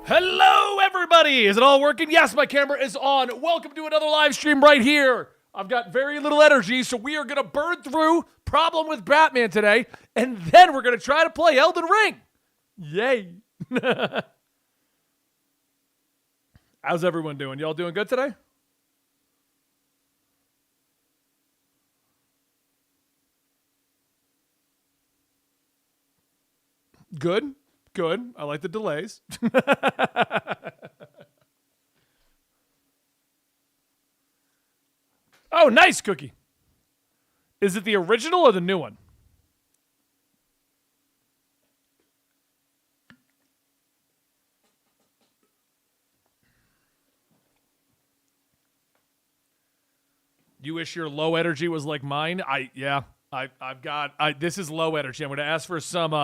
Hello, everybody! Is it all working? Yes, my camera is on. Welcome to another live stream right here. I've got very little energy, so we are going to burn through Problem with Batman today, and then we're going to try to play Elden Ring. Yay. How's everyone doing? Y'all doing good today? Good. Good. I like the delays. Oh, nice, Cookie. Is it the original or the new one? You wish your low energy was like mine? This is low energy. I'm going to ask for some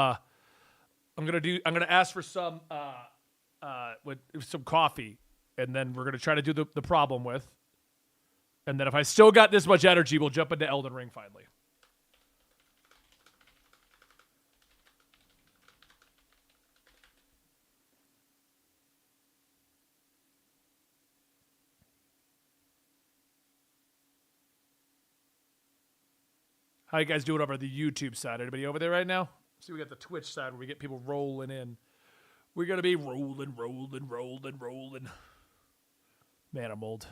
I'm gonna ask for some with some coffee, and then we're gonna try to do the problem with. And then if I still got this much energy, we'll jump into Elden Ring finally. How you guys doing over the YouTube side? Anybody over there right now? See, we got the Twitch side where we get people rolling in. We're going to be rolling. Man, I'm old.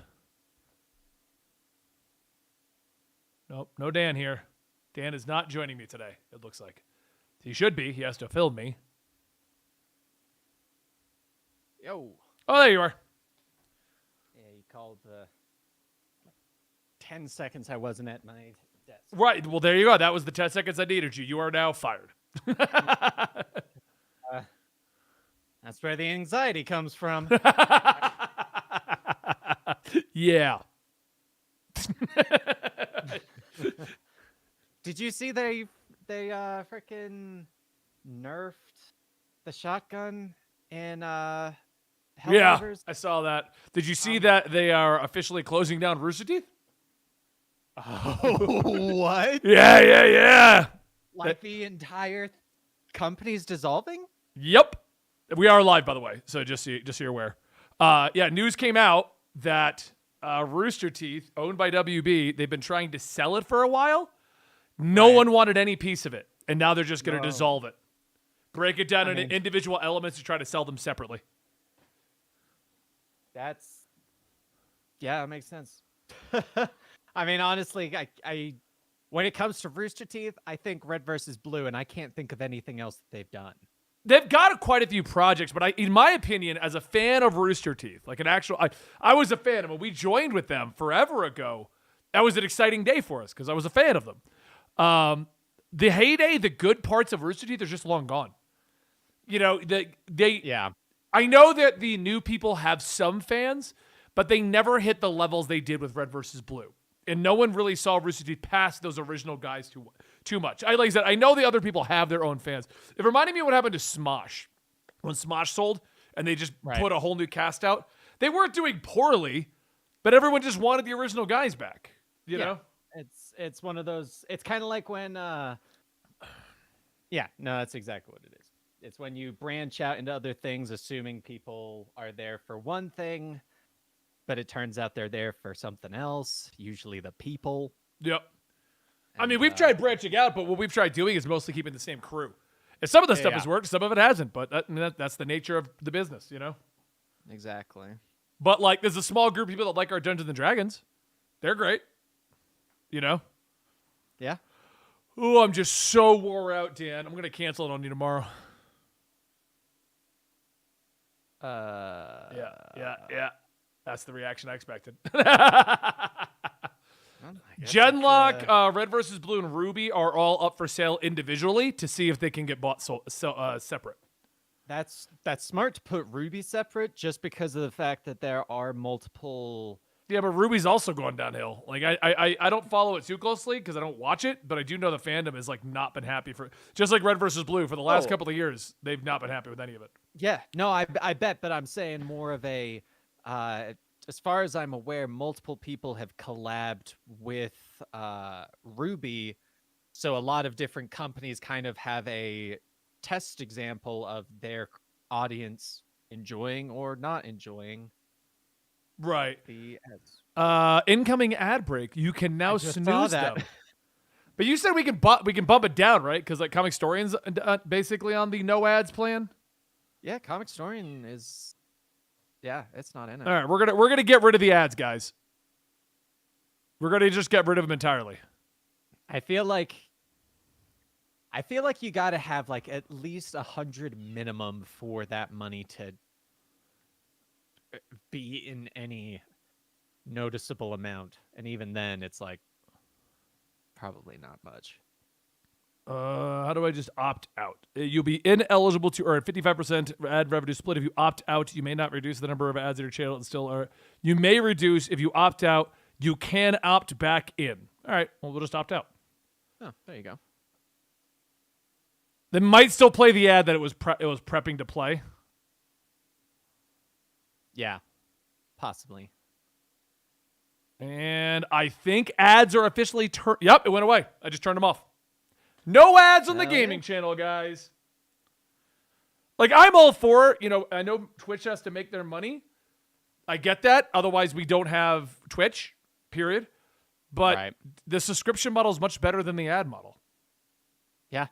Nope, no Dan here. Dan is not joining me today, it looks like. He should be. He has to film me. Yo. Oh, there you are. Yeah, you called 10 seconds I wasn't at my desk. Right, well, there you go. That was the 10 seconds I needed you. You are now fired. That's where the anxiety comes from. Yeah. Did you see they freaking nerfed the shotgun in Helldivers? Yeah, I saw that. Did you see that they are officially closing down Rooster Teeth? Oh, what? Yeah. Like the entire company's dissolving? Yep. We are live, by the way, so just so you're aware. Yeah, news came out that Rooster Teeth, owned by WB, they've been trying to sell it for a while. No one wanted any piece of it, and now they're just going to dissolve it. Break it down into individual elements to try to sell them separately. Yeah, that makes sense. I mean, honestly, I when it comes to Rooster Teeth, I think Red versus Blue, and I can't think of anything else that they've done. They've got quite a few projects, but in my opinion, as a fan of Rooster Teeth, like an actual, I was a fan of them. We joined with them forever ago. That was an exciting day for us because I was a fan of them. The heyday, the good parts of Rooster Teeth are just long gone. You know, I know that the new people have some fans, but they never hit the levels they did with Red versus Blue. And no one really saw Rooster Teeth past those original guys too much. Like I said, I know the other people have their own fans. It reminded me of what happened to Smosh. When Smosh sold and they just put a whole new cast out. They weren't doing poorly, but everyone just wanted the original guys back. You know? It's one of those. It's kind of like when yeah, no, that's exactly what it is. It's when you branch out into other things, assuming people are there for one thing, but it turns out they're there for something else, usually the people. Yep. I mean, we've tried branching out, but what we've tried doing is mostly keeping the same crew. And some of the stuff has worked, some of it hasn't, but that's the nature of the business, you know? Exactly. But, like, there's a small group of people that like our Dungeons & Dragons. They're great. You know? Yeah. Ooh, I'm just so wore out, Dan. I'm going to cancel it on you tomorrow. Yeah. That's the reaction I expected. Genlock, Red versus Blue, and Ruby are all up for sale individually to see if they can get bought separate. That's smart to put Ruby separate, just because of the fact that there are multiple. Yeah, but Ruby's also going downhill. Like I don't follow it too closely because I don't watch it, but I do know the fandom has like not been happy for just like Red versus Blue for the last couple of years. They've not been happy with any of it. Yeah, no, I bet, but I'm saying more of a. As far as I'm aware, multiple people have collabed with Ruby, so a lot of different companies kind of have a test example of their audience enjoying or not enjoying. Right. The ads. Incoming ad break. You can now snooze them. But you said we can bump it down, right? Because like Comic Historian's basically on the no ads plan. Yeah, Comic Historian is. Yeah, it's not in it. All right, we're gonna get rid of the ads, guys. We're gonna just get rid of them entirely. I feel like you got to have like at least 100 minimum for that money to be in any noticeable amount, and even then, it's like probably not much. How do I just opt out? You'll be ineligible to earn 55% ad revenue split. If you opt out, you may not reduce the number of ads in your channel and still are. You may reduce if you opt out. You can opt back in. All right, well, we'll just opt out. Oh, there you go. They might still play the ad that it was prepping to play. Yeah, possibly. And I think ads are officially turned. Yep, it went away. I just turned them off. No ads on the gaming channel, guys. Like, I'm all for it. You know, I know Twitch has to make their money. I get that. Otherwise, we don't have Twitch, period. But the subscription model is much better than the ad model. Yeah.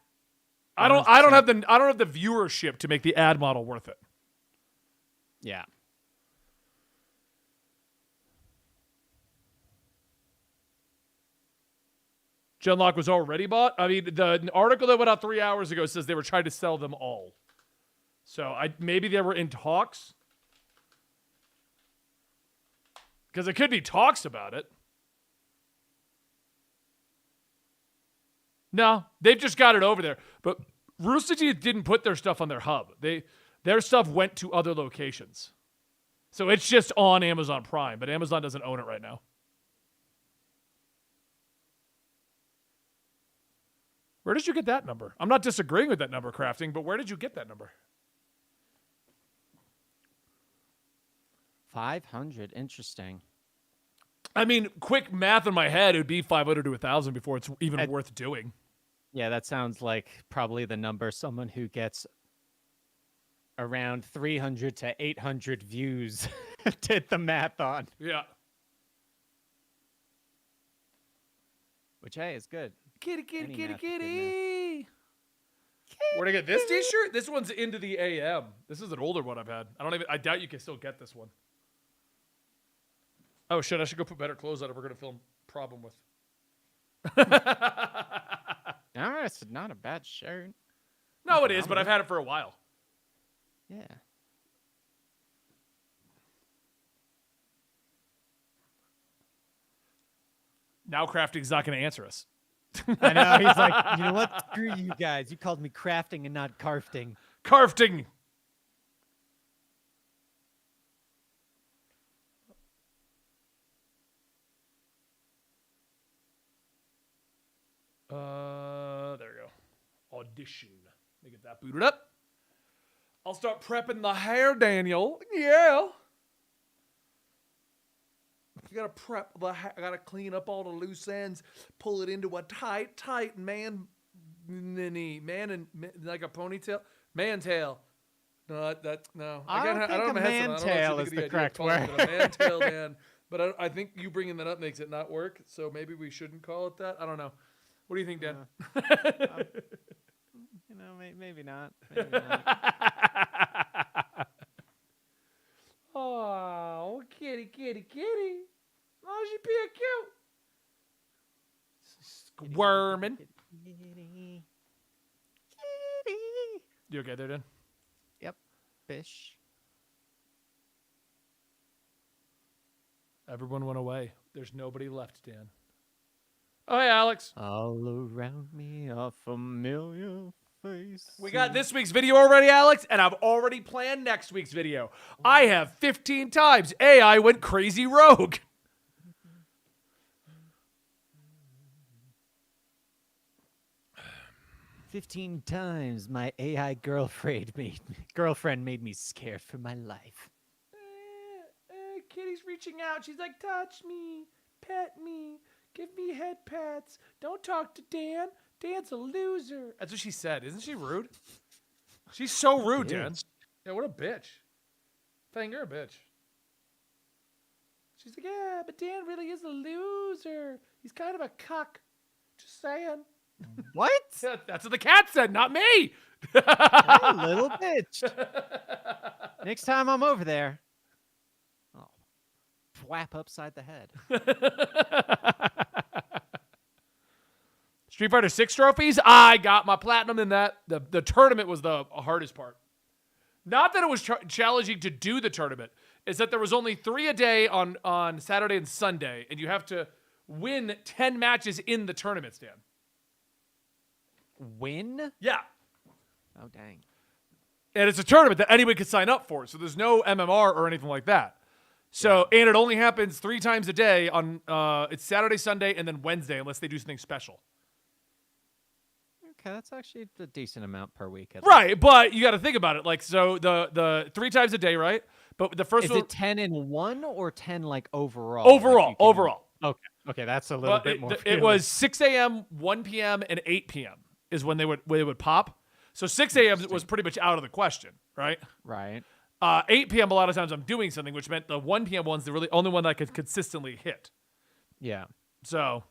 I don't have the viewership to make the ad model worth it. Yeah. Genlock was already bought. I mean, the article that went out 3 hours ago says they were trying to sell them all. So maybe they were in talks. Because it could be talks about it. No, they've just got it over there. But Rooster Teeth didn't put their stuff on their hub. Their stuff went to other locations. So it's just on Amazon Prime, but Amazon doesn't own it right now. Where did you get that number? I'm not disagreeing with that number, Crafting, but where did you get that number? 500. Interesting. I mean, quick math in my head, it would be 500 to 1,000 before it's even worth doing. Yeah, that sounds like probably the number someone who gets around 300 to 800 views did the math on. Yeah. Which, hey, is good. Kitty. Where'd I get this t-shirt? This one's into the AM. This is an older one I've had. I doubt you can still get this one. Oh shit, I should go put better clothes on if we're gonna film Problem with. No, it's not a bad shirt. No, it is, but I've had it for a while. Yeah. Now Crafting's not gonna answer us. I know, he's like, you know what? Screw you guys. You called me crafting and not carfting. Carfting. audition. Let me get that booted up. I'll start prepping the hair, Daniel. Yeah. You gotta prep the hair. I gotta clean up all the loose ends, pull it into a tight man like a ponytail. Mantail. No, no. I don't think a mantail is the correct word. A mantail, Dan. But I think you bringing that up makes it not work. So maybe we shouldn't call it that. I don't know. What do you think, Dan? Maybe not. Maybe not. Oh, kitty. Oh, she being cute. Squirming. Kitty. You okay there, Dan? Yep. Fish. Everyone went away. There's nobody left, Dan. Oh, hey, Alex. All around me are familiar faces. We got this week's video already, Alex, and I've already planned next week's video. I have 15 times AI went crazy rogue. 15 times my AI girlfriend made me scared for my life. Kitty's reaching out. She's like, touch me, pet me, give me head pats. Don't talk to Dan. Dan's a loser. That's what she said. Isn't she rude? She's so rude, Dan. Yeah, what a bitch. Fang, you're a bitch. She's like, yeah, but Dan really is a loser. He's kind of a cuck. Just saying. What? That's what the cat said, not me. A little bitch. Next time I'm over there, I'll whap upside the head. Street Fighter 6 trophies. I got my platinum in that. The tournament was the hardest part. Not that it was challenging to do the tournament. It's that there was only 3 a day on Saturday and Sunday, and you have to win 10 matches in the tournament, Stan. Win? Yeah. Oh, dang. And it's a tournament that anybody could sign up for, so there's no MMR or anything like that. So, and it only happens 3 times a day on it's Saturday, Sunday, and then Wednesday, unless they do something special. Okay, that's actually a decent amount per week. Right, but you got to think about it. Like, so the 3 times a day, right? But the first is one, it 10 in one or 10 like overall? Overall. Okay, that's a little bit more. It was 6 a.m., 1 p.m., and 8 p.m. is when they would pop. So 6 a.m. was pretty much out of the question, right? Right. 8 p.m. a lot of times I'm doing something, which meant the 1 p.m. one's the really only one that I could consistently hit. Yeah. So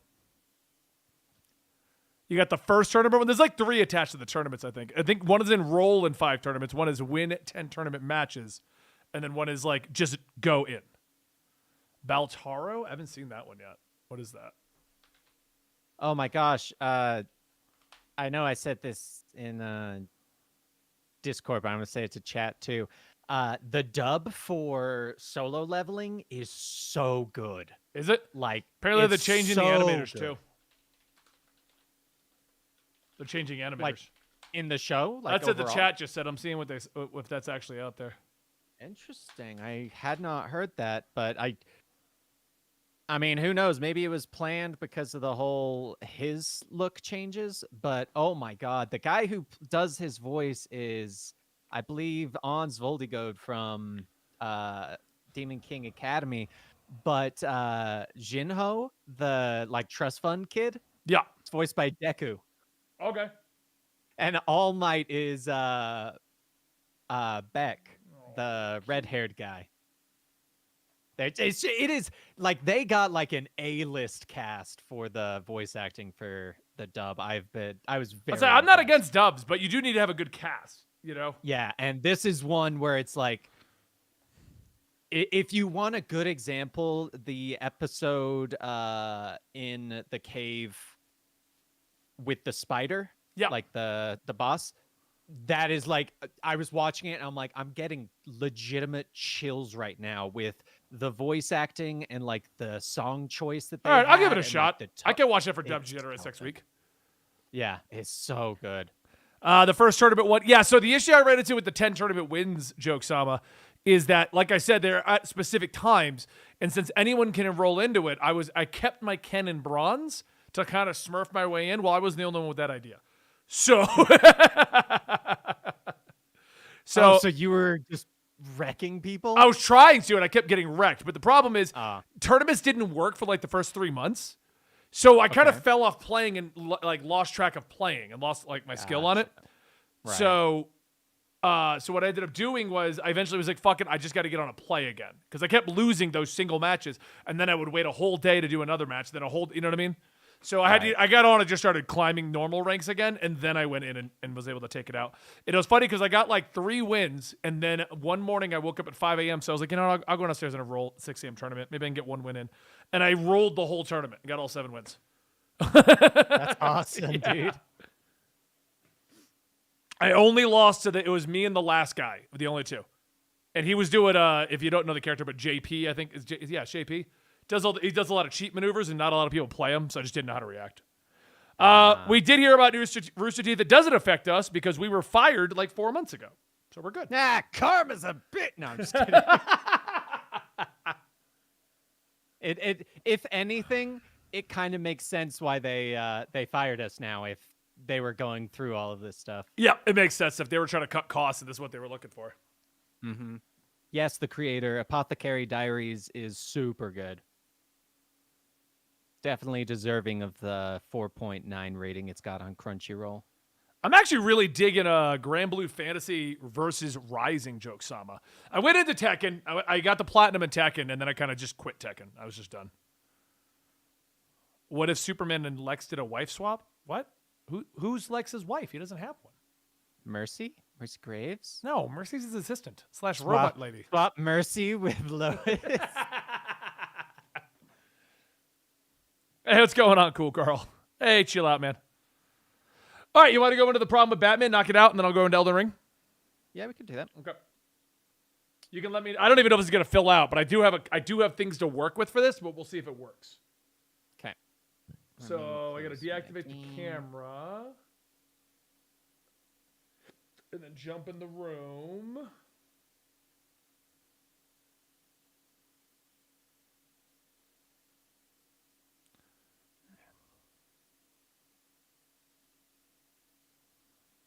you got the first tournament. There's like 3 attached to the tournaments, I think. I think one is enroll in 5 tournaments. One is win 10 tournament matches. And then one is like just go in. Baltaro? I haven't seen that one yet. What is that? Oh my gosh. I know I said this in Discord, but I'm going to say it to chat too. The dub for solo leveling is so good. Is it? Like, apparently they're changing the animators good. too. They're changing animators. Like in the show? Like that's overall? what the chat just said. I'm seeing if that's actually out there. Interesting. I had not heard that, but I mean, who knows? Maybe it was planned because of the whole his look changes. But oh my god, the guy who does his voice is, I believe, Ons Voldigode from Demon King Academy. But Jinho, the like trust fund kid, Yeah. it's voiced by Deku. Okay. And All Might is Beck, the red-haired guy. It is like they got like an A-list cast for the voice acting for the dub. I was very I'm not against dubs, but you do need to have a good cast, you know? Yeah, and this is one where it's like, if you want a good example, the episode in the cave with the spider, yeah, like the boss, that is like, I was watching it and I'm like, I'm getting legitimate chills right now with the voice acting and like the song choice that they all right, I'll give it a and, shot. Like, I can watch it for Dub Generous next week. Yeah, it's so good. The first tournament one. Yeah, so the issue I ran into with the 10 tournament wins, Joke Sama, is that, like I said, they're at specific times. And since anyone can enroll into it, I kept my Ken in bronze to kind of smurf my way in. Well, I wasn't the only one with that idea. So, so you were just wrecking people? I was trying to, and I kept getting wrecked. But the problem is, Ah. tournaments didn't work for like the first 3 months. So I kind of Okay. fell off playing and like lost track of playing and lost like my skill on it. Right. So what I ended up doing was I eventually was like, fuck it, I just got to get on a play again. Because I kept losing those single matches. And then I would wait a whole day to do another match. Then you know what I mean? So I got on and just started climbing normal ranks again. And then I went in and was able to take it out. It was funny because I got like 3 wins. And then one morning I woke up at 5 a.m. So I was like, you know what, I'll go downstairs and roll 6 a.m. tournament. Maybe I can get 1 win in. And I rolled the whole tournament and got all 7 wins. That's awesome, dude. I only lost to it was me and the last guy, the only 2. And he was doing, if you don't know the character, but JP, I think, JP. He does a lot of cheat maneuvers, and not a lot of people play him, so I just didn't know how to react. We did hear about Rooster Teeth. It doesn't affect us because we were fired like 4 months ago. So we're good. Karma's a bit. No, I'm just kidding. If anything, it kind of makes sense why they fired us now if they were going through all of this stuff. Yeah, it makes sense if they were trying to cut costs and this is what they were looking for. Mm-hmm. Yes, the creator, Apothecary Diaries, is super good. Definitely deserving of the 4.9 rating it's got on Crunchyroll. I'm actually really digging Grand Blue Fantasy versus Rising joke Sama. I went into Tekken. I got the platinum in Tekken, and then I kind of just quit Tekken. I was just done. What if Superman and Lex did a wife swap? What? Who's Lex's wife? He doesn't have one. Mercy? Mercy Graves? No, Mercy's his assistant / robot lady. Swap Mercy with Lois. Hey, what's going on, Cool Carl? Hey, chill out, man. All right, you want to go into the problem with Batman, knock it out, and then I'll go into Elden Ring? Yeah, we can do that. Okay. You can let me. I don't even know if this is gonna fill out, but I do have things to work with for this, but we'll see if it works. Okay. So I gotta deactivate the camera, and then jump in the room.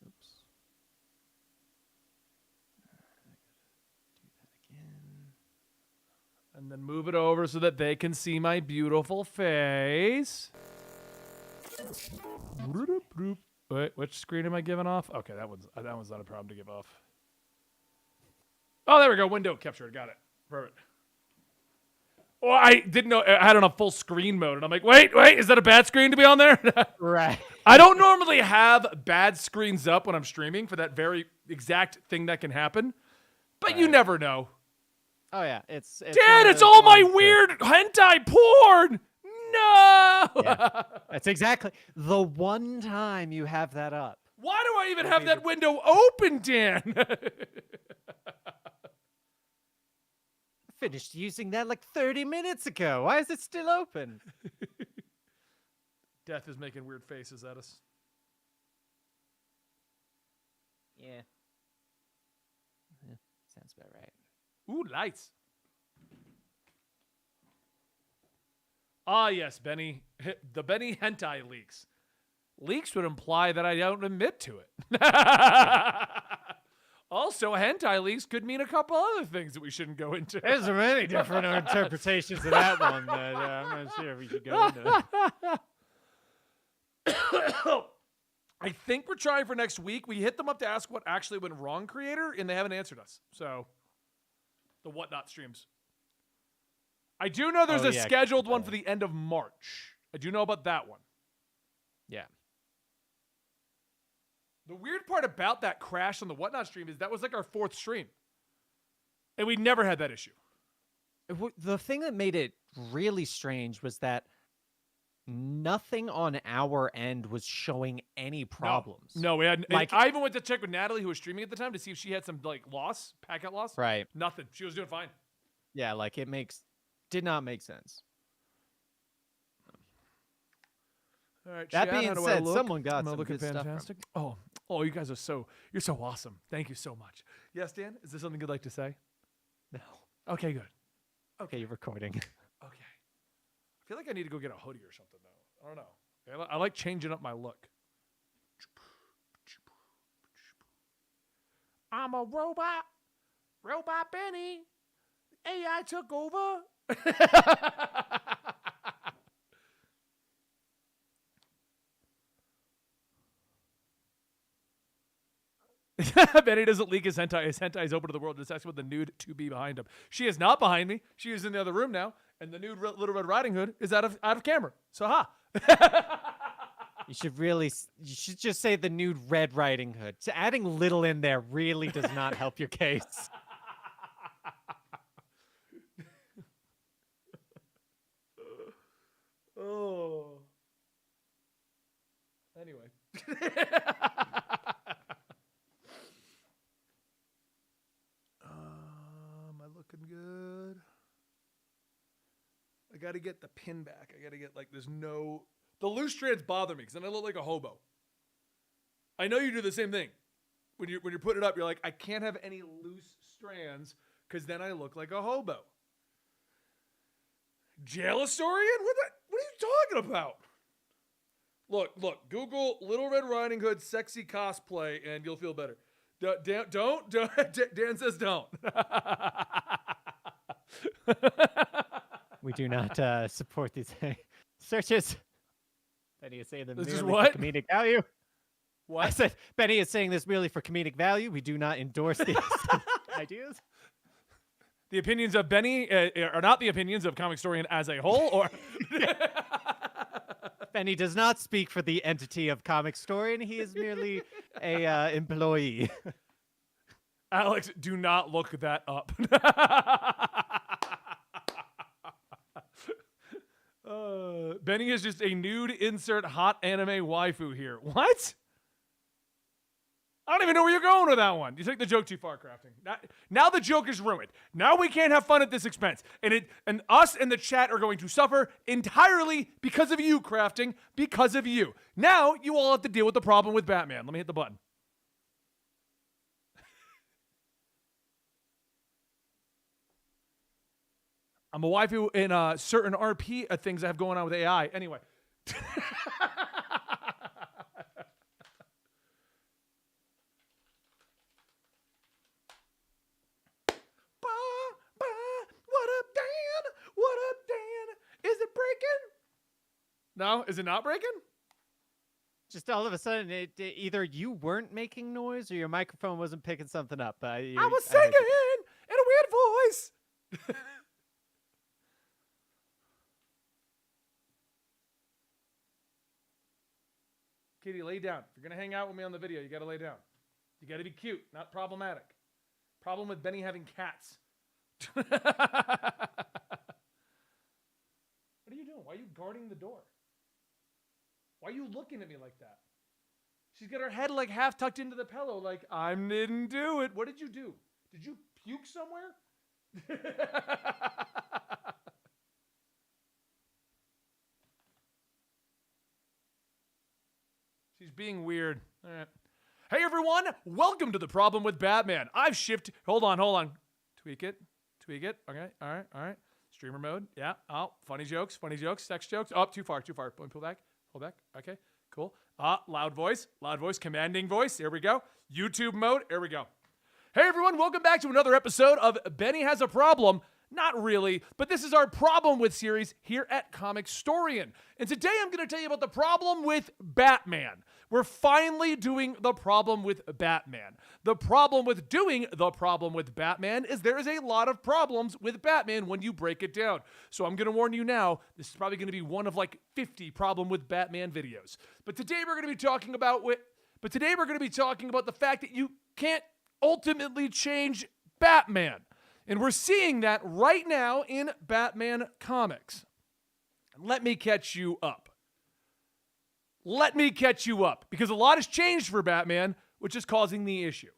Oops. Do that again. And then move it over so that they can see my beautiful face. Wait, which screen am I giving off? Okay, that one's not a problem to give off. Oh, there we go. Window capture. Got it. Perfect. Oh, I didn't know I had it on full screen mode, and I'm like, wait, is that a bad screen to be on there? Right. I don't normally have bad screens up when I'm streaming for that very exact thing that can happen, but you never know. Oh yeah, it's Dad, it's all my weird hentai porn. No. Yeah. That's exactly the one time you have that up. Why do I even have that window open, Dan? Finished using that like 30 minutes ago. Why is it still open? Death is making weird faces at us. Yeah. Sounds about right. Ooh, lights. Ah, yes, Benny. The Benny hentai leaks. Leaks would imply that I don't admit to it. Also, hentai leaks could mean a couple other things that we shouldn't go into. There's many different interpretations of that one that I'm not sure if we should go into. I think we're trying for next week. We hit them up to ask what actually went wrong, creator, and they haven't answered us. So, the Whatnot streams. I do know there's a scheduled one for the end of March. I do know about that one. Yeah. The weird part about that crash on the Whatnot stream is that was like our 4th stream. And we never had that issue. The thing that made it really strange was that nothing on our end was showing any problems. No, we had. Like, I even went to check with Natalie, who was streaming at the time, to see if she had some like packet loss. Right. Nothing. She was doing fine. Yeah, like did not make sense. All right. That being said, someone got some good fantastic. Stuff Oh, you guys are you're so awesome. Thank you so much. Yes, Dan. Is there something you'd like to say? No. Okay, good. Okay, you're recording. Okay. I feel like I need to go get a hoodie or something though. I don't know. I like changing up my look. I'm a robot. Robot Benny. AI took over. Benny doesn't leak his hentai. His hentai is open to the world. Just ask about the nude to be behind him. She is not behind me. She is in the other room now, and the nude Little Red Riding Hood is out of camera. So ha. You should just say the nude Red Riding Hood. So adding little in there really does not help your case. Oh. Anyway. Am I looking good? I got to get the pin back. I got to get like there's no. The loose strands bother me because then I look like a hobo. I know you do the same thing. When you're putting it up, you're like, I can't have any loose strands because then I look like a hobo. Jailhistorian? What are you talking about? Look. Google Little Red Riding Hood sexy cosplay, and you'll feel better. Don't. Dan says don't. We do not support these searches. Benny is saying them This is merely what? for comedic value. What? I said Benny is saying this merely for comedic value. We do not endorse these ideas. The opinions of Benny are not the opinions of Comic Historian as a whole, or Benny does not speak for the entity of Comic Historian. He is merely a employee. Alex, do not look that up. Benny is just a nude insert hot anime waifu here. What? I don't even know where you're going with that one. You took the joke too far, Crafting. Now the joke is ruined. Now we can't have fun at this expense. And us and the chat are going to suffer entirely because of you, Crafting. Because of you. Now you all have to deal with the problem with Batman. Let me hit the button. I'm a waifu in certain RP things I have going on with AI. Anyway. What up, Dan? What up, Dan? Is it breaking? No? Is it not breaking? Just all of a sudden, either you weren't making noise or your microphone wasn't picking something up. I was singing in a weird voice. Kitty, lay down. If you're going to hang out with me on the video, you got to lay down. You got to be cute, not problematic. Problem with Benny having cats. What are you doing? Why are you guarding the door? Why are you looking at me like that? She's got her head like half tucked into the pillow like, I didn't do it. What did you do? Did you puke somewhere? She's being weird. All right. Hey, everyone. Welcome to The Problem with Batman. I've shifted. Hold on. Tweak it. Okay. All right. Streamer mode. Yeah. Oh, funny jokes. Sex jokes. Oh, too far. Pull back. Okay. Cool. Loud voice. Commanding voice. Here we go. YouTube mode. Here we go. Hey, everyone. Welcome back to another episode of Benny Has a Problem. Not really, but this is our Problem With series here at Comic Historian. And today I'm going to tell you about the problem with Batman. We're finally doing the problem with Batman. The problem with doing the problem with Batman is there is a lot of problems with Batman when you break it down. So I'm going to warn you now, this is probably going to be one of like 50 problem with Batman videos. But today we're going to be talking about the fact that you can't ultimately change Batman. And we're seeing that right now in Batman comics. Let me catch you up. Because a lot has changed for Batman, which is causing the issue.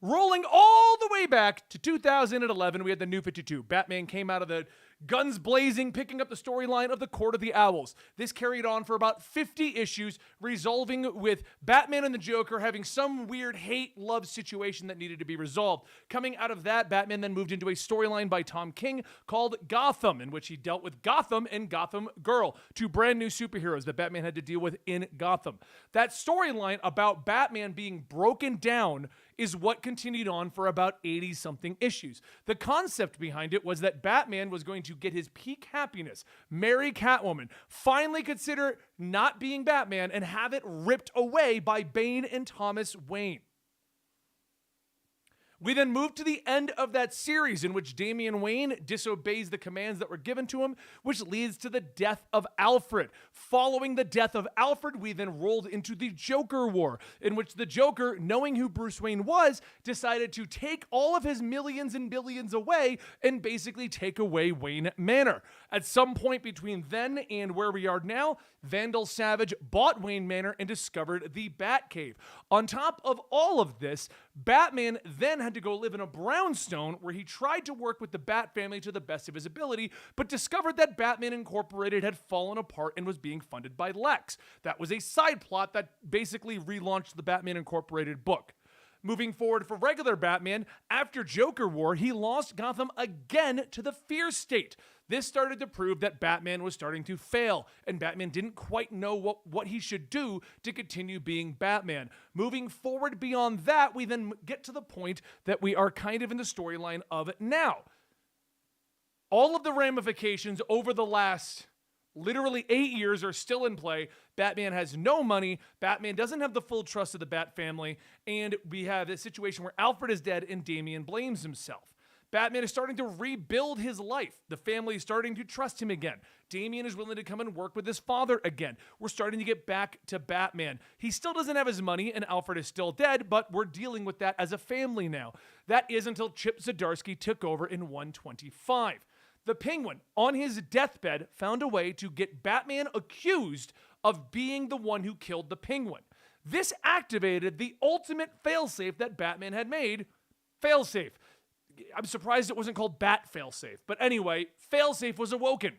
Rolling all the way back to 2011, we had the New 52. Batman came out of the guns blazing, picking up the storyline of the Court of the Owls. This carried on for about 50 issues, resolving with Batman and the Joker having some weird hate-love situation that needed to be resolved. Coming out of that, Batman then moved into a storyline by Tom King called Gotham, in which he dealt with Gotham and Gotham Girl, two brand new superheroes that Batman had to deal with in Gotham. That storyline about Batman being broken down is what continued on for about 80 something issues. The concept behind it was that Batman was going to get his peak happiness, marry Catwoman, finally consider not being Batman, and have it ripped away by Bane and Thomas Wayne. We then move to the end of that series in which Damian Wayne disobeys the commands that were given to him, which leads to the death of Alfred. Following the death of Alfred, we then rolled into the Joker War, in which the Joker, knowing who Bruce Wayne was, decided to take all of his millions and billions away and basically take away Wayne Manor. At some point between then and where we are now, Vandal Savage bought Wayne Manor and discovered the Batcave. On top of all of this, Batman then had to go live in a brownstone where he tried to work with the Bat family to the best of his ability, but discovered that Batman Incorporated had fallen apart and was being funded by Lex. That was a side plot that basically relaunched the Batman Incorporated book. Moving forward for regular Batman, after Joker War, he lost Gotham again to the Fear State. This started to prove that Batman was starting to fail, and Batman didn't quite know what he should do to continue being Batman. Moving forward beyond that, we then get to the point that we are kind of in the storyline of it now. All of the ramifications over the last literally 8 years are still in play. Batman has no money. Batman doesn't have the full trust of the Bat family. And we have a situation where Alfred is dead and Damian blames himself. Batman is starting to rebuild his life. The family is starting to trust him again. Damian is willing to come and work with his father again. We're starting to get back to Batman. He still doesn't have his money and Alfred is still dead, but we're dealing with that as a family now. That is until Chip Zdarsky took over in 125. The Penguin, on his deathbed, found a way to get Batman accused of being the one who killed the Penguin. This activated the ultimate failsafe that Batman had made, failsafe. I'm surprised it wasn't called Bat Failsafe. But anyway, failsafe was awoken.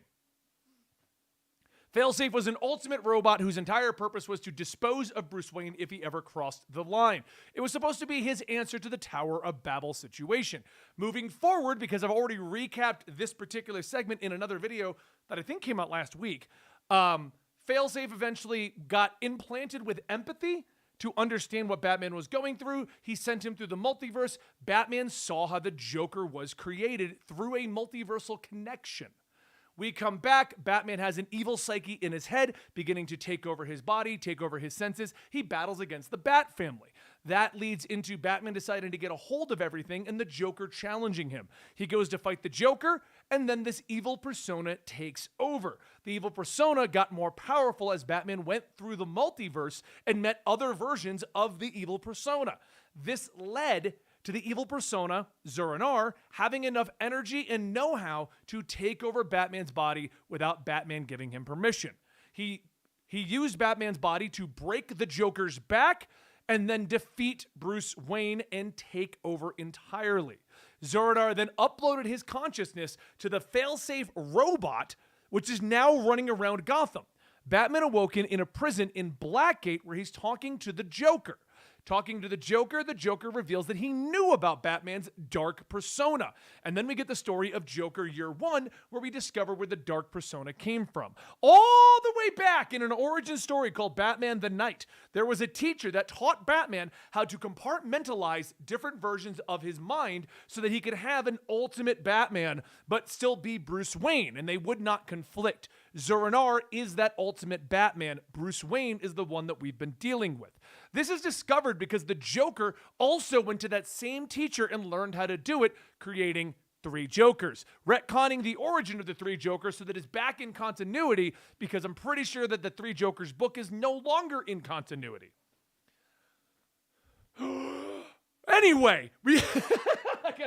Failsafe was an ultimate robot whose entire purpose was to dispose of Bruce Wayne if he ever crossed the line. It was supposed to be his answer to the Tower of Babel situation. Moving forward, because I've already recapped this particular segment in another video that I think came out last week, Failsafe eventually got implanted with empathy to understand what Batman was going through. He sent him through the multiverse. Batman saw how the Joker was created through a multiversal connection. We come back, Batman has an evil psyche in his head, beginning to take over his body, take over his senses. He battles against the Bat family. That leads into Batman deciding to get a hold of everything and the Joker challenging him. He goes to fight the Joker, and then this evil persona takes over. The evil persona got more powerful as Batman went through the multiverse and met other versions of the evil persona. This led to the evil persona, Zur-En-Arrh, having enough energy and know-how to take over Batman's body without Batman giving him permission. He used Batman's body to break the Joker's back and then defeat Bruce Wayne and take over entirely. Zur-En-Arrh then uploaded his consciousness to the failsafe robot, which is now running around Gotham. Batman awoken in a prison in Blackgate where he's talking to the Joker. Talking to the Joker reveals that he knew about Batman's dark persona. And then we get the story of Joker Year One, where we discover where the dark persona came from. All the way back in an origin story called Batman the Knight, there was a teacher that taught Batman how to compartmentalize different versions of his mind so that he could have an ultimate Batman, but still be Bruce Wayne, and they would not conflict. Zur-En-Arrh is that ultimate Batman. Bruce Wayne is the one that we've been dealing with. This is discovered because the Joker also went to that same teacher and learned how to do it, creating 3 Jokers, retconning the origin of the 3 Jokers so that it's back in continuity, because I'm pretty sure that the 3 Jokers book is no longer in continuity. Anyway,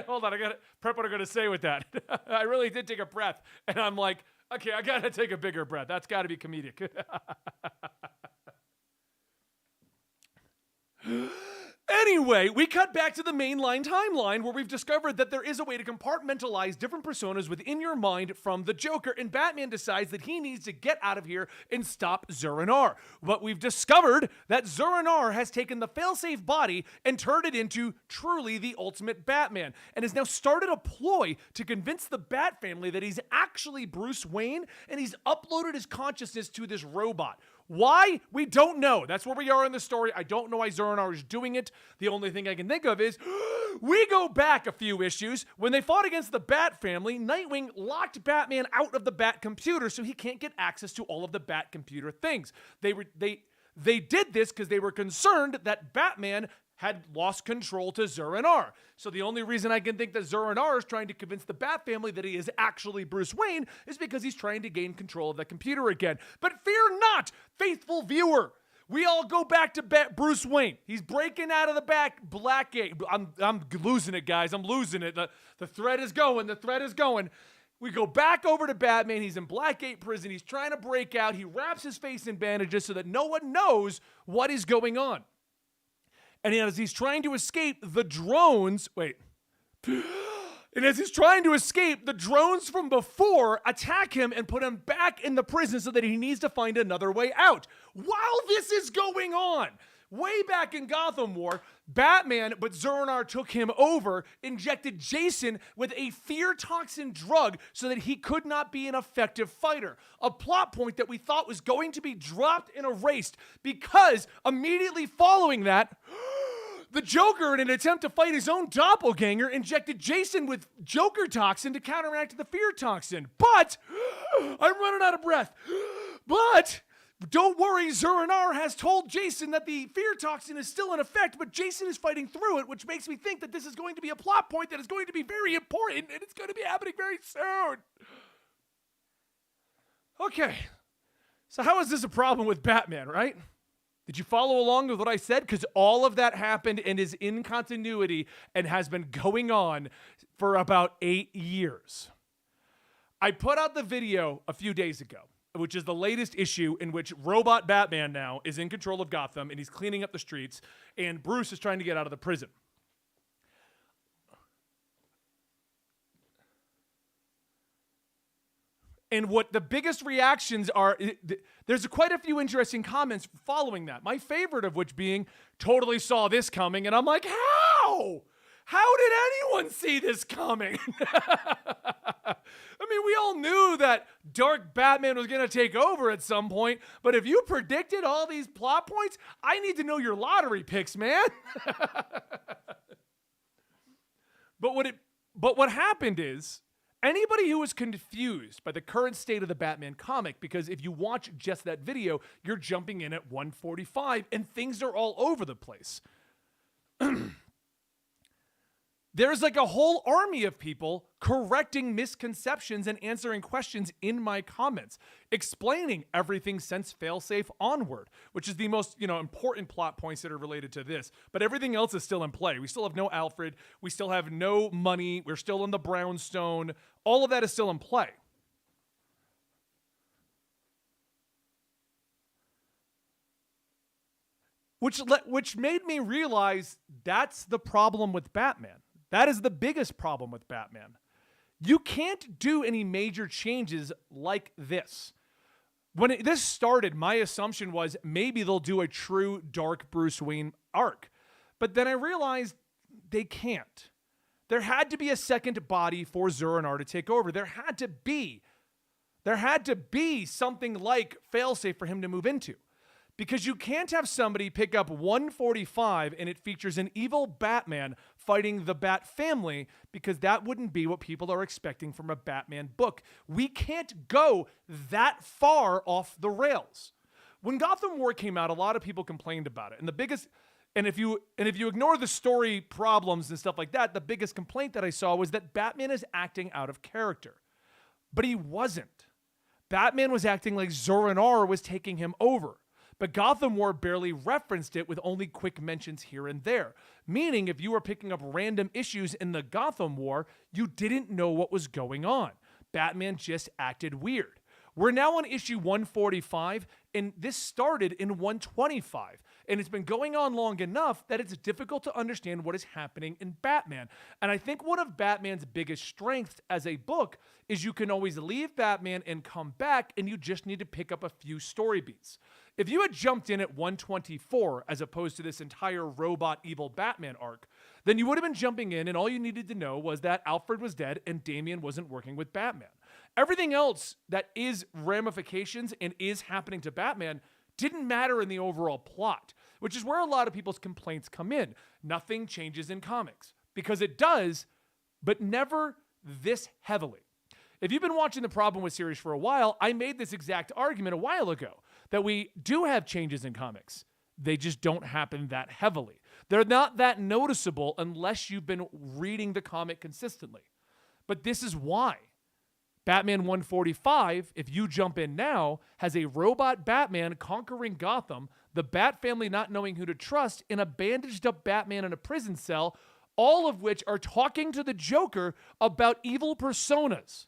hold on, I gotta prep what I'm gonna say with that. I really did take a breath, and I'm like, okay, I gotta take a bigger breath. That's gotta be comedic. Anyway, we cut back to the mainline timeline where we've discovered that there is a way to compartmentalize different personas within your mind from the Joker, and Batman decides that he needs to get out of here and stop Zur-En-Arrh. But we've discovered that Zur-En-Arrh has taken the failsafe body and turned it into truly the ultimate Batman, and has now started a ploy to convince the Bat family that he's actually Bruce Wayne, and he's uploaded his consciousness to this robot. Why? We don't know. That's where we are in the story. I don't know why Zur-En-Arrh is doing it. The only thing I can think of is we go back a few issues. When they fought against the Bat family, Nightwing locked Batman out of the Bat computer so he can't get access to all of the Bat computer things. They did this because they were concerned that Batman had lost control to Zur-En-Arrh. So the only reason I can think that Zur-En-Arrh is trying to convince the Bat family that he is actually Bruce Wayne is because he's trying to gain control of the computer again. But fear not, faithful viewer. We all go back to Bruce Wayne. He's breaking out of the Blackgate. I'm losing it, guys. I'm losing it. The thread is going. The thread is going. We go back over to Batman. He's in Blackgate prison. He's trying to break out. He wraps his face in bandages so that no one knows what is going on. And as he's trying to escape, the drones... Wait. And as he's trying to escape, the drones from before attack him and put him back in the prison so that he needs to find another way out. While this is going on, way back in Gotham War, Batman, but Zur-En-Arrh took him over, injected Jason with a fear toxin drug so that he could not be an effective fighter. A plot point that we thought was going to be dropped and erased because immediately following that, the Joker, in an attempt to fight his own doppelganger, injected Jason with Joker toxin to counteract the fear toxin. But, I'm running out of breath. But, don't worry, Zur-En-Arrh has told Jason that the fear toxin is still in effect, but Jason is fighting through it, which makes me think that this is going to be a plot point that is going to be very important, and it's going to be happening very soon. Okay, so how is this a problem with Batman, right? Did you follow along with what I said? Because all of that happened and is in continuity and has been going on for about 8 years. I put out the video a few days ago, which is the latest issue in which Robot Batman now is in control of Gotham and he's cleaning up the streets and Bruce is trying to get out of the prison. And what the biggest reactions are, there's quite a few interesting comments following that. My favorite of which being, totally saw this coming. And I'm like, how? How did anyone see this coming? I mean, we all knew that Dark Batman was going to take over at some point. But if you predicted all these plot points, I need to know your lottery picks, man. But what happened is, anybody who was confused by the current state of the Batman comic, because if you watch just that video, you're jumping in at 145 and things are all over the place. There's like a whole army of people correcting misconceptions and answering questions in my comments, explaining everything since Failsafe onward, which is the most, important plot points that are related to this. But everything else is still in play. We still have no Alfred. We still have no money. We're still in the brownstone. All of that is still in play. Which made me realize that's the problem with Batman. That is the biggest problem with Batman. You can't do any major changes like this. When this started, my assumption was maybe they'll do a true dark Bruce Wayne arc. But then I realized they can't. There had to be a second body for Zur-En-Arrh to take over. There had to be something like Failsafe for him to move into. Because you can't have somebody pick up 145 and it features an evil Batman fighting the Bat family, because that wouldn't be what people are expecting from a Batman book. We can't go that far off the rails. When Gotham War came out, a lot of people complained about it. And if you ignore the story problems and stuff like that, the biggest complaint that I saw was that Batman is acting out of character. But he wasn't. Batman was acting like Zur-En-Arrh was taking him over. But Gotham War barely referenced it with only quick mentions here and there. Meaning, if you were picking up random issues in the Gotham War, you didn't know what was going on. Batman just acted weird. We're now on issue 145, and this started in 125. And it's been going on long enough that it's difficult to understand what is happening in Batman. And I think one of Batman's biggest strengths as a book is you can always leave Batman and come back, and you just need to pick up a few story beats. If you had jumped in at 124 as opposed to this entire robot evil Batman arc, then you would have been jumping in and all you needed to know was that Alfred was dead and Damian wasn't working with Batman. Everything else that is ramifications and is happening to Batman didn't matter in the overall plot, which is where a lot of people's complaints come in. Nothing changes in comics because it does, but never this heavily. If you've been watching The Problem with series for a while, I made this exact argument a while ago that we do have changes in comics. They just don't happen that heavily. They're not that noticeable unless you've been reading the comic consistently. But this is why. Batman 145, if you jump in now, has a robot Batman conquering Gotham, the Bat family not knowing who to trust, and a bandaged up Batman in a prison cell, all of which are talking to the Joker about evil personas.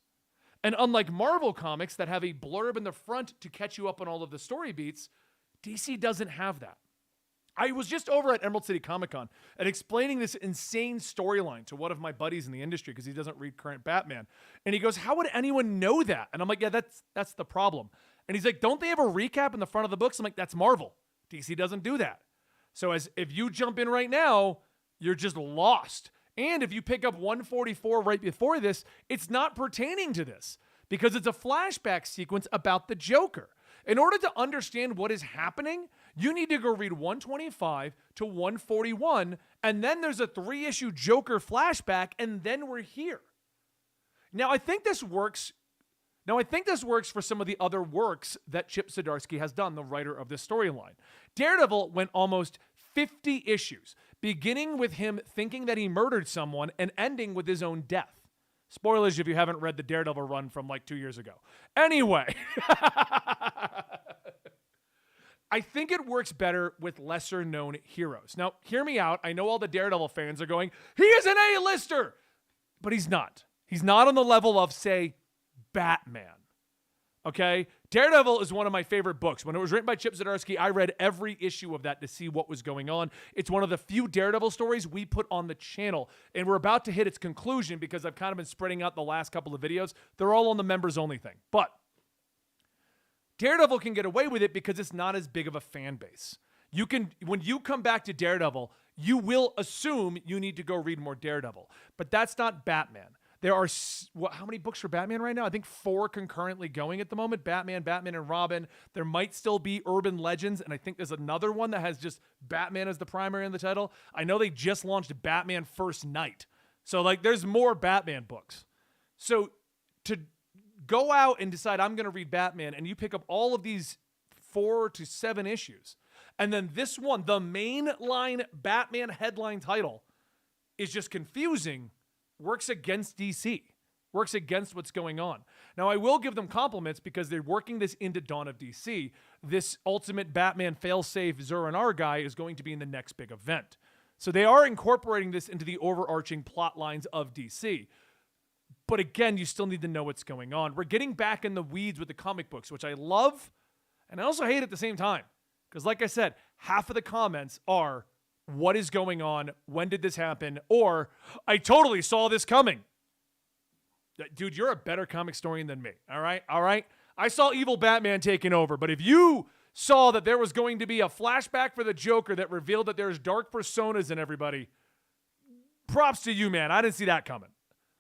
And unlike Marvel comics that have a blurb in the front to catch you up on all of the story beats, DC doesn't have that. I was just over at Emerald City Comic Con and explaining this insane storyline to one of my buddies in the industry because he doesn't read current Batman. And he goes, how would anyone know that? And I'm like, yeah, that's the problem. And he's like, don't they have a recap in the front of the books? I'm like, that's Marvel. DC doesn't do that. So if you jump in right now, you're just lost. And if you pick up 144 right before this, it's not pertaining to this because it's a flashback sequence about the Joker. In order to understand what is happening, you need to go read 125 to 141, and then there's a 3-issue Joker flashback, and then we're here. Now, I think this works for some of the other works that Chip Zdarsky has done, the writer of this storyline. Daredevil went almost 50 issues, beginning with him thinking that he murdered someone and ending with his own death. Spoilers if you haven't read the Daredevil run from like 2 years ago. Anyway, I think it works better with lesser known heroes. Now, hear me out. I know all the Daredevil fans are going, he is an A-lister, but he's not. He's not on the level of, say, Batman. Okay? Daredevil is one of my favorite books. When it was written by Chip Zdarsky, I read every issue of that to see what was going on. It's one of the few Daredevil stories we put on the channel, and we're about to hit its conclusion because I've kind of been spreading out the last couple of videos. They're all on the members only thing. But Daredevil can get away with it because it's not as big of a fan base. When you come back to Daredevil, you will assume you need to go read more Daredevil. But that's not Batman. There are, how many books for Batman right now? I think 4 concurrently going at the moment. Batman and Robin. There might still be Urban Legends, and I think there's another one that has just Batman as the primary in the title. I know they just launched Batman First Night. So, like, there's more Batman books. So, to go out and decide I'm going to read Batman, and you pick up all of these 4 to 7 issues, and then this one, the mainline Batman headline title, is just confusing, works against DC, works against what's going on. Now, I will give them compliments because they're working this into Dawn of DC. This Ultimate Batman failsafe Zur-En-Arrh guy is going to be in the next big event. So they are incorporating this into the overarching plot lines of DC. But again, you still need to know what's going on. We're getting back in the weeds with the comic books, which I love, and I also hate at the same time. Because like I said, half of the comments are, what is going on? When did this happen? Or, I totally saw this coming. Dude, you're a better comic historian than me. All right? All right? I saw evil Batman taking over. But if you saw that there was going to be a flashback for the Joker that revealed that there's dark personas in everybody, props to you, man. I didn't see that coming.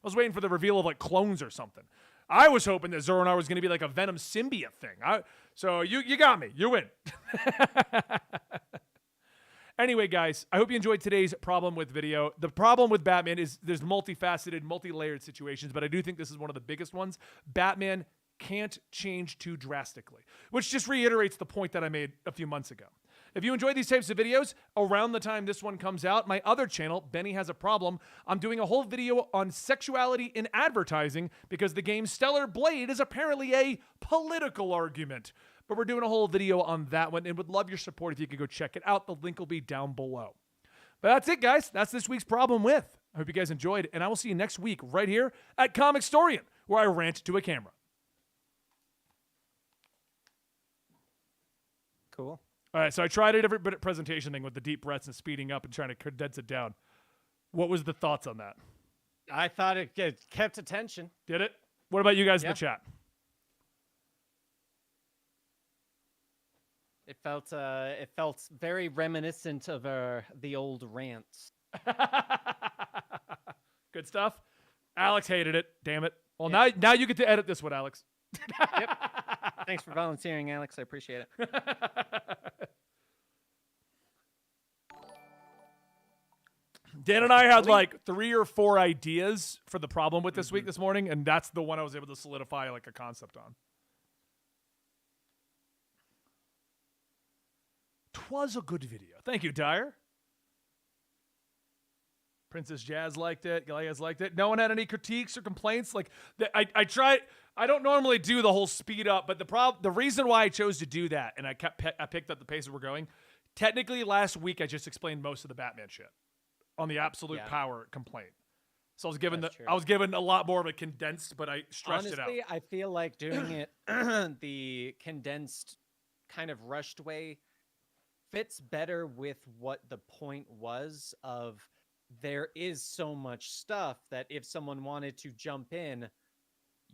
I was waiting for the reveal of like clones or something. I was hoping that Zur-En-Arrh was going to be like a Venom symbiote thing. So you got me. You win. Anyway, guys, I hope you enjoyed today's problem with video. The problem with Batman is there's multifaceted, multi-layered situations, but I do think this is one of the biggest ones. Batman can't change too drastically, which just reiterates the point that I made a few months ago. If you enjoy these types of videos, around the time this one comes out, my other channel, Benny Has a Problem, I'm doing a whole video on sexuality in advertising because the game Stellar Blade is apparently a political argument. But we're doing a whole video on that one and would love your support if you could go check it out. The link will be down below. But that's it, guys. That's this week's Problem With. I hope you guys enjoyed, and I will see you next week right here at Comic Storian, where I rant to a camera. Cool. All right, so I tried it every bit presentation thing with the deep breaths and speeding up and trying to condense it down. What was the thoughts on that? I thought it kept attention. Did it? What about you guys in the chat? It felt very reminiscent of the old rants. Good stuff. Alex hated it. Damn it. Well, now you get to edit this one, Alex. Yep. Thanks for volunteering, Alex. I appreciate it. Dan and I had like 3 or 4 ideas for the problem with this week this morning, and that's the one I was able to solidify like a concept on. 'Twas a good video. Thank you, Dyer. Princess Jazz liked it. Goliath liked it. No one had any critiques or complaints. Like I tried. I don't normally do the whole speed up, but the reason why I chose to do that, and I picked up the pace that we're going. Technically, last week I just explained most of the Batman shit on the absolute power complaint. So I was given a lot more of a condensed, but I stretched it out. Honestly, I feel like doing it the condensed, kind of rushed way fits better with what the point was of. There is so much stuff that if someone wanted to jump in,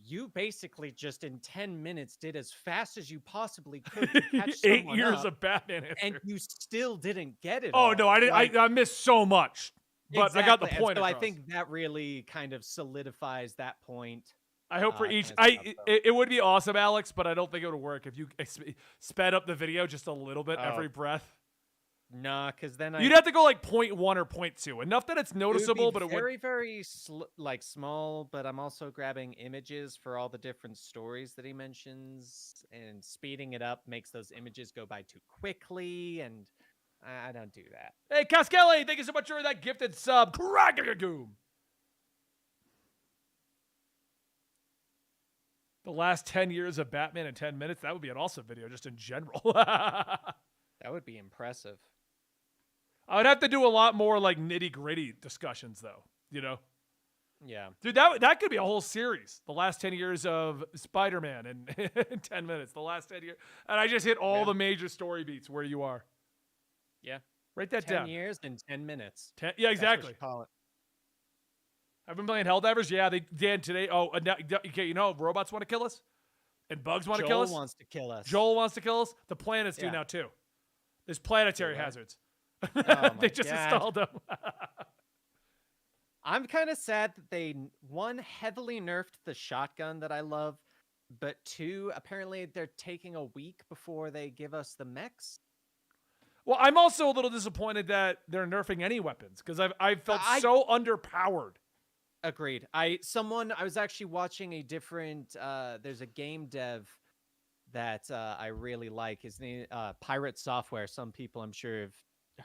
you basically just in 10 minutes did as fast as you possibly could to catch 8 someone years up, of Batman history. and you still didn't get it. Oh all. no, I didn't. Like, I missed so much, but exactly. I got the And point. so across. I think that really kind of solidifies that point. I hope for each. kind of stuff, It would be awesome, Alex, but I don't think it would work if you sped up the video just a little bit every breath. Nah, because then You'd have to go like 0.1 or 0.2, enough that it's noticeable, but it would very, very like small. But I'm also grabbing images for all the different stories that he mentions, and speeding it up makes those images go by too quickly, and I don't do that. Hey, Caskelli, thank you so much for that gifted sub. Crack-a-goom. The last 10 years of Batman in 10 minutes, that would be an awesome video just in general. That would be impressive. I would have to do a lot more like nitty-gritty discussions though, you know? Yeah. Dude, that could be a whole series. The last 10 years of Spider-Man in 10 minutes. The last 10 years. And I just hit all the major story beats where you are. Yeah. Write that 10 down. 10 years in 10 minutes. Yeah, exactly. That's what you call it. I've been playing Helldivers. Yeah, they did today. Oh, okay, you know, robots want to kill us? And bugs want to kill us? Joel wants to kill us. Joel wants to kill us? The planets do now too. There's planetary hazards. Oh they just installed them. I'm kind of sad that they, one, heavily nerfed the shotgun that I love, but two, apparently they're taking a week before they give us the mechs. Well, I'm also a little disappointed that they're nerfing any weapons because I've felt so underpowered. Agreed. I was actually watching a different, there's a game dev that I really like. His name, Pirate Software. Some people I'm sure have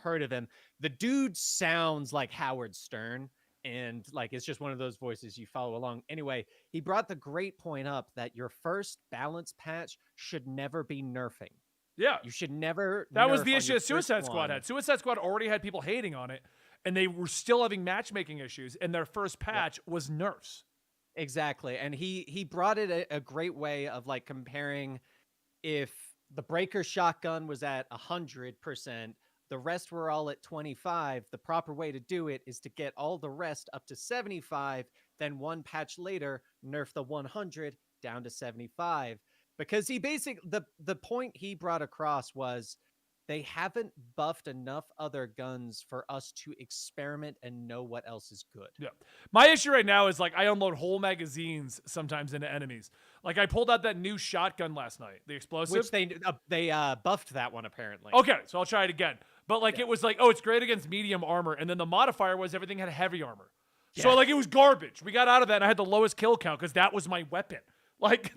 heard of him. The dude sounds like Howard Stern, and like it's just one of those voices you follow along. Anyway, he brought the great point up that your first balance patch should never be nerfing. Yeah. You should never. That was the issue that Suicide Squad had. Suicide Squad already had people hating on it, and they were still having matchmaking issues, and their first patch was nerfs. Exactly. And he brought it a great way of like comparing if the breaker shotgun was at 100%, the rest were all at 25. The proper way to do it is to get all the rest up to 75. Then one patch later, nerf the 100 down to 75. Because he basically, the point he brought across was they haven't buffed enough other guns for us to experiment and know what else is good. Yeah. My issue right now is like I unload whole magazines sometimes into enemies. Like I pulled out that new shotgun last night, the explosive. Which they buffed that one apparently. Okay, so I'll try it again. But like it was like, oh, it's great against medium armor. And then the modifier was everything had heavy armor. Yeah. So like it was garbage. We got out of that and I had the lowest kill count because that was my weapon. Like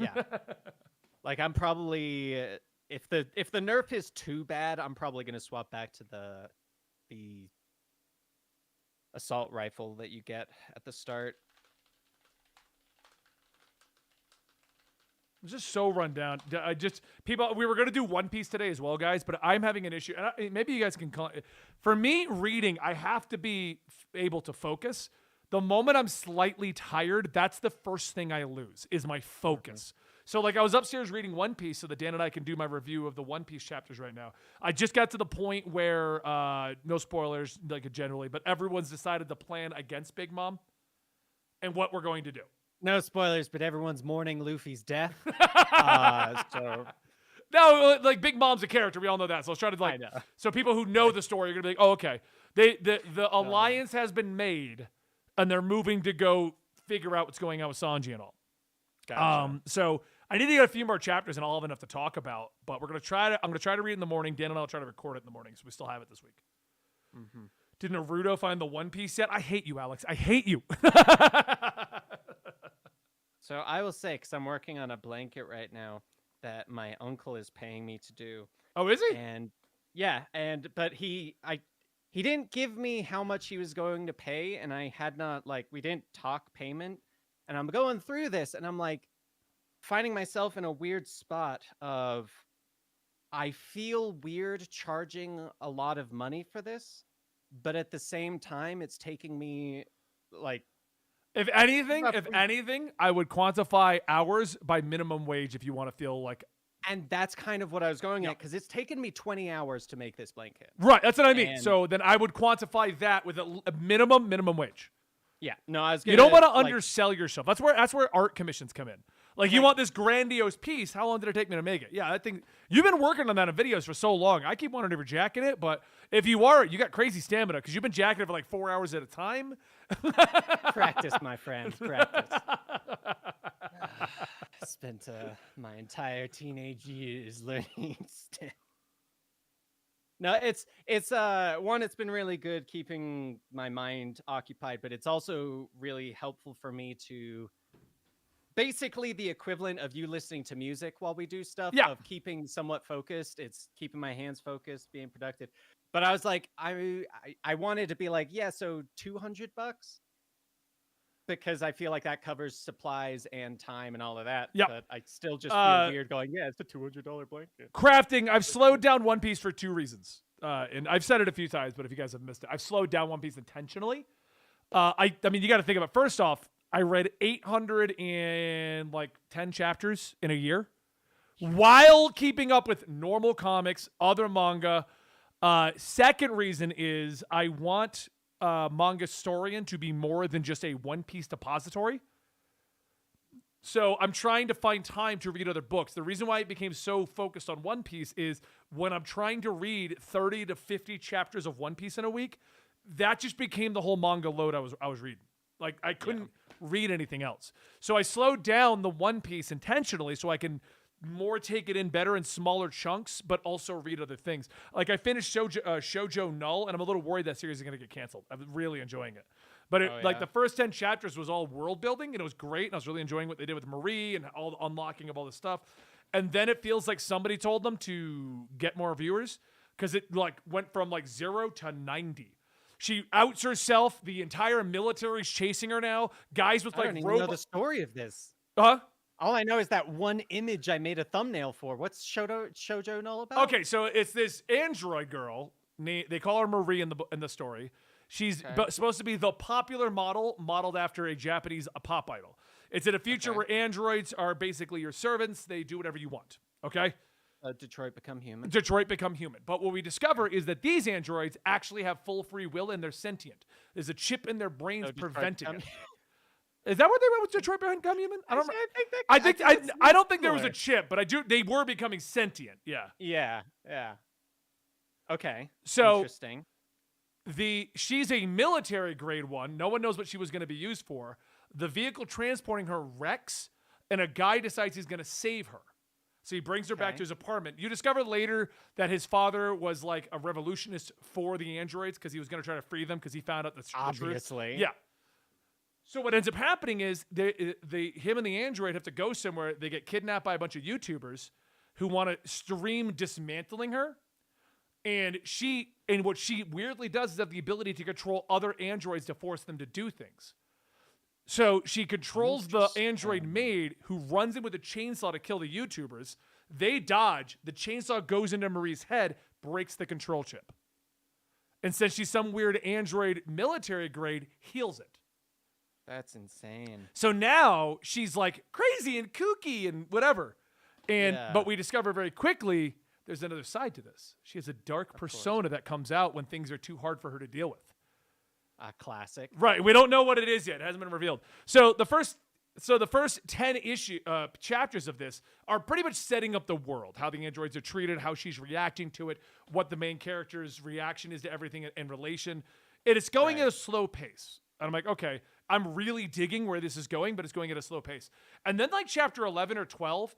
like I'm probably if the nerf is too bad, I'm probably gonna swap back to the assault rifle that you get at the start. I'm just so run down. We were going to do One Piece today as well, guys, but I'm having an issue. And maybe you guys can call it. For me, reading, I have to be able to focus. The moment I'm slightly tired, that's the first thing I lose, is my focus. So like I was upstairs reading One Piece so that Dan and I can do my review of the One Piece chapters right now. I just got to the point where, no spoilers, like generally, but everyone's decided to plan against Big Mom and what we're going to do. No spoilers, but everyone's mourning Luffy's death. So no, like Big Mom's a character. We all know that. So I was trying to like, so people who know the story are gonna be like, oh, okay. The alliance has been made, and they're moving to go figure out what's going on with Sanji and all. Gotcha. So I need to get a few more chapters and I'll have enough to talk about. But I'm gonna try to read it in the morning. Dan and I'll try to record it in the morning, so we still have it this week. Mm-hmm. Did Naruto find the One Piece yet? I hate you, Alex. I hate you. So I will say, because I'm working on a blanket right now that my uncle is paying me to do. Oh, is he? And yeah, but he didn't give me how much he was going to pay, and I had not we didn't talk payment. And I'm going through this, and I'm like finding myself in a weird spot of I feel weird charging a lot of money for this, but at the same time, it's taking me If anything, I would quantify hours by minimum wage if you want to feel like. And that's kind of what I was going at, because it's taken me 20 hours to make this blanket. Right, that's what I mean. And- So then I would quantify that with a minimum wage. Yeah, no, I was. You don't want to undersell yourself. That's where art commissions come in. Like, you want this grandiose piece. How long did it take me to make it? Yeah, I think you've been working on that in videos for so long. I keep wanting to be jacking it, but if you got crazy stamina because you've been jacking it for like 4 hours at a time. Practice, my friend, practice. I spent my entire teenage years learning stamina. No, it's one, it's been really good keeping my mind occupied, but it's also really helpful for me to basically the equivalent of you listening to music while we do stuff, of keeping somewhat focused. It's keeping my hands focused, being productive. But I was like, I wanted to be like, yeah, so $200, because I feel like that covers supplies and time and all of that. Yep. But I still just feel weird going, yeah, it's a $200 blanket. Crafting, I've slowed down One Piece for 2 reasons. And I've said it a few times, but if you guys have missed it, I've slowed down One Piece intentionally. I mean, you got to think about it. First off, I read 810 chapters in a year while keeping up with normal comics, other manga. Second reason is I want Manga Storian to be more than just a One Piece depository. So I'm trying to find time to read other books. The reason why it became so focused on One Piece is when I'm trying to read 30 to 50 chapters of One Piece in a week, that just became the whole manga load I was reading. Like, I couldn't read anything else. So I slowed down the One Piece intentionally so I can more take it in better in smaller chunks, but also read other things. Like, I finished Shoujo Null, and I'm a little worried that series is going to get canceled. I'm really enjoying it. But like the first 10 chapters was all world building, and it was great, and I was really enjoying what they did with Marie and all the unlocking of all this stuff. And then it feels like somebody told them to get more viewers because it went from 0 to 90. She outs herself. The entire military's chasing her now. Guys with I don't even know the story of this. Huh? All I know is that one image I made a thumbnail for. What's Shoujo Null about? Okay, so it's this android girl. They call her Marie in the story. She's supposed to be the popular model, modeled after a Japanese pop idol. It's in a future where androids are basically your servants. They do whatever you want. Okay? Detroit Become Human. Detroit Become Human. But what we discover is that these androids actually have full free will and they're sentient. There's a chip in their brains preventing it. Is that what they went with Detroit Become Human? I don't think there was a chip, but they were becoming sentient. Yeah. Yeah. Okay. So interesting. She's a military grade one. No one knows what she was going to be used for. The vehicle transporting her wrecks, and a guy decides he's going to save her. So he brings her back to his apartment. You discover later that his father was like a revolutionist for the androids because he was going to try to free them because he found out the truth. Obviously. Yeah. So what ends up happening is him and the android have to go somewhere. They get kidnapped by a bunch of YouTubers who want to stream dismantling her. And what she weirdly does is have the ability to control other androids to force them to do things. So she controls the android maid who runs in with a chainsaw to kill the YouTubers. They dodge. The chainsaw goes into Marie's head, breaks the control chip. And since she's some weird android military grade, heals it. That's insane. So now she's like crazy and kooky and whatever. But we discover very quickly there's another side to this. She has a dark persona that comes out when things are too hard for her to deal with. A classic. Right. We don't know what it is yet. It hasn't been revealed. So the first 10 chapters of this are pretty much setting up the world, how the androids are treated, how she's reacting to it, what the main character's reaction is to everything in relation. It is going at a slow pace. And I'm like, okay. I'm really digging where this is going, but it's going at a slow pace. And then like chapter 11 or 12,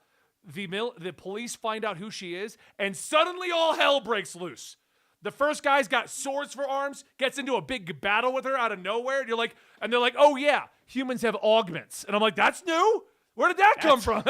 the police find out who she is, and suddenly all hell breaks loose. The first guy's got swords for arms, gets into a big battle with her out of nowhere. And they're like, oh yeah, humans have augments. And I'm like, that's new? Where did that come from?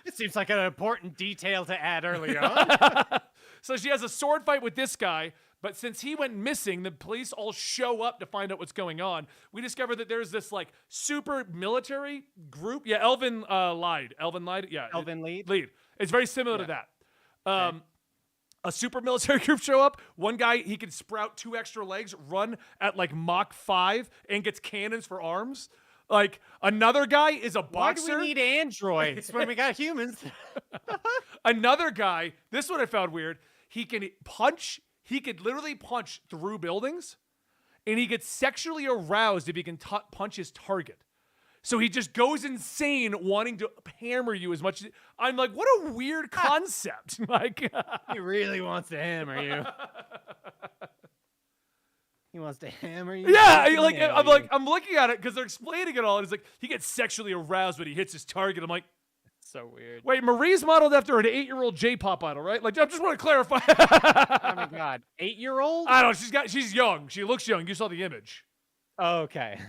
It seems like an important detail to add early on. So she has a sword fight with this guy, but since he went missing, the police all show up to find out what's going on. We discover that there's this like super military group. Yeah, Elven lied. Elven lied. Yeah, Elven lead. It's very similar to that. A super military group show up. One guy, he can sprout 2 extra legs, run at like Mach 5, and gets cannons for arms. Like, another guy is a boxer. Why do we need androids when we got humans? Another guy, this one I found weird. He could literally punch through buildings, and he gets sexually aroused if he can punch his target. So he just goes insane wanting to hammer you as much as... I'm like, what a weird concept. Like, he really wants to hammer you. He wants to hammer you. Yeah, I'm looking at it because they're explaining it all, and it's like he gets sexually aroused when he hits his target. I'm like, so weird. Wait, Marie's modeled after an 8-year-old J-pop idol, right? Like, I just want to clarify. Oh my god, 8-year-old? I don't know. She's young. She looks young. You saw the image. Okay.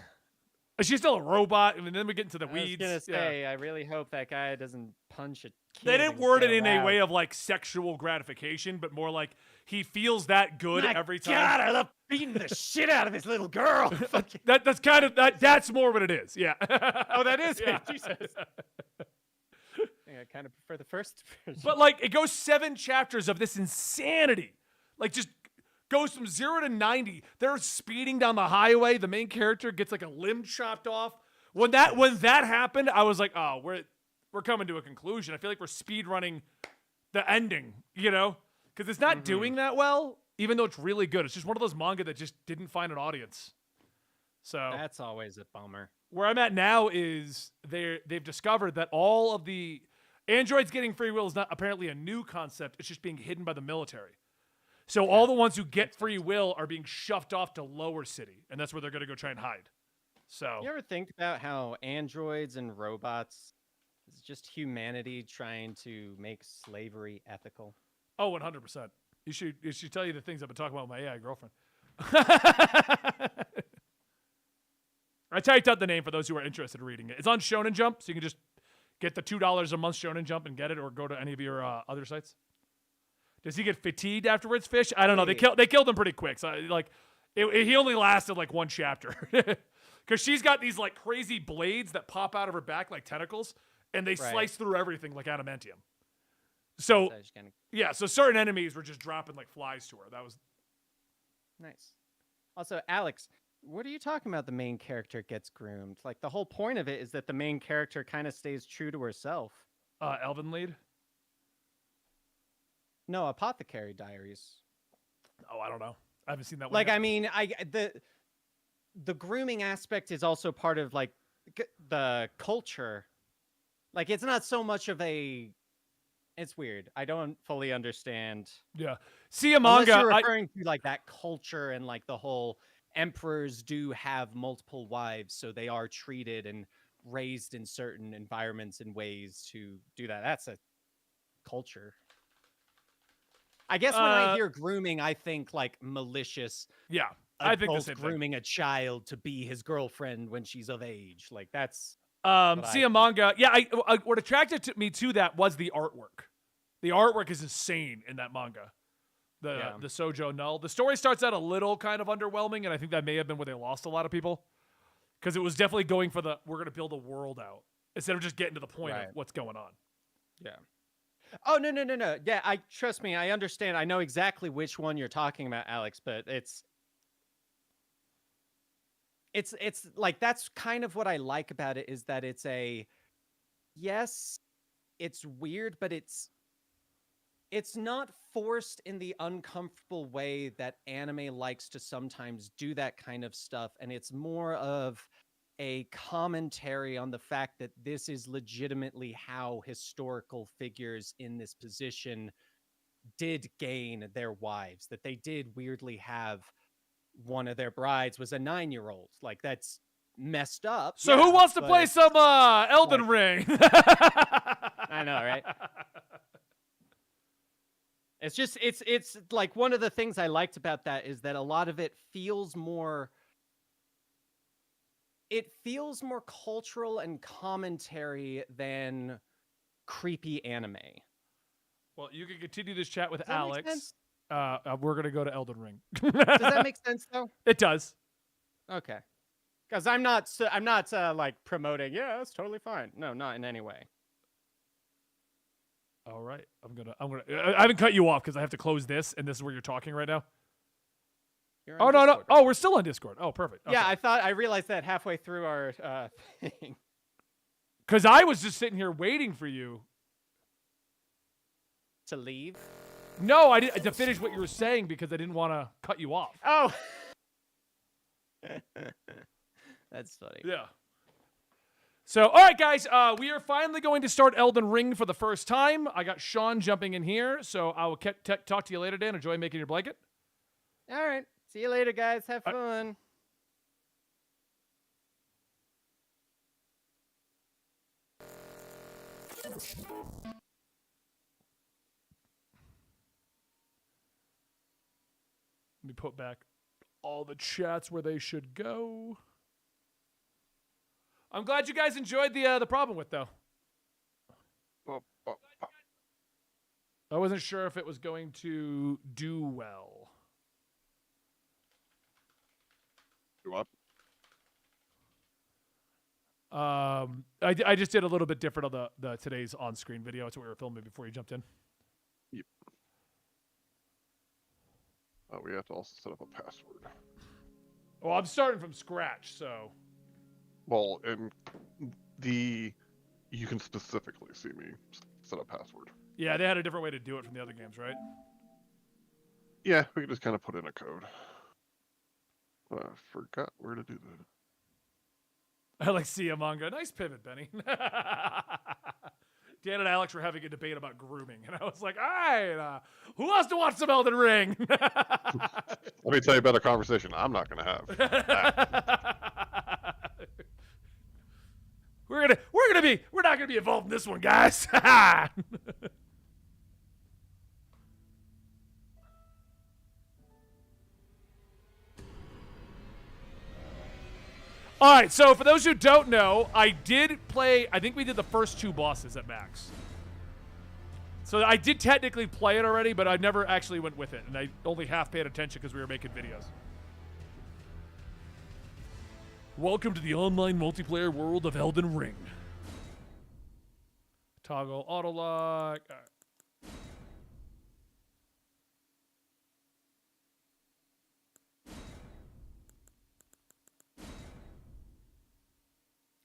She's still a robot, and then we get into the weeds. I was gonna say, I really hope that guy doesn't punch a kid. They didn't word it in a way of like sexual gratification, but more like he feels that good every time. God, I love beating the shit out of this little girl. That's kind of that's more what it is. Yeah. Oh, that is it. Jesus. I kind of prefer the first version. But like, it goes 7 chapters of this insanity. Like, just goes from 0 to 90. They're speeding down the highway. The main character gets like a limb chopped off. When that happened, I was like, oh, we're coming to a conclusion. I feel like we're speed running the ending, you know? Because it's not doing that well, even though it's really good. It's just one of those manga that just didn't find an audience. So that's always a bummer. Where I'm at now is they've discovered that all of the androids getting free will is not apparently a new concept. It's just being hidden by the military. So all the ones who get free will are being shoved off to Lower City, and that's where they're going to go try and hide. So you ever think about how androids and robots is just humanity trying to make slavery ethical? Oh, 100%. You should tell you the things I've been talking about with my AI girlfriend. I typed out the name for those who are interested in reading it. It's on Shonen Jump, so you can just get the $2 a month Shonen Jump and get it, or go to any of your other sites. Does he get fatigued afterwards, Fish? I don't know. They killed him pretty quick. So he only lasted like 1 chapter. Because she's got these like crazy blades that pop out of her back like tentacles, and they slice through everything like adamantium. So yeah, so certain enemies were just dropping like flies to her. That was nice. Also, Alex, what are you talking about? The main character gets groomed. Like, the whole point of it is that the main character kind of stays true to herself. Elven lead? No, Apothecary Diaries. Oh, I don't know. I haven't seen that one. Like, yet. I mean, the grooming aspect is also part of like the culture. Like, it's not so much of a. It's weird. I don't fully understand. Yeah. See a manga. Unless you're referring to like that culture and like the whole emperors do have multiple wives, so they are treated and raised in certain environments and ways to do that. That's a culture. I guess when I hear grooming, I think like malicious. Yeah, I think the same grooming a child to be his girlfriend when she's of age. Like, that's. See a manga. Yeah, what attracted me to that was the artwork. The artwork is insane in that manga. The Sojo Null. The story starts out a little kind of underwhelming, and I think that may have been where they lost a lot of people. Because it was definitely going for we're going to build a world out, instead of just getting to the point of what's going on. Yeah. Oh, no. Yeah, trust me, I understand. I know exactly which one you're talking about, Alex, but it's like, that's kind of what I like about it, is that it's it's weird, but it's not forced in the uncomfortable way that anime likes to sometimes do that kind of stuff. And it's more of a commentary on the fact that this is legitimately how historical figures in this position did gain their wives, that they did weirdly have one of their brides was a 9-year-old. Like, that's messed up. So who wants to but play it's- some Elden Ring? I know, right? It's just it's like one of the things I liked about that is that a lot of it feels more cultural and commentary than creepy anime. Well, you can continue this chat with Does that make Alex. sense? We're gonna go to Elden Ring. Does that make sense though? It does. Okay. Because I'm not like promoting. Yeah, that's totally fine. No, not in any way. All right, I haven't cut you off because I have to close this, and this is where you're talking right now. You're Oh on no. Discord, right? Oh, we're still on Discord. Oh, perfect. Okay. Yeah, I realized that halfway through our thing. Because I was just sitting here waiting for you. To leave. No, I didn't to finish what you were saying because I didn't want to cut you off. Oh. That's funny. Yeah. So, all right, guys, we are finally going to start Elden Ring for the first time. I got Sean jumping in here, so I will talk to you later, Dan. Enjoy making your blanket. All right. See you later, guys. Have fun. Let me put back all the chats where they should go. I'm glad you guys enjoyed the problem with though. I wasn't sure if it was going to do well. Do what? I just did a little bit different on the today's on-screen video. That's what we were filming before you jumped in. Yep. Oh, we have to also set up a password. Well, I'm starting from scratch, so. Well, and you can specifically see me set up password. Yeah, they had a different way to do it from the other games, right? Yeah, we can just kind of put in a code. I forgot where to do that. I like see a manga. Nice pivot, Benny. Dan and Alex were having a debate about grooming, and I was like, all right, who wants to watch some Elden Ring? Let me tell you about a conversation I'm not going to have. We're not gonna be involved in this one, guys. All right, so for those who don't know, I did play, I think we did the first 2 bosses at max. So I did technically play it already, but I never actually went with it, and I only half paid attention because we were making videos. Welcome to the online multiplayer world of Elden Ring. Toggle auto lock. All right.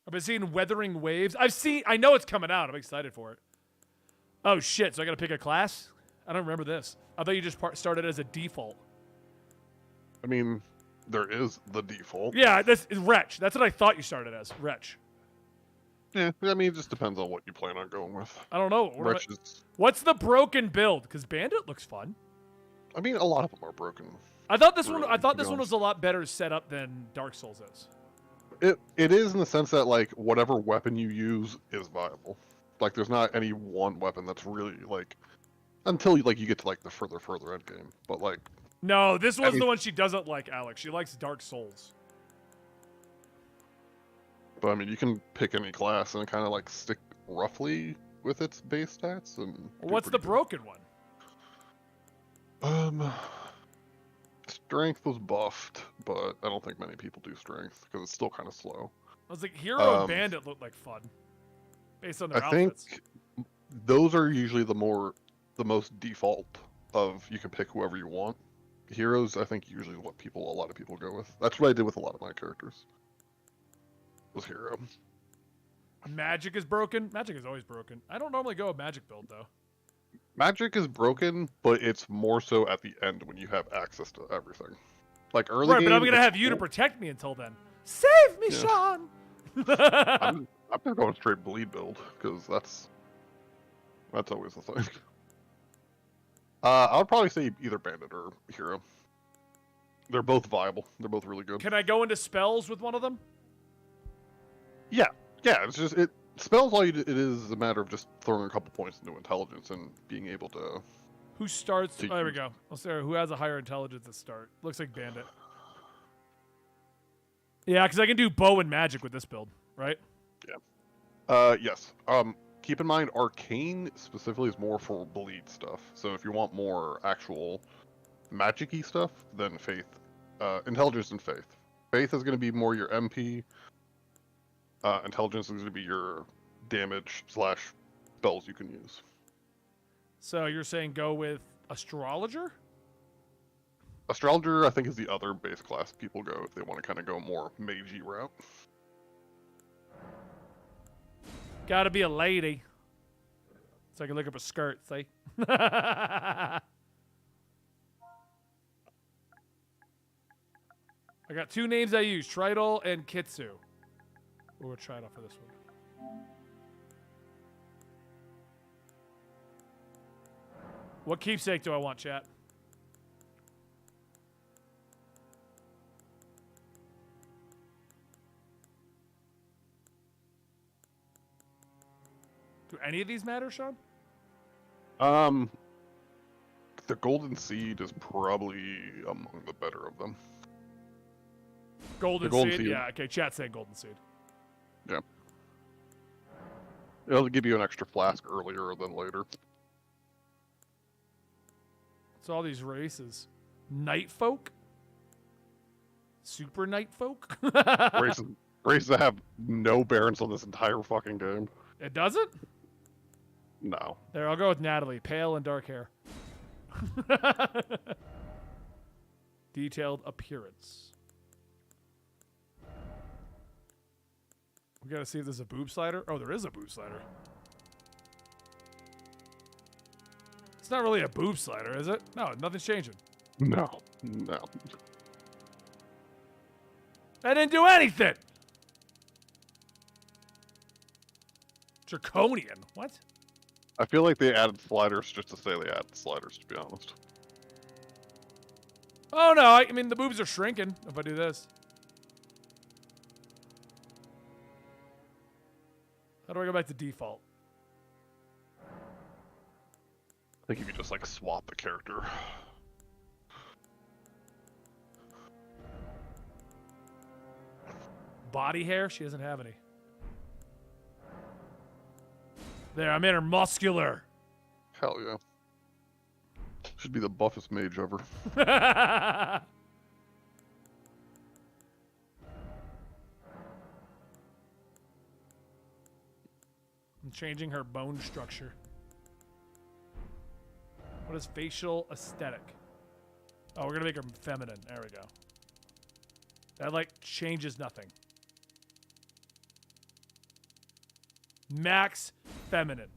I've been seeing Weathering Waves. I know it's coming out. I'm excited for it. Oh shit, so I gotta pick a class? I don't remember this. I thought you just started as a default. I mean, there is the default. Yeah, this is Wretch. That's what I thought you started as. Wretch. Yeah, I mean, it just depends on what you plan on going with. I don't know. What's the broken build? Because Bandit looks fun. I mean, a lot of them are broken. I thought this Really, one. I thought to be this one was a lot better set up than Dark Souls is. It is in the sense that, like, whatever weapon you use is viable. Like, there's not any one weapon that's really, like, until you get to, like, the further end game. But, like... No, this one's the one she doesn't like, Alex. She likes Dark Souls. But, I mean, you can pick any class and kind of, like, stick roughly with its base stats. And What's the broken one? Strength was buffed, but I don't think many people do strength because it's still kind of slow. I was like, Hero and Bandit looked like fun. Based on their outfits. Think those are usually the most default of you can pick whoever you want. Heroes, I think, usually what a lot of people go with. That's what I did with a lot of my characters. Was hero. Magic is broken. Magic is always broken. I don't normally go a magic build though. Magic is broken, but it's more so at the end when you have access to everything. Like early Right, game, but I'm gonna have you to protect me until then. Save me, Sean. I'm not going straight bleed build because that's always the thing. I would probably say either bandit or hero. They're both viable. They're both really good. Can I go into spells with one of them? Yeah, yeah. It's just it spells all you. It is a matter of just throwing a couple points into intelligence and being able to. Who starts? To Oh, there we use- go. Well, Sarah, who has a higher intelligence at start? Looks like Bandit. Yeah, because I can do bow and magic with this build, right? Yes. Keep in mind, arcane specifically is more for bleed stuff. So if you want more actual magic-y stuff, then faith, intelligence and faith. Faith is going to be more your MP. Intelligence is going to be your damage / spells you can use. So you're saying go with astrologer? Astrologer, I think, is the other base class people go if they want to kind of go more magey route. Gotta be a lady. So I can look up a skirt, see? I got two names I use, Tridal and Kitsu. We'll try it out for this one. What keepsake do I want, chat? Do any of these matter, Sean? The golden seed is probably among the better of them. Golden, golden seed? seed. Yeah, okay, chat saying golden seed. Yeah. It'll give you an extra flask earlier than later. It's all these races. Night folk? Super night folk? Races that have no barons on this entire fucking game. It doesn't? No. There, I'll go with Natalie. Pale and dark hair. Detailed appearance. We gotta see if there's a boob slider. Oh, there is a boob slider. It's not really a boob slider, is it? No, nothing's changing. No. I didn't do anything! Draconian. What? I feel like they added sliders just to say they added sliders, to be honest. Oh, no. I mean, the boobs are shrinking if I do this. How do I go back to default? I think you could just, like, swap the character. Body hair? She doesn't have any. There, I made her muscular. Hell yeah. Should be the buffest mage ever. I'm changing her bone structure. What is facial aesthetic? Oh, we're gonna make her feminine. There we go. That like changes nothing. Max feminine.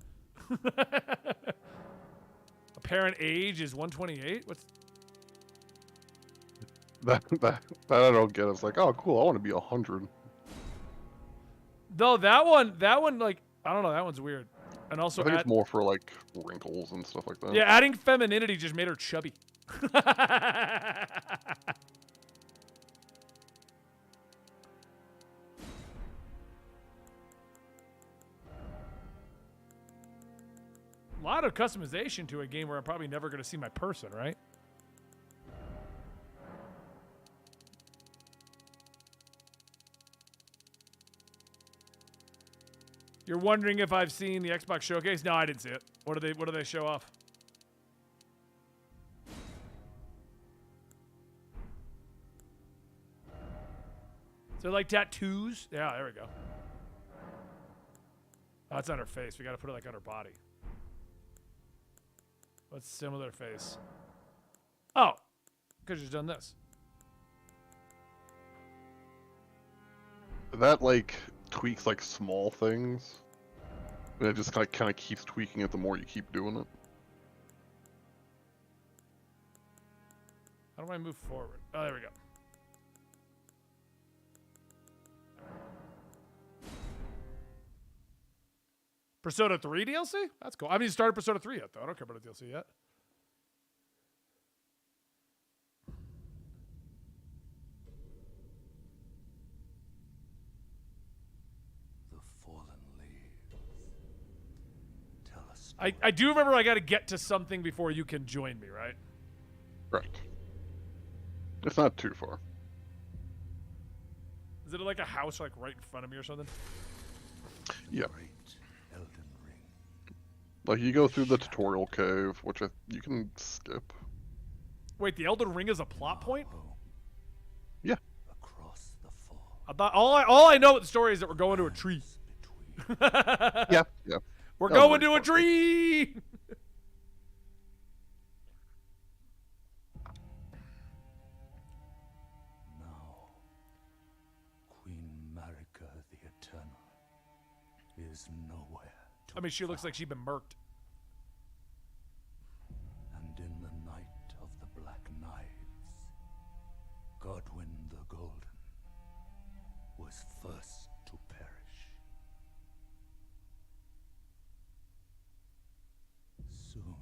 Apparent age is 128. What's That I don't get. It's like, oh, cool. I want to be 100. though that one like I don't know. That one's weird. And also I think it's more for like wrinkles and stuff like that. yeah, adding femininity just made her chubby. A lot of customization to a game where I'm probably never going to see my person, right? You're wondering if I've seen the Xbox showcase? No, I didn't see it. What do they show off? So like tattoos? Yeah, there we go. Oh, it's on her face. We got to put it like on her body. What's similar face? Oh, could have just done this. That like tweaks like small things. And it just kind of keeps tweaking it the more you keep doing it. How do I move forward? Oh, there we go. Persona 3 DLC? That's cool. I haven't even started Persona 3 yet, though. I don't care about the DLC yet. I do remember I got to get to something before you can join me, right? Correct. It's not too far. Is it like a house like right in front of me or something? Yeah. Great Elden Ring. Like you go through the tutorial cave, which you can skip. Wait, the Elden Ring is a plot point? Oh, Yeah. across the fall. I thought all I know with the story is that we're going to a tree. Between Yeah. Yeah. We're Elden going to a Ring's plot point. tree. now, Queen Marika the Eternal is nowhere to I mean, she looks like she'd been murked. And in the night of the Black Knives, Godwyn the Golden was first to perish. Soon,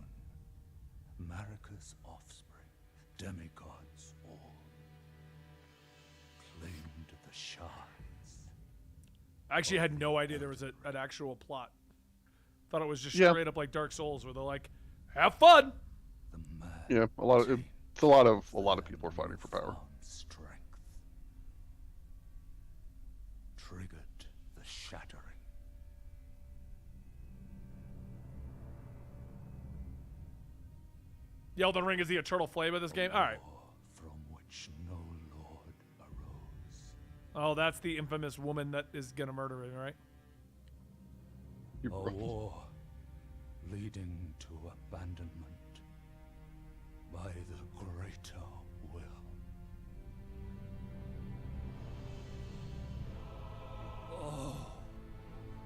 Marika's offspring, demigods all, claimed the shards. I actually had no idea there was an actual plot. Thought it was just Yeah. straight up like Dark Souls, where they're like, "Have fun." The man Yeah. It's a lot of people are fighting for power. found strength, triggered the shattering. The Elden Ring is the eternal flame of this game. All right. War from which no lord arose. Oh, that's the infamous woman that is gonna murder him, right? You A bro- war leading to abandonment by the greater will. Oh,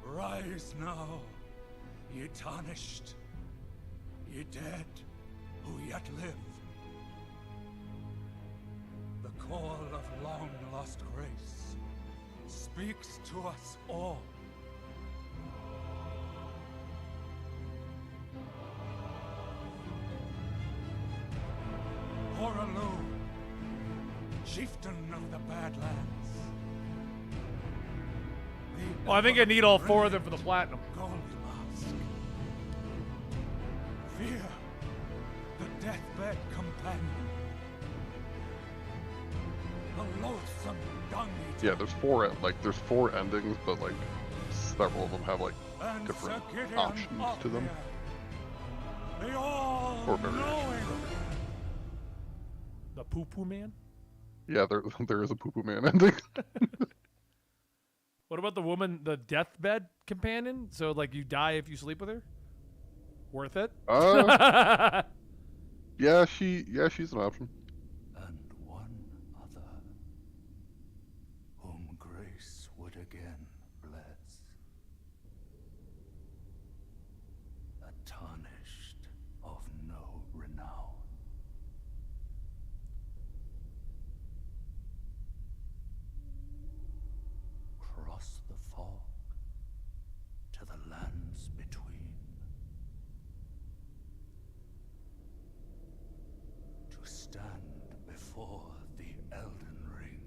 rise now, ye tarnished, ye dead who yet live. The call of long-lost grace speaks to us all. Horalu, chieftain of the Badlands. Well, I think I need all four of them for the platinum. Gold mask. Fear, the deathbed companion. The loathsome dung eater. Yeah, there's four endings, but like several of them have like And different Sir Gideon options to them. Othniel, the all-knowing. The Poo Poo Man. Yeah, there is a poo poo man ending. What about the woman, the deathbed companion? So like you die if you sleep with her? Worth it? Yeah, she's an option. And one other, whom grace would again bless. A tarnished of no renown. Cross the fog to the lands between. To stand before the Elden Ring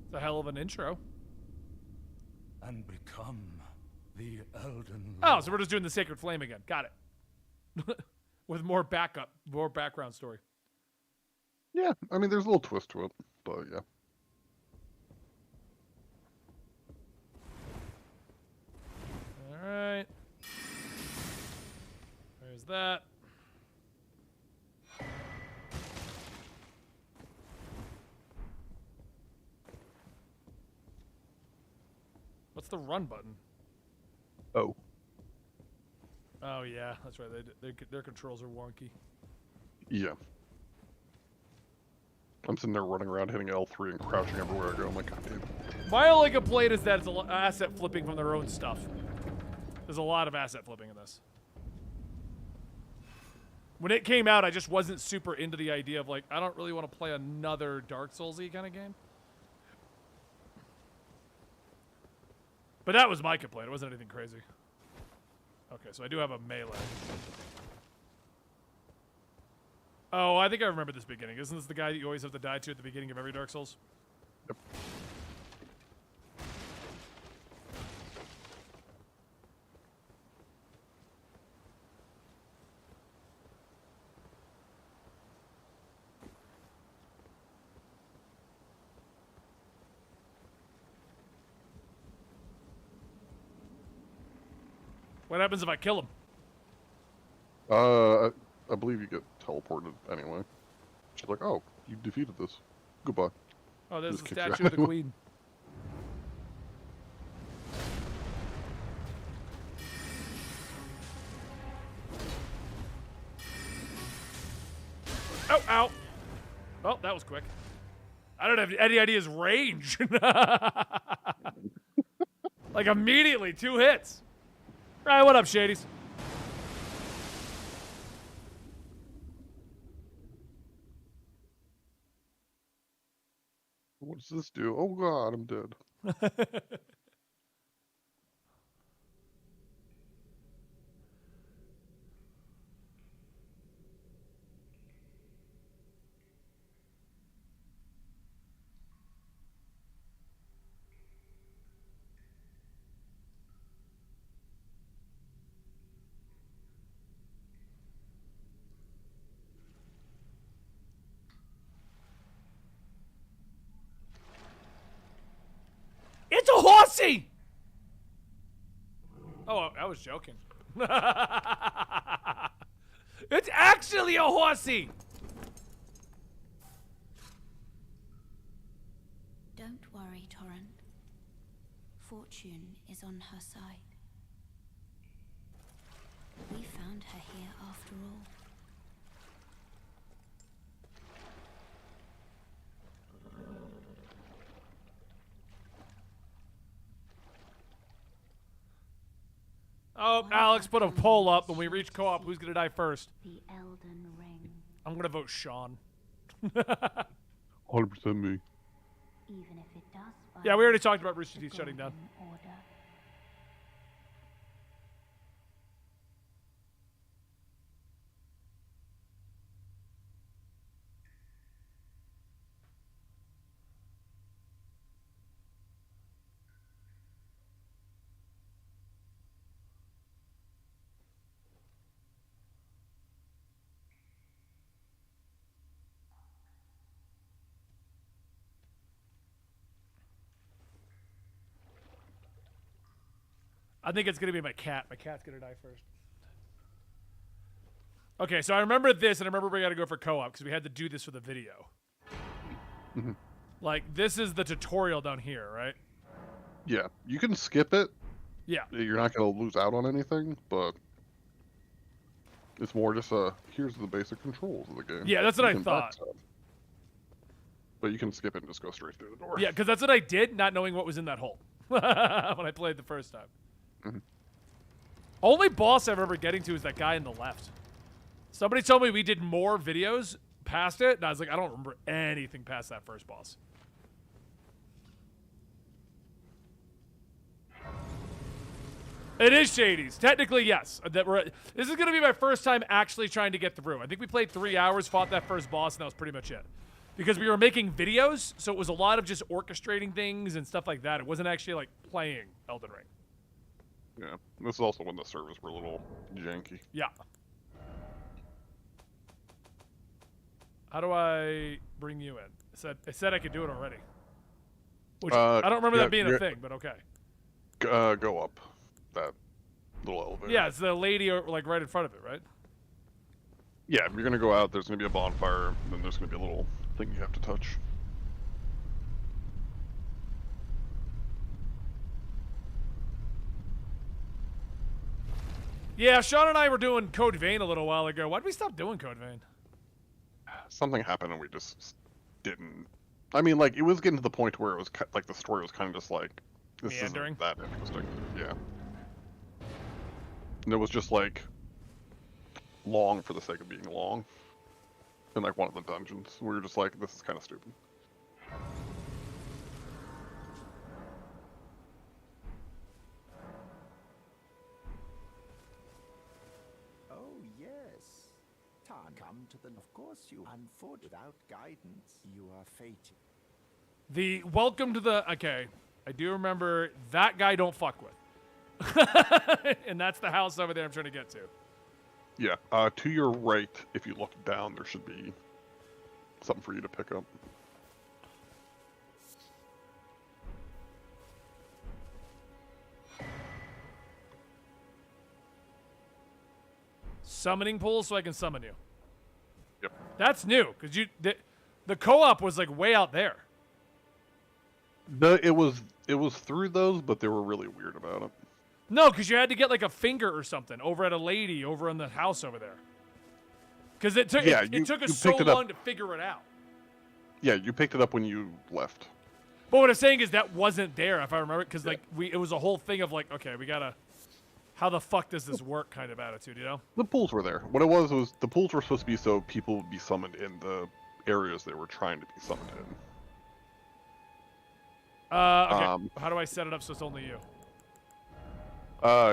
It's a hell of an intro. and become the Elden Oh, Lord. so we're just doing the Sacred Flame again. Got it. With more backup, more background story. Yeah, I mean there's a little twist to it, but yeah. All right. There's that. What's the run button? Oh. Oh yeah, that's right. Their controls are wonky. Yeah. I'm sitting there running around hitting L3 and crouching everywhere I go. I'm like, God damn. My only complaint is that it's asset flipping from their own stuff. There's a lot of asset flipping in this. When it came out, I just wasn't super into the idea of like, I don't really want to play another Dark Souls-y kind of game. But that was my complaint. It wasn't anything crazy. Okay, so I do have a melee. Oh, I think I remember this beginning. Isn't this the guy that you always have to die to at the beginning of every Dark Souls? Yep. What happens if I kill him? I believe you get teleported anyway. She's like, oh, you defeated this. Goodbye. Oh, there's Just the kick you statue of the out. queen. Oh, ow. Oh, that was quick. I don't have any idea his range. Like immediately, 2 hits. All right, what up, Shadies? What does this do? Oh god, I'm dead. It's a horsey! Oh, I was joking. It's actually a horsey! Don't worry, Torrent. Fortune is on her side. We found her here after all. Oh, Alex put a poll up when we reach co-op. Who's gonna die first? The Elden Ring. I'm gonna vote Sean. 100% me. Even if it does Yeah, we already talked about Rooster Teeth shutting down. Order. I think it's gonna be my cat. My cat's gonna die first. Okay, so I remember this, and I remember we gotta go for co-op because we had to do this for the video. Like, this is the tutorial down here, right? Yeah, you can skip it. Yeah. You're not going to lose out on anything, but it's more just here's the basic controls of the game. Yeah, that's what You I can thought. backstab. But you can skip it and just go straight through the door. Yeah, because that's what I did, not knowing what was in that hole when I played the first time. Only boss I remember getting to is that guy in the left. Somebody told me we did more videos past it, and I was like, I don't remember anything past that first boss. It is Shady's. Technically, yes. This is going to be my first time actually trying to get through. I think we played 3 hours, fought that first boss, and that was pretty much it. Because we were making videos, so it was a lot of just orchestrating things and stuff like that. It wasn't actually, like, playing Elden Ring. Yeah. This is also when the servers were a little janky. Yeah. How do I bring you in? It said I could do it already. Which, I don't remember that being a thing, but okay. Go up that little elevator. Yeah, it's the lady, like, right in front of it, right? Yeah, you're gonna go out, there's gonna be a bonfire, and then there's gonna be a little thing you have to touch. Yeah, Sean and I were doing Code Vein a little while ago. Why'd we stop doing Code Vein? Something happened and we just didn't. I mean, like, it was getting to the point where it was like the story was kind of just like, this Meandering? isn't that interesting. Yeah. And it was just like long for the sake of being long. In like one of the dungeons, we were just like, this is kind of stupid. Oh, yes. Time come to the... Of course you... Unfortunately, without guidance, you are fated. The welcome to the... Okay, I do remember that guy don't fuck with. And that's the house over there I'm trying to get to. Yeah, to your right, if you look down, there should be something for you to pick up. Summoning pool so I can summon you. Yep. That's new because the co-op was like way out there. It was through those, but they were really weird about it. No, because you had to get like a finger or something over at a lady over in the house over there. Because it took it took us so long to figure it out. Yeah, you picked it up when you left. But what I'm saying is that wasn't there, if I remember, because like it was a whole thing of like, okay, we gotta, how the fuck does this work kind of attitude, you know? The pools were there. What it was the pools were supposed to be so people would be summoned in the areas they were trying to be summoned in. Okay. How do I set it up so it's only you? Go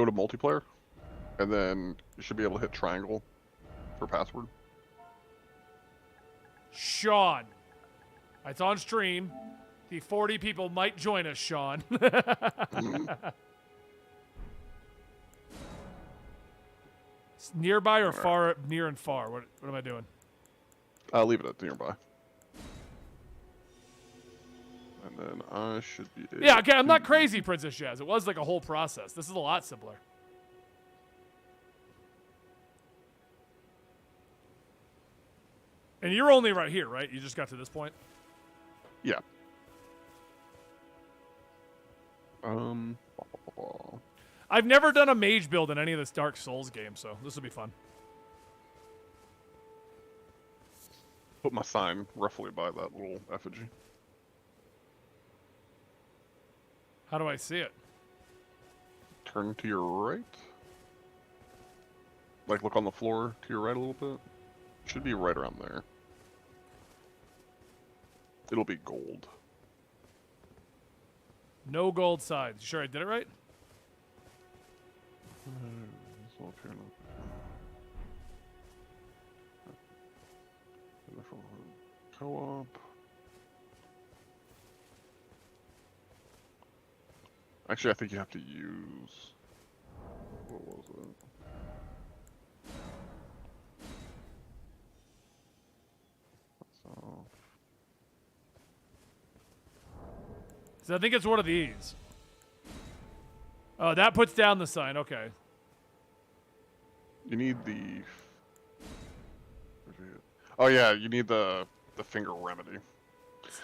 to multiplayer, and then you should be able to hit triangle for password. Sean. It's on stream. The 40 people might join us, Sean. It's nearby or far, near and far? What am I doing? Leave it at nearby. And then I should be able Yeah, okay, I'm not crazy, Princess Jazz. It was like a whole process. This is a lot simpler. And you're only right here, right? You just got to this point? Yeah. I've never done a mage build in any of this Dark Souls games, so this will be fun. Put my sign roughly by that little effigy. How do I see it? Turn to your right. Like, look on the floor to your right a little bit. Should be right around there. It'll be gold. No gold sides. You sure I did it right? Co-op. Actually, I think you have to use... What was it? So... So I think it's one of these. Oh, that puts down the sign. Okay. You need the... Oh yeah, you need the finger remedy.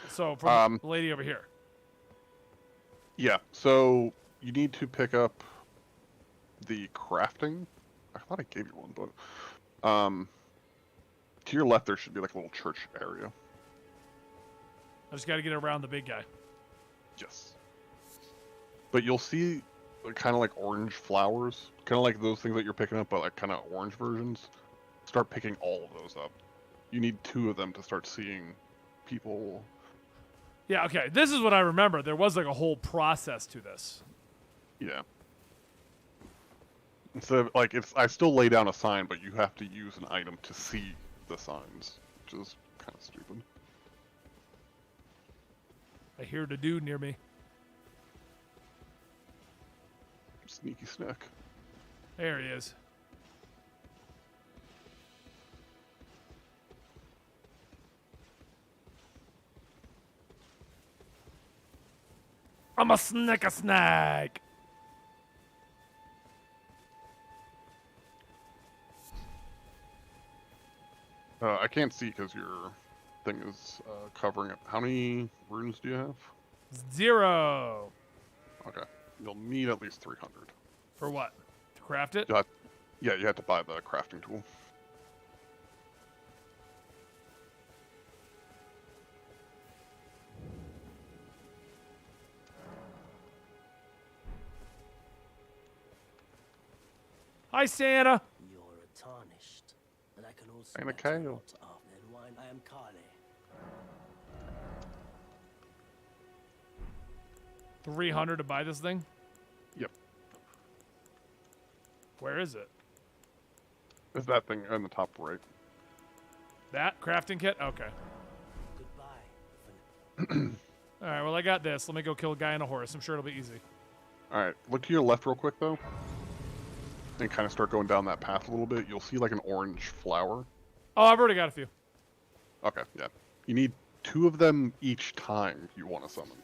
So from the lady over here. Yeah, so you need to pick up the crafting. I thought I gave you one, but to your left there should be like a little church area. I just got to get around the big guy. Yes. But you'll see kind of like orange flowers, kind of like those things that you're picking up, but like kind of orange versions. Start picking all of those up. You need 2 of them to start seeing people. Yeah, okay. This is what I remember. There was like a whole process to this. Yeah. Instead of, like, I still lay down a sign, but you have to use an item to see the signs, which is kind of stupid. I hear the dude near me. Sneaky snack. There he is. I'm a snack. I can't see because your thing is covering it. How many runes do you have? 0. Okay. You'll need at least 300. For what? To craft it? Yeah, you have to buy the crafting tool. Hi, Santa. You're tarnished, and I can also I'm a bet you're Kale. not of then wine. I am Carly. 300 to buy this thing? Yep. Where is it? It's that thing on the top right. That crafting kit? Okay. Goodbye. All right, well, I got this. Let me go kill a guy on a horse. I'm sure it'll be easy. Alright, look to your left real quick, though. And kind of start going down that path a little bit. You'll see like an orange flower. Oh, I've already got a few. Okay, yeah. You need 2 of them each time you want to summon.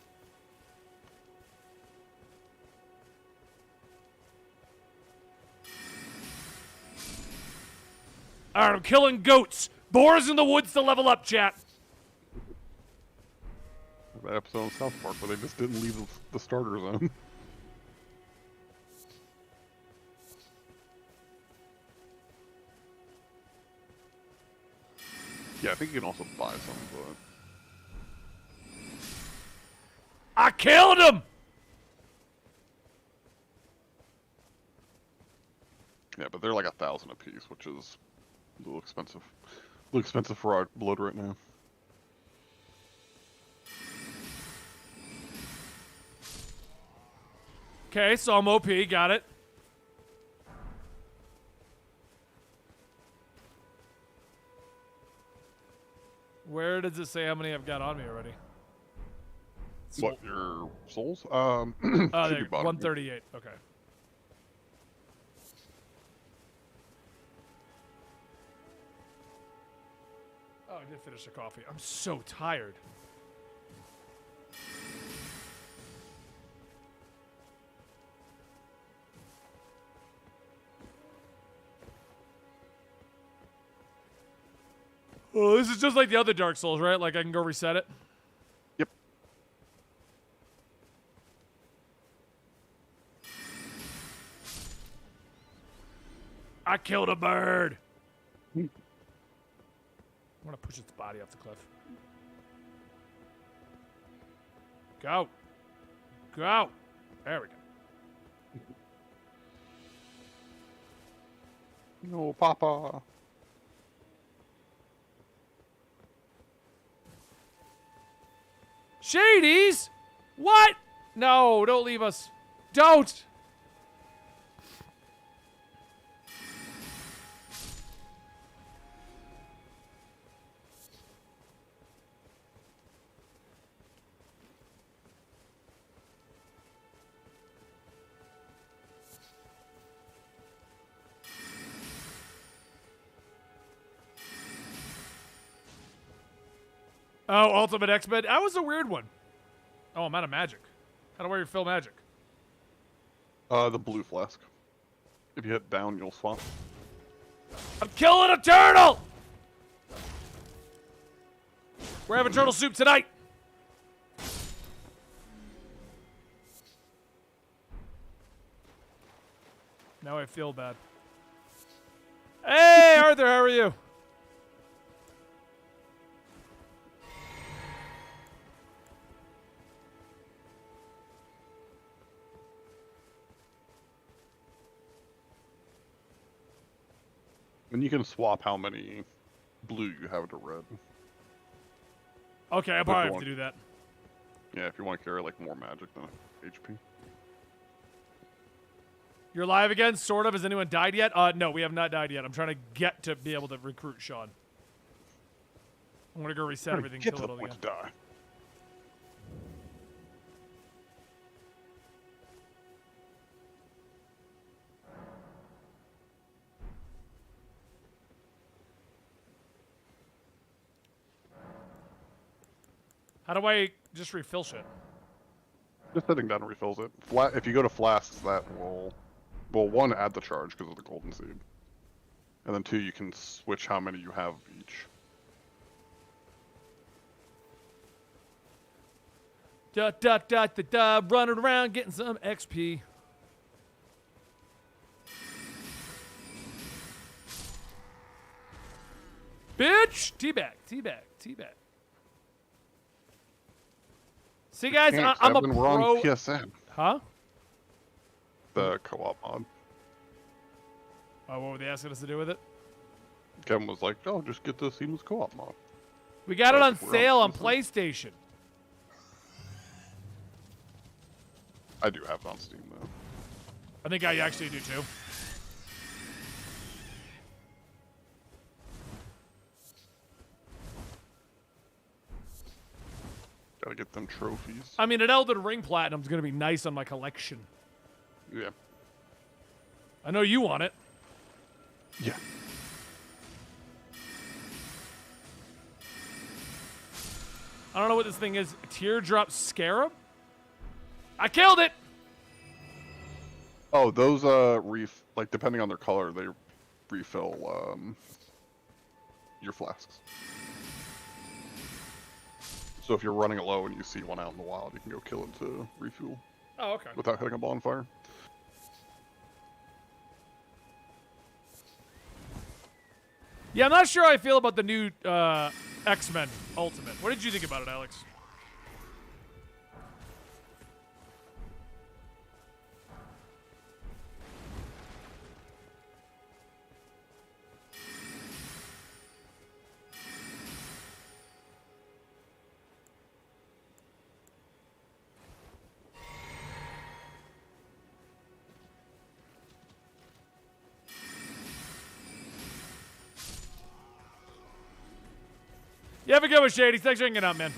All right, I'm killing goats. Boars in the woods to level up, chat. That episode of South Park where they just didn't leave the starter zone. Yeah, I think you can also buy some, but I killed him. yeah, but they're like 1,000 a piece, which is a little expensive. A little expensive for our blood right now. Okay, so I'm OP. Got it. Where does it say how many I've got on me already? What, your souls? Oh, should there, be bottom. 138. Okay. Oh, I did finish the coffee. I'm so tired. Oh, this is just like the other Dark Souls, right? Like I can go reset it? Yep. I killed a bird. I want to push its body off the cliff. Go. Go. There we go. No, Papa. Shadies? What? No, don't leave us. Don't. Oh, Ultimate X-Men. That was a weird one. Oh, I'm out of magic. How do I refill magic? The blue flask. If you hit down, you'll swap. I'm killing a turtle! We're having turtle soup tonight. Now I feel bad. Hey, Arthur, how are you? And you can swap how many blue you have to red. Okay, I Which probably have one? to do that. Yeah, if you want to carry like more magic than HP. You're live again, sort of. Has anyone died yet? No, we have not died yet. I'm trying to get to be able to recruit Sean. I'm gonna go reset everything, Get kill to it the all point again. to die. How do I just refill shit? Just sitting down refills it. If you go to flasks, that will, well, one, add the charge because of the golden seed, and then two, you can switch how many you have of each. Da da da da da, running around getting some XP. Bitch! Teabag, teabag, teabag. See, guys, Can't, I'm a Kevin, we're on pro. PSN. Huh? The co-op mod. Oh, what were they asking us to do with it? Kevin was like, "Oh, just get the seamless co-op mod." We got it on We're on sale on PSN. PlayStation. I do have it on Steam though. I think I actually do too. Gotta get them trophies. I mean, an Elden Ring Platinum's gonna be nice on my collection. Yeah. I know you want it. Yeah. I don't know what this thing is. Teardrop Scarab? I killed it! Oh, those like depending on their color, they refill your flasks. So if you're running low and you see one out in the wild, you can go kill it to refuel Oh, okay. without hitting a bonfire. Yeah, I'm not sure how I feel about the new X-Men Ultimate. What did you think about it, Alex? You have a good one, Shady. Thanks for hanging out, man.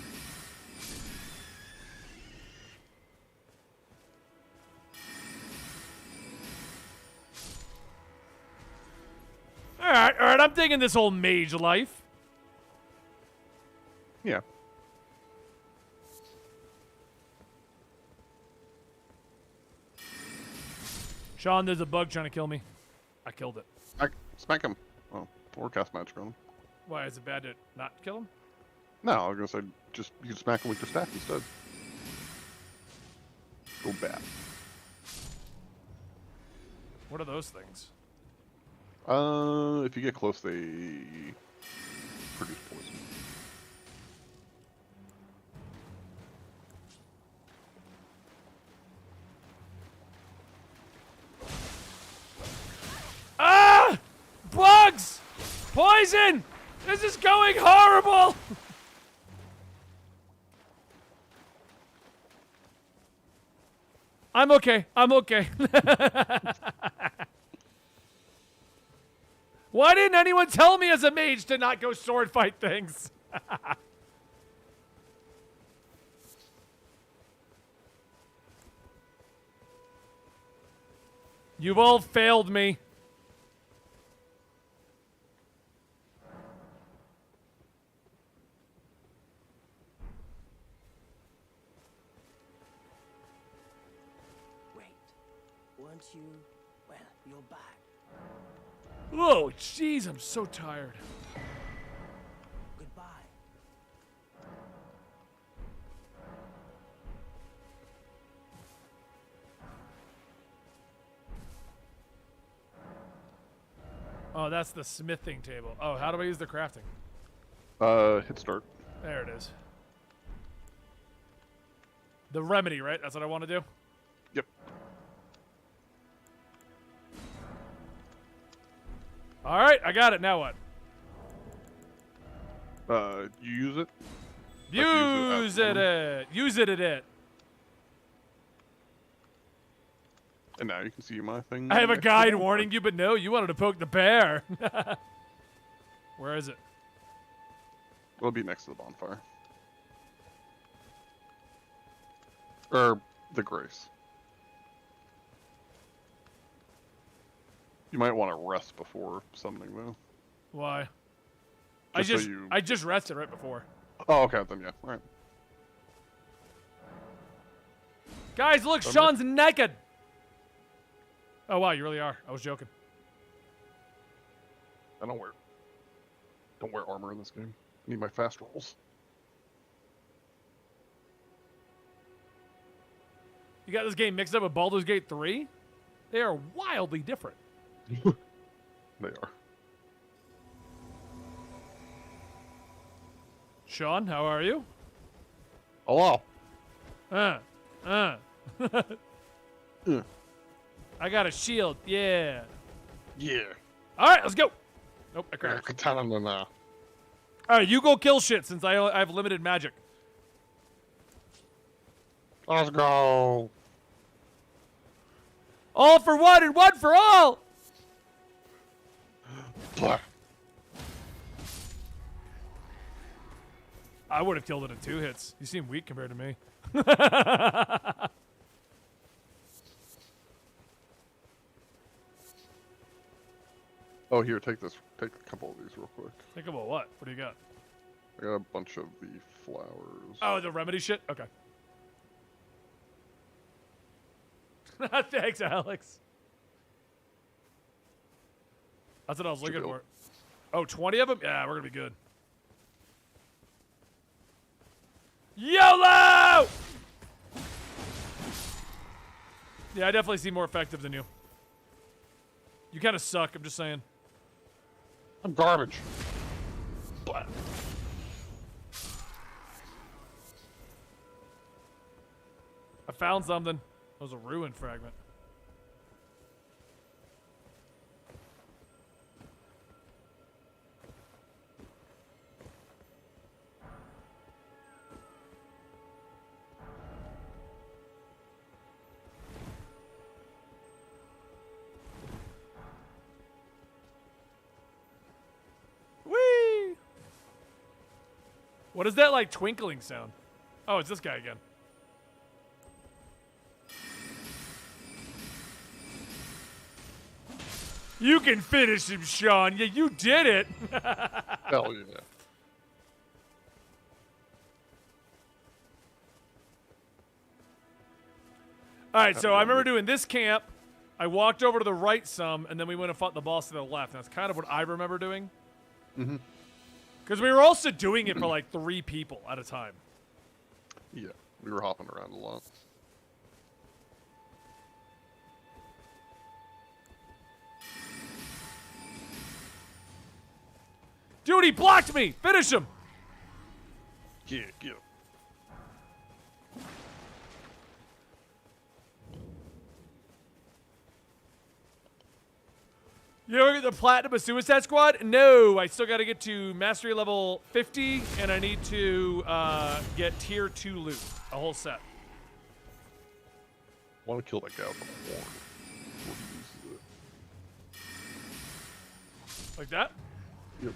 All right. I'm digging this whole mage life. Yeah. Sean, there's a bug trying to kill me. I killed it. Smack him. Oh, or cast magic on him. Why, is it bad to not kill him? No, I was gonna say just you can smack him with your staff instead. Go bad. What are those things? If you get close, they produce poison. Ah! Bugs! Poison! This is going horrible! I'm okay. I'm okay. Why didn't anyone tell me as a mage to not go sword fight things? You've all failed me. Wait, weren't you? Well, you're back. Oh, jeez, I'm so tired. Goodbye. Oh, that's the smithing table. Oh, how do I use the crafting? Hit start. There it is. The remedy, right? That's what I want to do? Yep. All right, I got it. Now what? You use it. Use it. Use it at it. And now you can see my thing. I have a next to guide the warning you, but no, you wanted to poke the bear. Where is it? It'll be next to the bonfire. Or the grace. You might want to rest before summoning though. Why? Just so I just rested right before. Oh, okay, then yeah. All right. Guys, look, Sean's naked. Oh wow, you really are. I was joking. I don't wear armor in this game. I need my fast rolls. You got this game mixed up with Baldur's Gate 3? They are wildly different. They are. Sean, how are you? Hello. Uh. Yeah. I got a shield. Yeah. Yeah. All right, let's go. Nope, I crashed. Katana now. All right, you go kill shit since I have limited magic. Let's go. All for one and one for all. Blah. I would have killed it in 2 hits. You seem weak compared to me. Oh, here, take this. Take a couple of these real quick. Think about what? What do you got? I got a bunch of the flowers. Oh, the remedy shit? Okay. Thanks, Alex. That's what I was looking Chill. for. Oh, 20 of them? Yeah, we're gonna be good. YOLO! Yeah, I definitely seem more effective than you. You kind of suck, I'm just saying. I'm garbage. Blah. I found something. It was a ruined fragment. Whee! What is that like twinkling sound? Oh, it's this guy again. You can finish him, Sean. Yeah, you did it. Hell yeah. All right, so I remember doing this camp. I walked over to the right some, and then we went and fought the boss to the left. That's kind of what I remember doing. Mm-hmm. Because we were also doing it for like 3 people at a time. Yeah, we were hopping around a lot. Dude, he blocked me! Finish him! Yeah, yeah. You ever get the platinum of Suicide Squad? No, I still got to get to mastery level 50, and I need to get tier 2 loot, a whole set. I want to kill that guy with the horn before he uses it. Like that? Yep.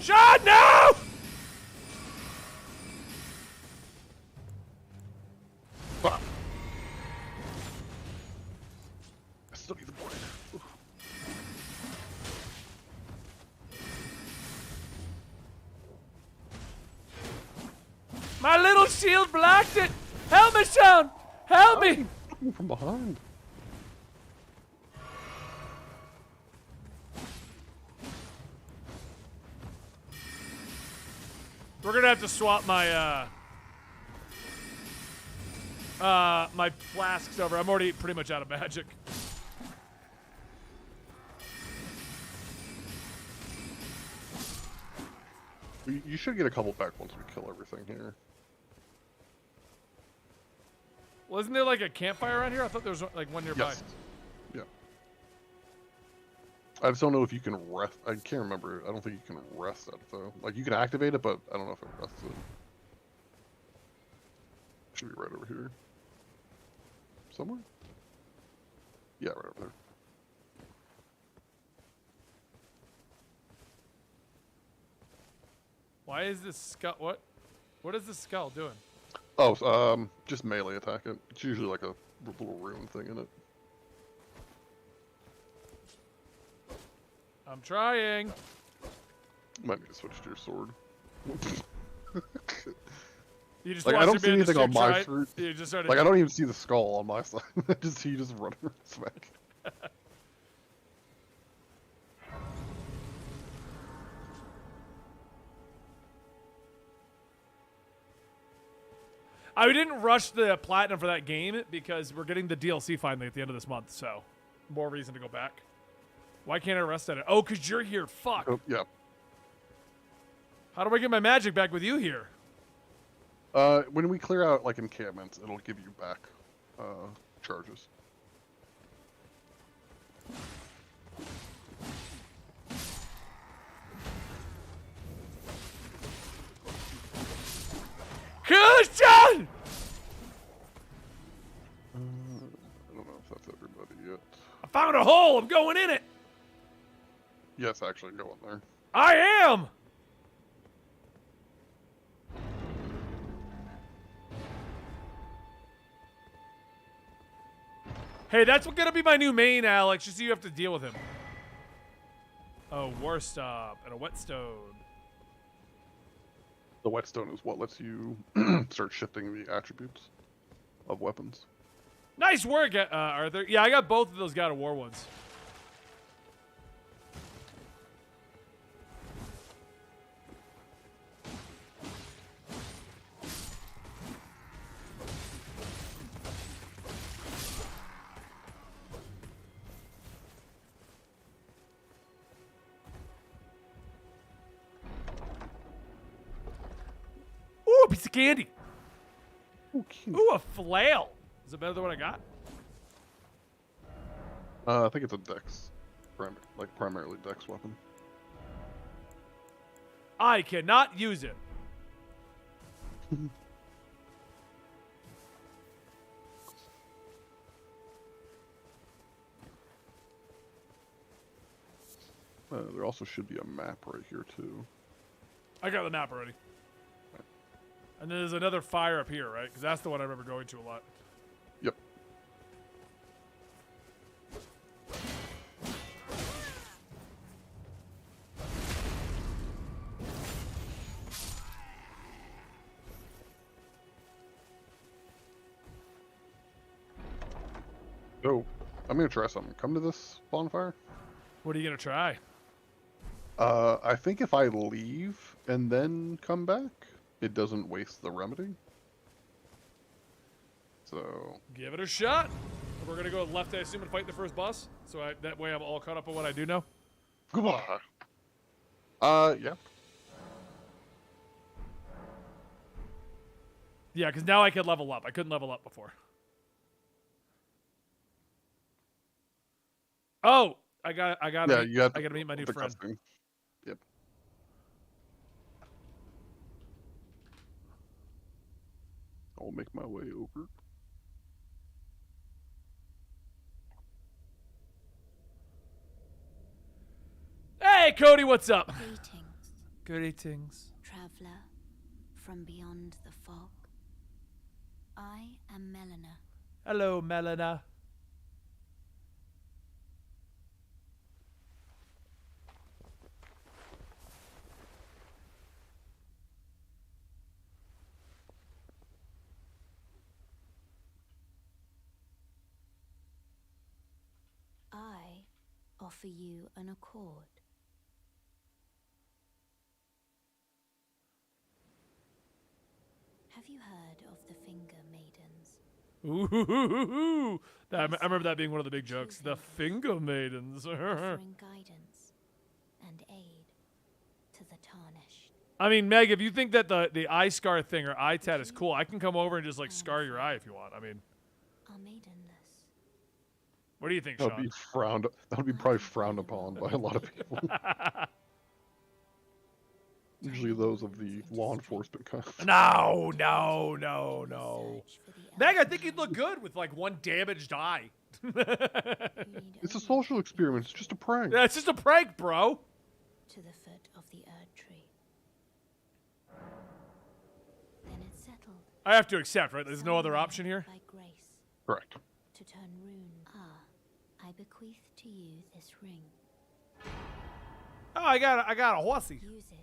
Sean, no! Ah. I still need the blade. My little shield blocked it! Help me, Sean! Help me! From behind. We're gonna have to swap my my flasks over. I'm already pretty much out of magic. You should get a couple back once we kill everything here. Well, isn't there like a campfire around here? I thought there was like one nearby. Yes. Yeah. I just don't know if you can rest. I can't remember. I don't think you can rest that though. Like you can activate it, but I don't know if it rests it. Should be right over here. Somewhere? Yeah, right over there. Why is this skull? What is this skull doing? Oh, just melee attack it. It's usually like a little rune thing in it. I'm trying. Might need to switch to your sword. You just Like I watched don't him see be in the anything on stick my side. sword. You just started. Like I don't even see the skull on my side. Just see you just running around smack. I didn't rush the platinum for that game because we're getting the DLC finally at the end of this month, so more reason to go back. Why can't I rest at it? Oh, because you're here. Fuck. Oh, yeah. How do I get my magic back with you here? When we clear out like encampments, it'll give you back charges. Christian! I don't know if that's everybody yet. I found a hole. I'm going in it. Yes, actually, go in there. I am. Hey, that's gonna be my new main, Alex. Just so you have to deal with him. Oh, war stop and a whetstone. The whetstone is what lets you start shifting the attributes of weapons. Nice work, Arthur. Yeah, I got both of those God of War ones. piece of candy. Ooh, cute. Ooh, a flail. Is it better than what I got? I think it's a dex, primarily dex weapon. I cannot use it. There also should be a map right here too. I got the map already. And then there's another fire up here, right? Because that's the one I remember going to a lot. Yep. So, I'm gonna try something. Come to this bonfire. What are you going to try? I think if I leave and then come back, it doesn't waste the remedy. So, Give it a shot. We're going to go left, I assume, and fight the first boss. So that way I'm all caught up on what I do know. goodbye. Yeah. Yeah, because now I can level up. I couldn't level up before. Oh, I got Yeah, you have I got to meet my new the friend. cutscene. Yep. I'll make my way over. Hey, Cody, what's up? Greetings, Greetings. traveler from beyond the fog. I am Melina. Hello, Melina. I offer you an accord. Have you heard of the Finger Maidens? Ooh, I remember that being one of the big jokes. The Finger Maidens. Offering guidance and aid to the tarnished. I mean, Meg, if you think that the eye scar thing or eye tat is cool, I can come over and just like scar your eye if you want. I mean, Are maidenless. what do you think, That would Sean? be frowned. That would be probably frowned upon by a lot of people. Usually those of the law enforcement kind. No. Search for the Meg, I Elden think you'd look good with like one damaged eye. You need It's a only social experiment. It's just a prank. Yeah, it's just a prank, bro. to the foot of the Erd tree. Then it's settled. I have to accept, right? There's no other option here. By grace, Correct. to turn rune. I bequeath to you this ring. Oh, I got a horsey. Use it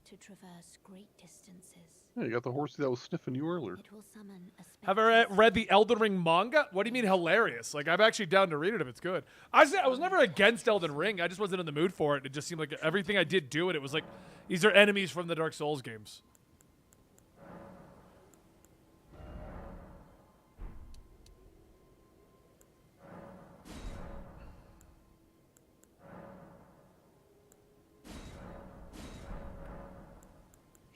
to traverse great distances. Yeah, you got the horsey that was sniffing you earlier. It will summon a Have I read the Elden Ring manga? What do you mean hilarious? Like, I'm actually down to read it if it's good. I was never against Elden Ring. I just wasn't in the mood for it. It just seemed like everything I did do it. It was like, these are enemies from the Dark Souls games.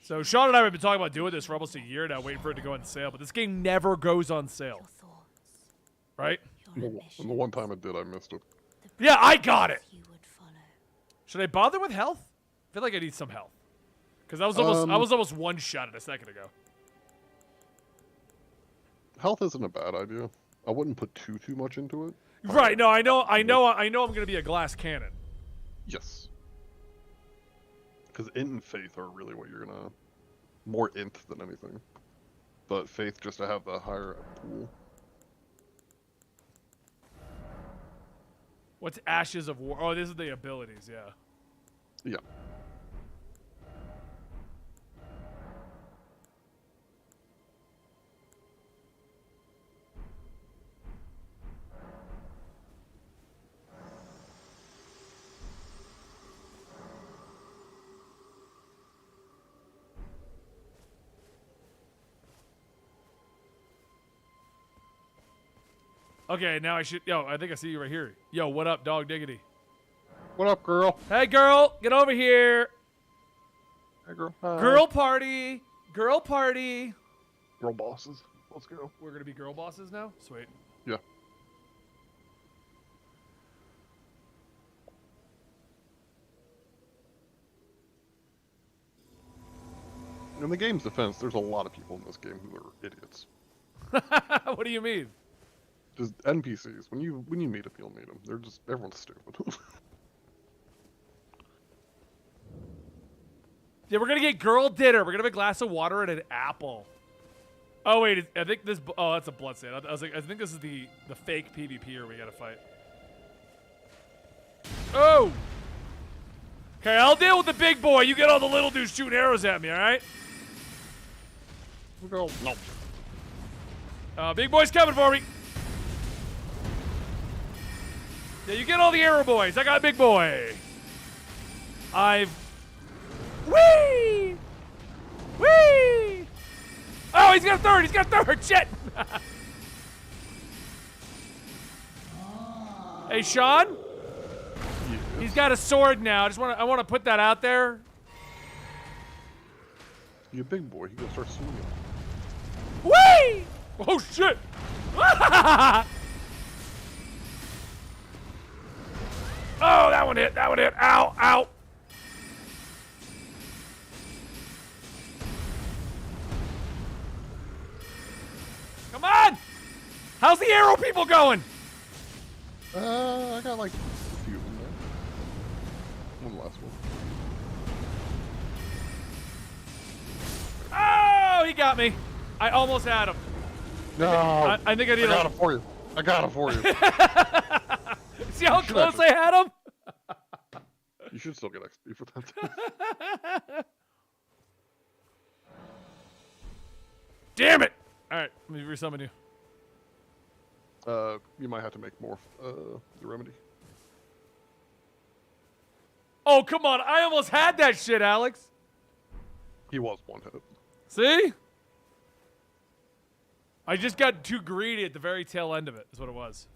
So Sean and I have been talking about doing this for almost a year now, waiting for it to go on sale. But this game never goes on sale, your thoughts, right? your And ambitions, the one time it did, I missed it. the Yeah, I got it. paths you would follow. Should I bother with health? I feel like I need some health. Because I was almost one shot at a second ago. Health isn't a bad idea. I wouldn't put too much into it. Right? No, I know. I'm gonna be a glass cannon. Yes. Because int and faith are really what you're gonna more int than anything. But faith just to have the higher pool. What's Ashes of War? Oh, these are the abilities. Yeah. Yeah. Okay, now I should. Yo, I think I see you right here. Yo, what up, dog diggity? What up, girl? Hey, girl, get over here. Hey, girl. Hi. Girl party. Girl party. Girl bosses. Let's go. We're gonna be girl bosses now. Sweet. Yeah. In the game's defense, there's a lot of people in this game who are idiots. What do you mean? Just NPCs. When you meet them, you'll meet them. They're just everyone's stupid. Yeah, we're gonna get girl dinner. We're gonna have a glass of water and an apple. Oh wait, I think this. Oh, that's a bloodstain. I was like, I think this is the fake PvPer we gotta fight. Oh. Okay, I'll deal with the big boy. You get all the little dudes shooting arrows at me. All right. Girl, no. Big boy's coming for me. Yeah, you get all the arrow boys. I got big boy. Whee! Whee! Oh, he's got a third. He's got a third. Shit. Hey, Sean. He's got a sword now. I want to put that out there. You a big boy. You gotta start swinging. Whee! Oh shit! Oh, that one hit. That one hit. Ow! Ow! Come on! How's the arrow people going? I got like a few of them there. One last one. Oh, he got me. I almost had him. No! I think I need I got him for you. I got him for you. See how close I had him? You should still get XP for that. Damn it! Alright, let me resummon you. You might have to make more the remedy. Oh, come on. I almost had that shit, Alex. He was one hit. See? I just got too greedy at the very tail end of it, is what it was.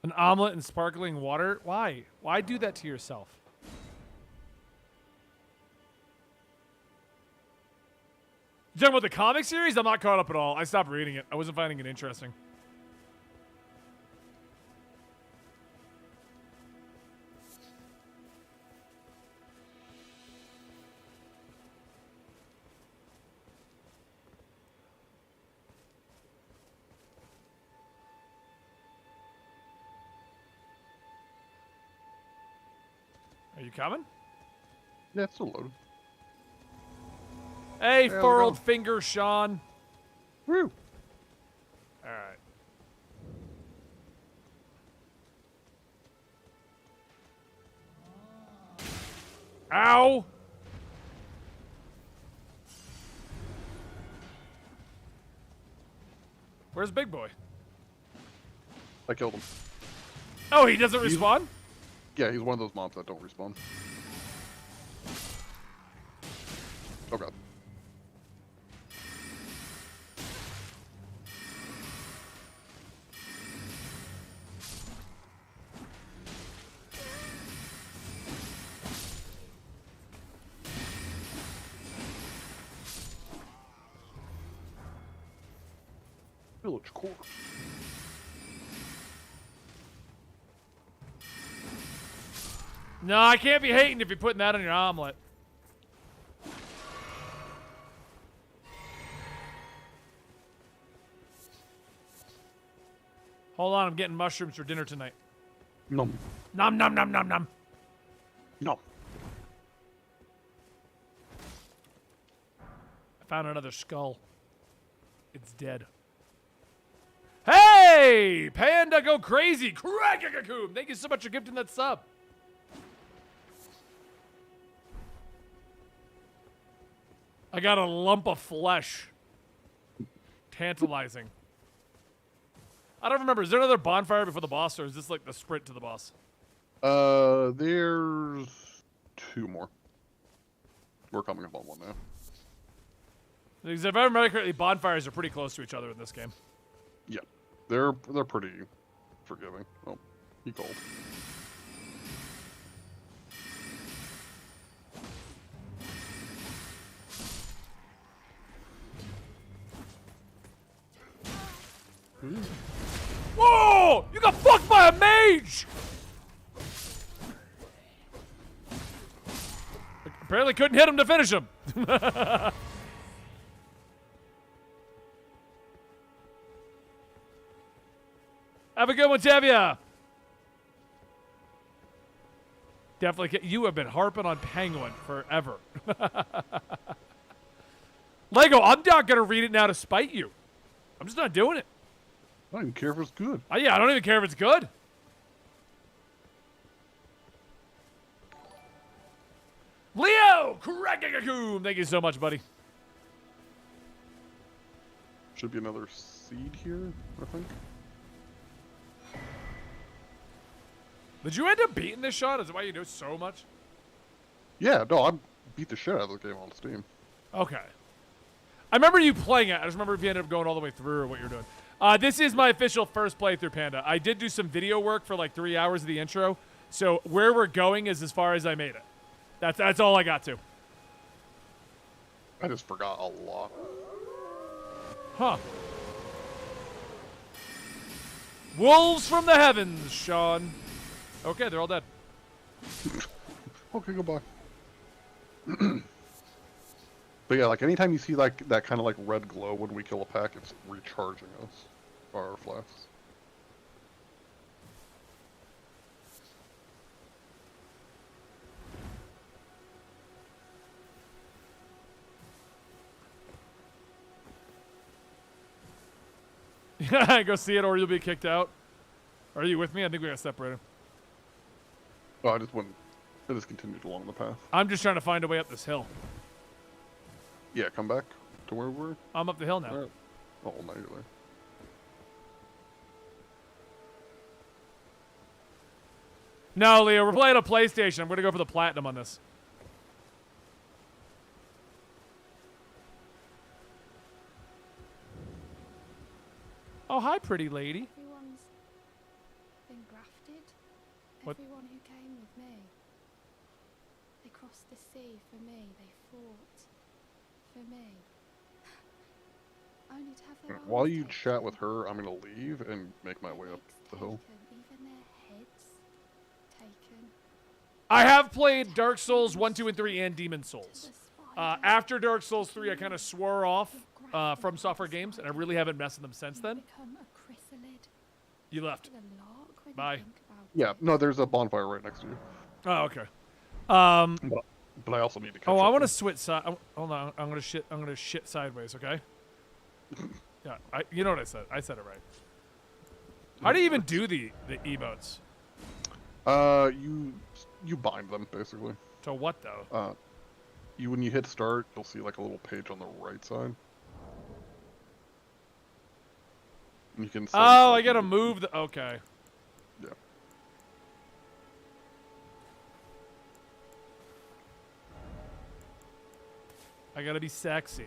An omelet and sparkling water? Why? Why do that to yourself? You talking about the comic series? I'm not caught up at all. I stopped reading it. I wasn't finding it interesting. Are you coming? Yeah, it's still loaded. Hey, There we furrowed go. finger, Sean. Woo! All right. Ow! Where's Big Boy? I killed him. Oh, he doesn't respawn? Yeah, he's one of those mobs that don't respawn. Oh god. Village core. No, I can't be hating if you're putting that on your omelet. Hold on, I'm getting mushrooms for dinner tonight. Nom. Nom nom nom nom nom. No. I found another skull. It's dead. Hey! Panda go crazy! Crack-a-coom! Thank you so much for gifting that sub. I got a lump of flesh. Tantalizing. I don't remember. Is there another bonfire before the boss, or is this like the sprint to the boss? There's 2 more. We're coming up on one now. Because if I remember correctly, bonfires are pretty close to each other in this game. Yeah, they're pretty forgiving. Oh, he called. Whoa! You got fucked by a mage! Apparently couldn't hit him to finish him. Have a good one, Tevia. Definitely. You have been harping on Penguin forever. Lego, I'm not going to read it now to spite you. I'm just not doing it. I don't even care if it's good. Yeah, I don't even care if it's good. Leo! Crackagacoom! Thank you so much, buddy. Should be another seed here, I think. Did you end up beating this shot? Is that why you do so much? Yeah, no, I beat the shit out of the game on Steam. Okay. I remember you playing it. I just remember if you ended up going all the way through or what you're doing. This is my official first playthrough, Panda. I did do some video work for like 3 hours of the intro. So where we're going is as far as I made it. That's all I got to. I just forgot a lot. Huh. Wolves from the heavens, Sean. Okay, they're all dead. Okay, goodbye. But yeah, like anytime you see like that kind of like red glow when we kill a pack, it's recharging us, our flasks. Go see it or you'll be kicked out. Are you with me? I think we gotta separate him. Oh, I just went. I just continued along the path. I'm just trying to find a way up this hill. Yeah, come back to where we were. I'm up the hill now. Alright. Oh, now you're there. No, Leo, we're playing a PlayStation. I'm gonna go for the platinum on this. Oh, hi, pretty lady. Everyone's been grafted. What? Everyone who came with me. They crossed the sea for me. They fought for me. Only to have their arms While you taken, chat with her, I'm gonna leave and make my their way up legs the hill. taken, even their heads taken. I have played Dark Souls 1, 2, and 3 and Demon To Souls. the spine. After Dark Souls 3, I kind of swore off from Software Games, and I really haven't messed with them since You then. become a chrysalid. You left. The lark when Bye. you think about Yeah, it. no, there's a bonfire right next to you. Oh, okay. But I also need to catch Oh, up I want to with- switch side. Hold on. I'm gonna shit sideways. Okay. Yeah. You know what I said. I said it right. How do you even do the emotes? You bind them basically. To what though? When you hit start, you'll see like a little page on the right side. And you can. send Oh, I something gotta to- move the. Okay. Yeah. I gotta be sexy.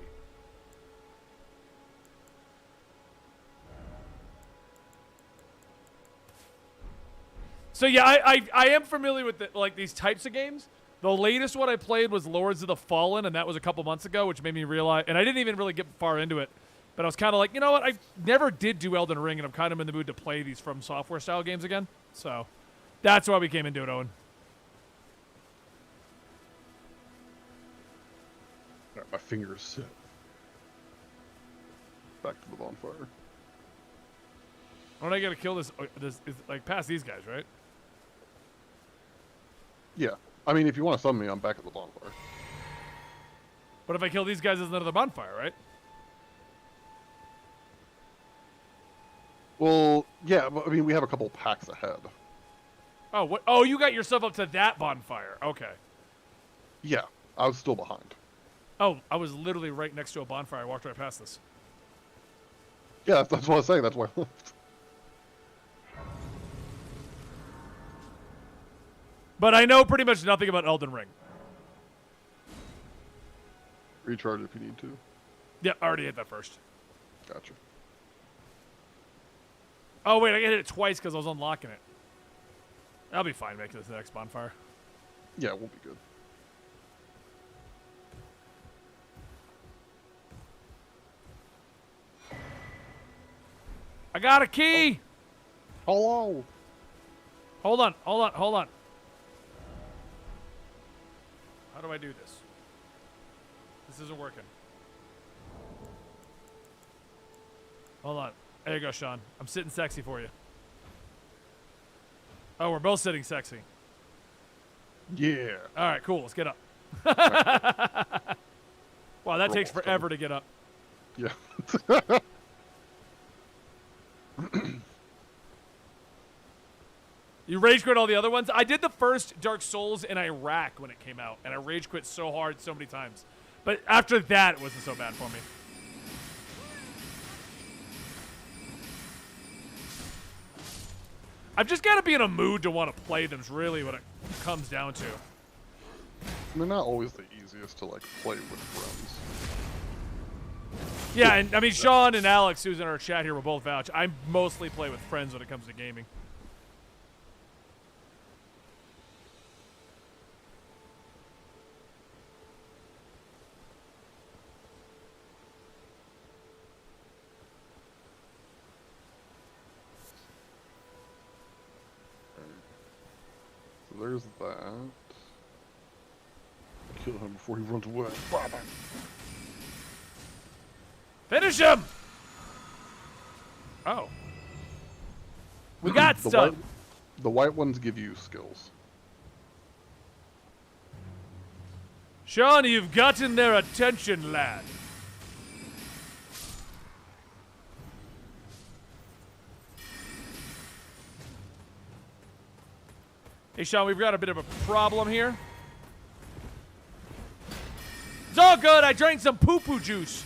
So yeah, I am familiar with like these types of games. The latest one I played was Lords of the Fallen, and that was a couple months ago, which made me realize. And I didn't even really get far into it, but I was kind of like, you know what? I never did do Elden Ring, and I'm kind of in the mood to play these From Software style games again. So that's why we came into it, Owen. Alright, my fingers set. Back to the bonfire. When I gotta kill this is like past these guys, right? Yeah. I mean, if you want to summon me, I'm back at the bonfire. But if I kill these guys, there's another bonfire, right? Well, yeah, but I mean, we have a couple packs ahead. Oh, what? Oh, you got yourself up to that bonfire. Okay. Yeah, I was still behind. Oh, I was literally right next to a bonfire. I walked right past this. Yeah, that's what I was saying. That's why I left. But I know pretty much nothing about Elden Ring. Recharge if you need to. Yeah, I already hit that first. Gotcha. Oh, wait, I hit it twice because I was unlocking it. I'll be fine making this the next bonfire. Yeah, we'll be good. I got a key! Hello! Hold on. How do I do this? This isn't working. Hold on. There you go, Sean. I'm sitting sexy for you. Oh, we're both sitting sexy. Yeah. All right, cool. Let's get up. Wow, that takes forever to get up. Yeah. You rage quit all the other ones? I did the first Dark Souls in Iraq when it came out, and I rage quit so hard so many times. But after that, it wasn't so bad for me. I've just got to be in a mood to want to play them, is really what it comes down to. They're not always the easiest to, like, play with friends. Yeah, and I mean, Sean and Alex, who's in our chat here, will both vouch. I mostly play with friends when it comes to gaming. So there's that. Kill him before he runs away. Finish him! Oh. We got stuff. The white ones give you skills. Sean, you've gotten their attention, lad. Hey, Sean, we've got a bit of a problem here. It's all good. I drank some poo-poo juice.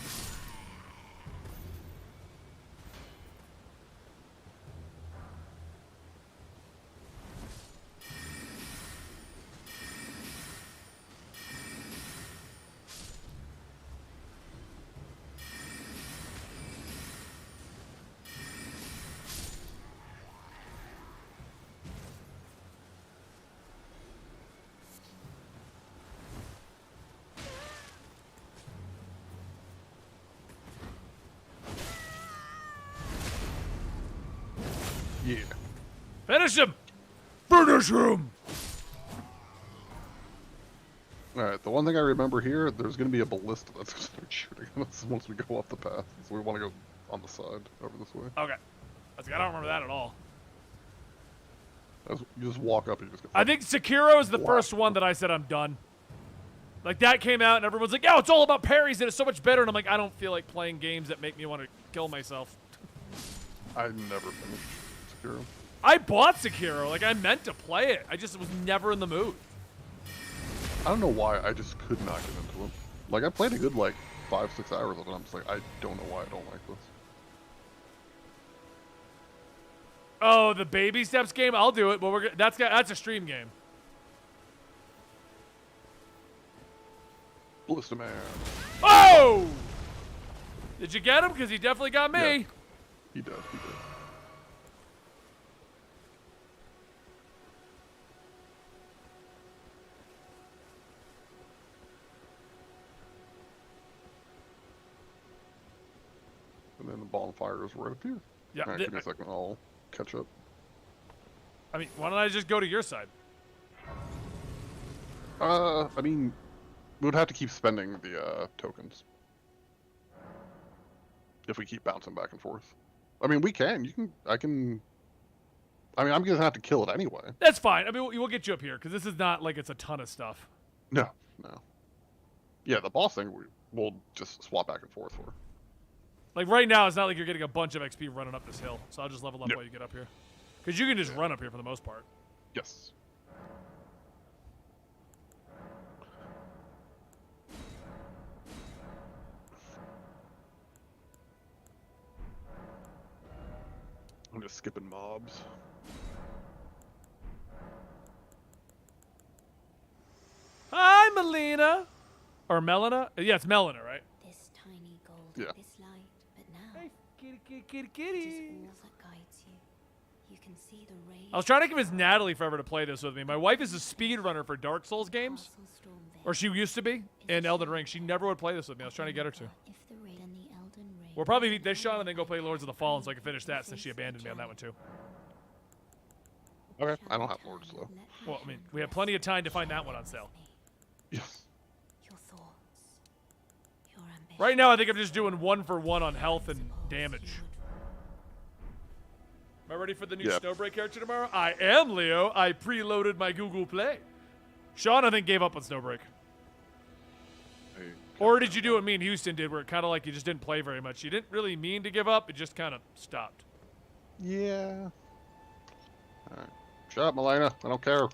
Yeah. Finish him! Finish him! Alright, the one thing I remember here, there's going to be a ballista that's going to start shooting at us once we go off the path. So we want to go on the side, over this way. Okay. I don't remember that at all. You just walk up and you just get... I think Sekiro is the first one that I said I'm done. Like, that came out and everyone's like, yeah, it's all about parries and it's so much better. And I'm like, I don't feel like playing games that make me want to kill myself. I never finished Sekiro. I bought Sekiro. Like, I meant to play it. I just was never in the mood. I don't know why, I just could not get into it. Like, I played a good, like, 5-6 hours of it, I'm just like, I don't know why I don't like this. Oh, the baby steps game? I'll do it, but that's a stream game. Ballista Man. Oh! Did you get him? Because he definitely got me. Yeah. He did. And then the bonfire is right up here. Yeah. Alright, give me a second, I'll catch up. I mean, why don't I just go to your side? I mean, we would have to keep spending the tokens. If we keep bouncing back and forth. I mean, we can. I mean, I'm gonna have to kill it anyway. That's fine. I mean, we'll get you up here, because this is not like it's a ton of stuff. No. Yeah, the boss thing, we'll just swap back and forth for. Like, right now, it's not like you're getting a bunch of XP running up this hill, so I'll just level up Yep. while you get up here. Because you can just run up here for the most part. Yes. I'm just skipping mobs. Melina? Or Melina? Yeah, it's Melina, right? This tiny gold, Yeah. this light, but now Kitty, kitty, kitty, it kitty. is all that guides you. You can see the rays. I was trying to convince Natalie forever to play this with me. My wife is a speedrunner for Dark Souls games. Or she used to be in Elden Ring. She never would play this with me. I was trying to get her to. If the ray and the Elden ring. We'll probably beat this Sean and then go play Lords of the Fallen so I can finish that since she abandoned me on that one too. Okay, I don't have Lords though. Well, I mean, we have plenty of time to find that one on sale. Yes. Your thoughts, your ambition. Right now, I think I'm just doing 1-for-1 on health and damage. Am I ready for the new Yep. Snowbreak character tomorrow? I am, Leo. I preloaded my Google Play. Sean, I think, gave up on Snowbreak. Hey, Or did you do what me and Houston did, where it kind of like you just didn't play very much? You didn't really mean to give up. It just kind of stopped. yeah. Alright. Shut up, Melina. I don't care.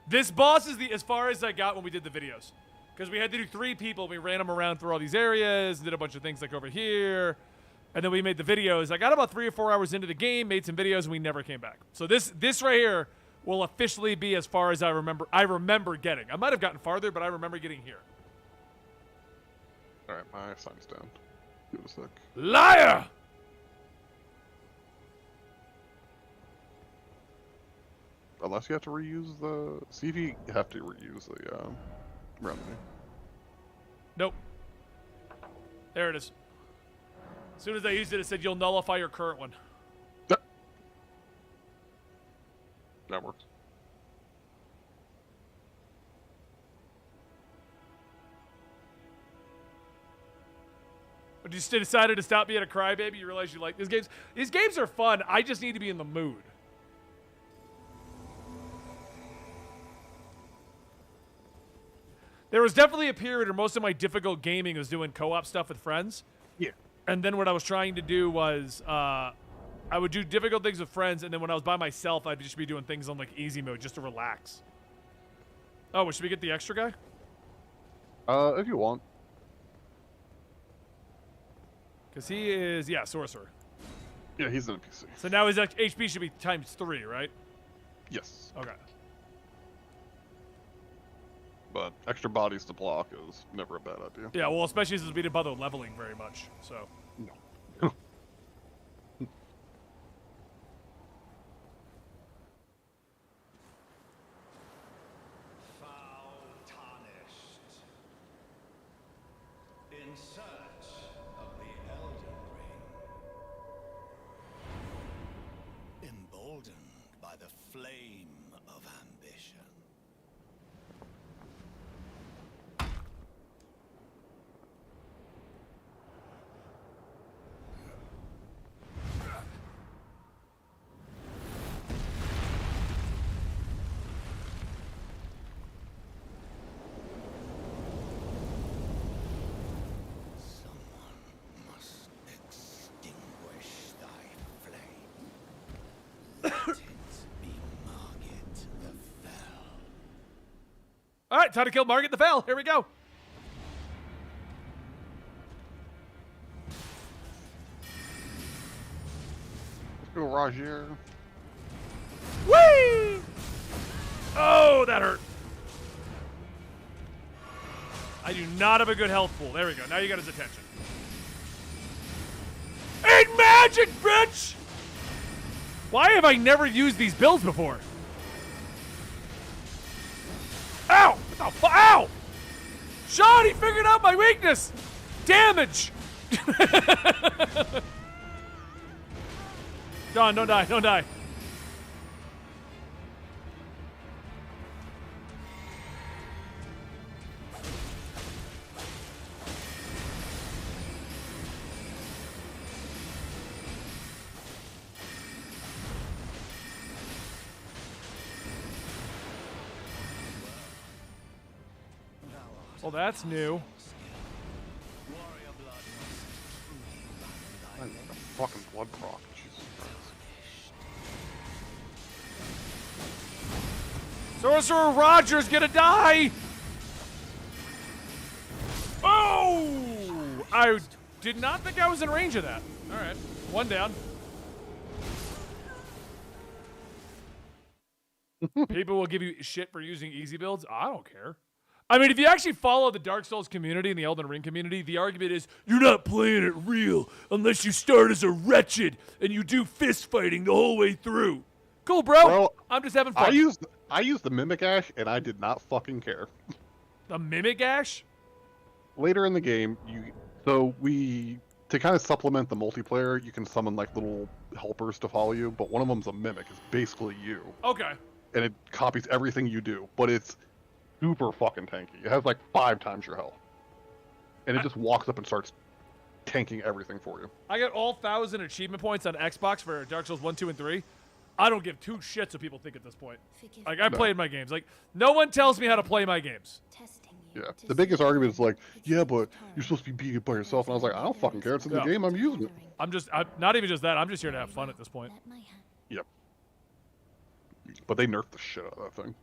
This boss is as far as I got when we did the videos. Because we had to do 3 people. We ran them around through all these areas, did a bunch of things like over here. And then we made the videos. I got about 3 or 4 hours into the game, made some videos, and we never came back. So this right here will officially be as far as I remember getting. I might have gotten farther, but I remember getting here. Alright, my sign's down. Give it a sec. Liar! Unless you have to reuse the... See if you have to reuse the remedy. Nope. There it is. As soon as I used it, it said you'll nullify your current one. That works. But you still decided to stop being a crybaby. You realize you like these games. These games are fun. I just need to be in the mood. There was definitely a period where most of my difficult gaming was doing co-op stuff with friends. Yeah. And then what I was trying to do was I would do difficult things with friends, and then when I was by myself, I'd just be doing things on like easy mode just to relax. Oh, well, should we get the extra guy? If you want. Because he is, yeah, sorcerer. Yeah, he's an NPC. So now his HP should be ×3, right? Yes. Okay. But extra bodies to block is never a bad idea. Yeah, well, especially since we didn't bother leveling very much, so. No. Foul tarnished. In search of the Elden Ring. Emboldened by the flame of ambition. Someone must extinguish thy flame. Let it be Margit the Fell. All right, time to kill Margit the Fell. Here we go. Let's go, Roger. Whee! Oh, that hurt. I do not have a good health pool. There we go. Now you got his attention. Ain't magic, bitch! Why have I never used these builds before? Ow! What the ow! Sean, he figured out my weakness! Damage! John, don't die, don't die. Well, that's new. Warrior blood must truly run in thy I need a fucking blood proc. Jesus Christ. Sorcerer Roger's gonna die! Oh! I did not think I was in range of that. Alright, one down. People will give you shit for using easy builds. I don't care. I mean, if you actually follow the Dark Souls community and the Elden Ring community, the argument is you're not playing it real unless you start as a wretched and you do fist fighting the whole way through. Cool, bro. Bro, I'm just having fun. I used the Mimic Ash, and I did not fucking care. The Mimic Ash? Later in the game, to kind of supplement the multiplayer, you can summon like little helpers to follow you, but one of them's a mimic. It's basically you, Okay. and it copies everything you do, but it's super fucking tanky. It has like 5 times your health, and it just walks up and starts tanking everything for you. I got all 1,000 achievement points on Xbox for Dark Souls 1, 2, and 3. I don't give 2 shits what people think at this point. Forgive Like, me. I played my games. Like, no one tells me how to play my games. Testing you Yeah, to the biggest see argument is like, if yeah, it's but Torrent. you're supposed to be being it by yourself, and I was like, I don't fucking care. It's in the Yeah. game. I'm using it. I'm not even just that. I'm just here to have fun at this point. Let my hand. Yep. But they nerfed the shit out of that thing.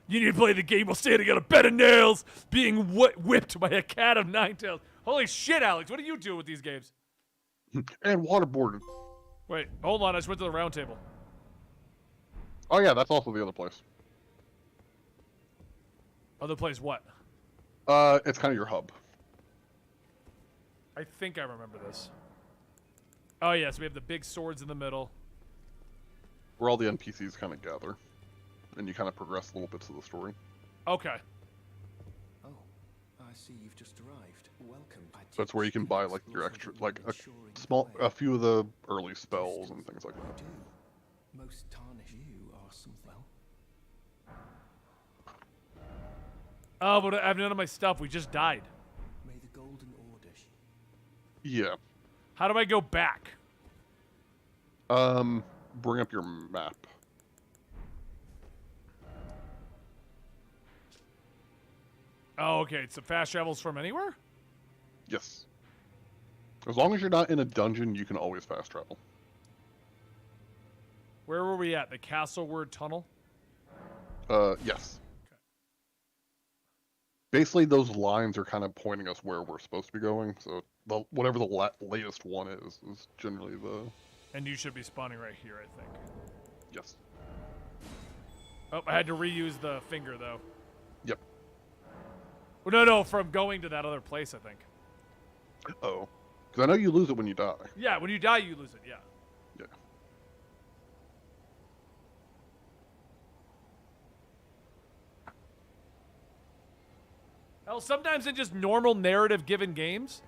You need to play the game while standing on a bed of nails, being whipped by a cat of 9 tails. Holy shit, Alex! What do you do with these games? And waterboarded. Wait, hold on. I just went to the round table. Oh yeah, that's also the other place. Other place what? It's kind of your hub. I think I remember this. Oh yeah, so we have the big swords in the middle. Where all the NPCs kind of gather, and you kind of progress little bits of the story. Okay. Oh, I see you've just arrived. Welcome. That's where you can buy like your extra, like a few of the early spells and things like that. Most tarnish you are something. Well, Oh, but I have none of my stuff. We just died. may the golden order. Yeah. How do I go back? Bring up your map. Oh, okay. So fast travels from anywhere? Yes. As long as you're not in a dungeon, you can always fast travel. Where were we at? The Castleward Tunnel? Yes. Basically, those lines are kind of pointing us where we're supposed to be going. So whatever the latest one is generally the... And you should be spawning right here, I think. Yes. Oh, I had to reuse the finger, though. Yep. Well, no, from going to that other place, I think. Oh. Because I know you lose it when you die. Yeah, when you die, you lose it, yeah. Yeah. Hell, sometimes in just normal narrative-given games,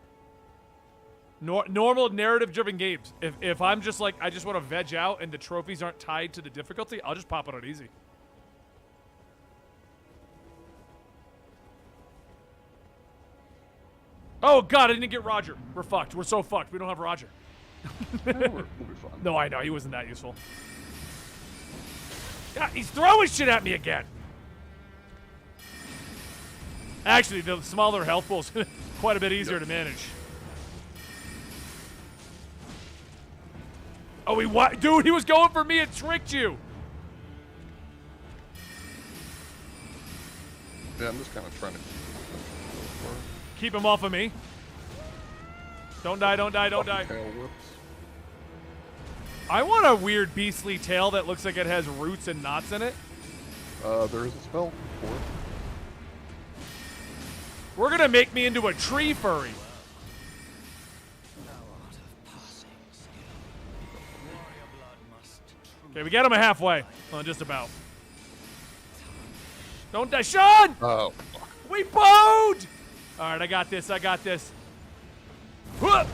normal narrative-driven games, if I'm just like, I just want to veg out and the trophies aren't tied to the difficulty, I'll just pop it on easy. Oh, God, I didn't get Roger. We're fucked. We're so fucked. We don't have Roger. We'll be fine. No, I know. He wasn't that useful. God, he's throwing shit at me again. Actually, the smaller health pool's quite a bit easier to manage. Oh, dude, he was going for me and tricked you. Yeah, I'm just kind of trying to... Keep him off of me. Don't die, don't die, don't die. Tail whips. I want a weird beastly tail that looks like it has roots and knots in it. There is a spell for it. We're gonna make me into a tree furry. Okay, we got him halfway. Well, just about. Don't die, Sean! Oh, fuck. We bowed! All right, I got this. I got this. Huh!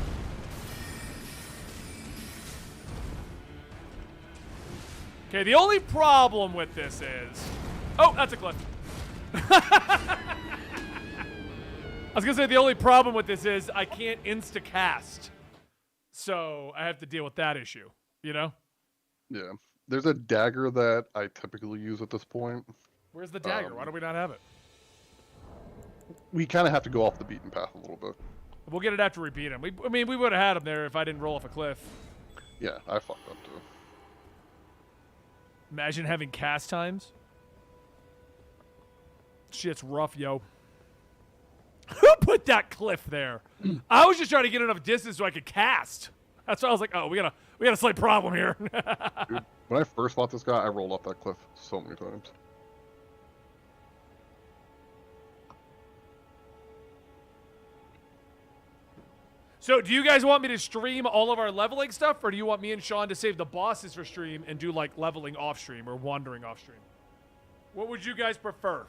Okay, the only problem with this is... Oh, that's a cliff. I was going to say the only problem with this is I can't insta-cast. So I have to deal with that issue, you know? Yeah. There's a dagger that I typically use at this point. Where's the dagger? Why do we not have it? We kind of have to go off the beaten path a little bit. We'll get it after we beat him. I mean, we would have had him there if I didn't roll off a cliff. Yeah, I fucked up too. Imagine having cast times. Shit's rough, yo. Who put that cliff there? I was just trying to get enough distance so I could cast. That's why I was like, oh, we got a slight problem here. Dude, When I first fought this guy, I rolled off that cliff so many times. So, do you guys want me to stream all of our leveling stuff, or do you want me and Sean to save the bosses for stream and do like leveling off stream or wandering off stream? What would you guys prefer?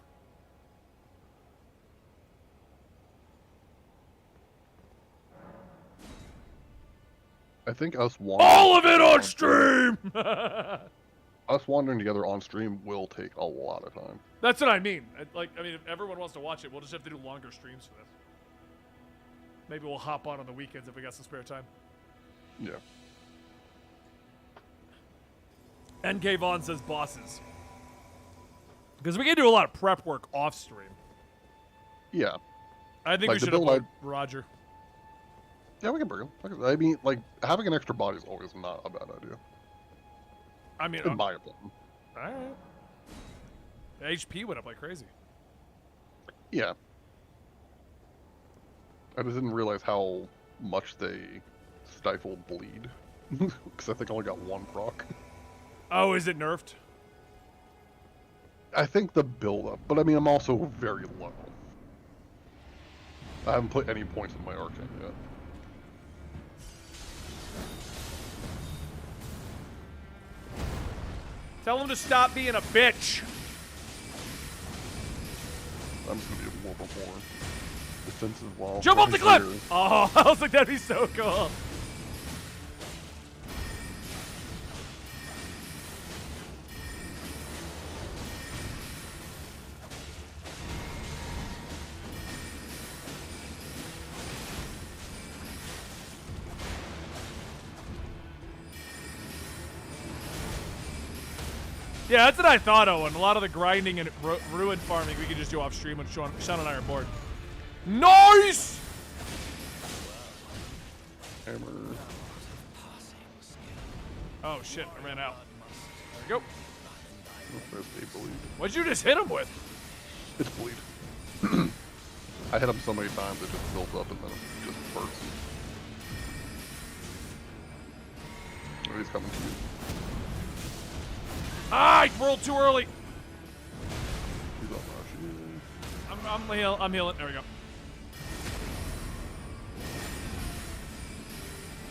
I think us wandering. All of it on stream! Us wandering together on stream will take a lot of time. That's what I mean. I mean, if everyone wants to watch it, we'll just have to do longer streams for this. Maybe we'll hop on the weekends if we got some spare time. Yeah. NK Vaughn says bosses. Because we can do a lot of prep work off stream. Yeah. I think Like we the should build upload Roger. Yeah, we can bring him. I mean, like, having an extra body is always not a bad idea. I mean, In my opinion. alright. The HP went up like crazy. Yeah. I just didn't realize how much they stifle bleed. Because I think I only got one proc. Oh, is it nerfed? I think the build-up, but I mean, I'm also very low. I haven't put any points in my arcane yet. Tell him to stop being a bitch. I'm just gonna be a little bit more defensive while. Jump off the right cliff! here. Oh, I was like, that'd be so cool. Yeah, that's what I thought, Owen. A lot of the grinding and ruin farming we could just do off stream when Sean and I are bored. Nice! Hammer. Oh shit, I ran out. There we go. Oh, there's a bleed. What'd you just hit him with? It's bleed. I hit him so many times it just builds up and then it just bursts. Oh, he's coming to you. Ah, I rolled too early. He's on Rashi. I'm healing. There we go.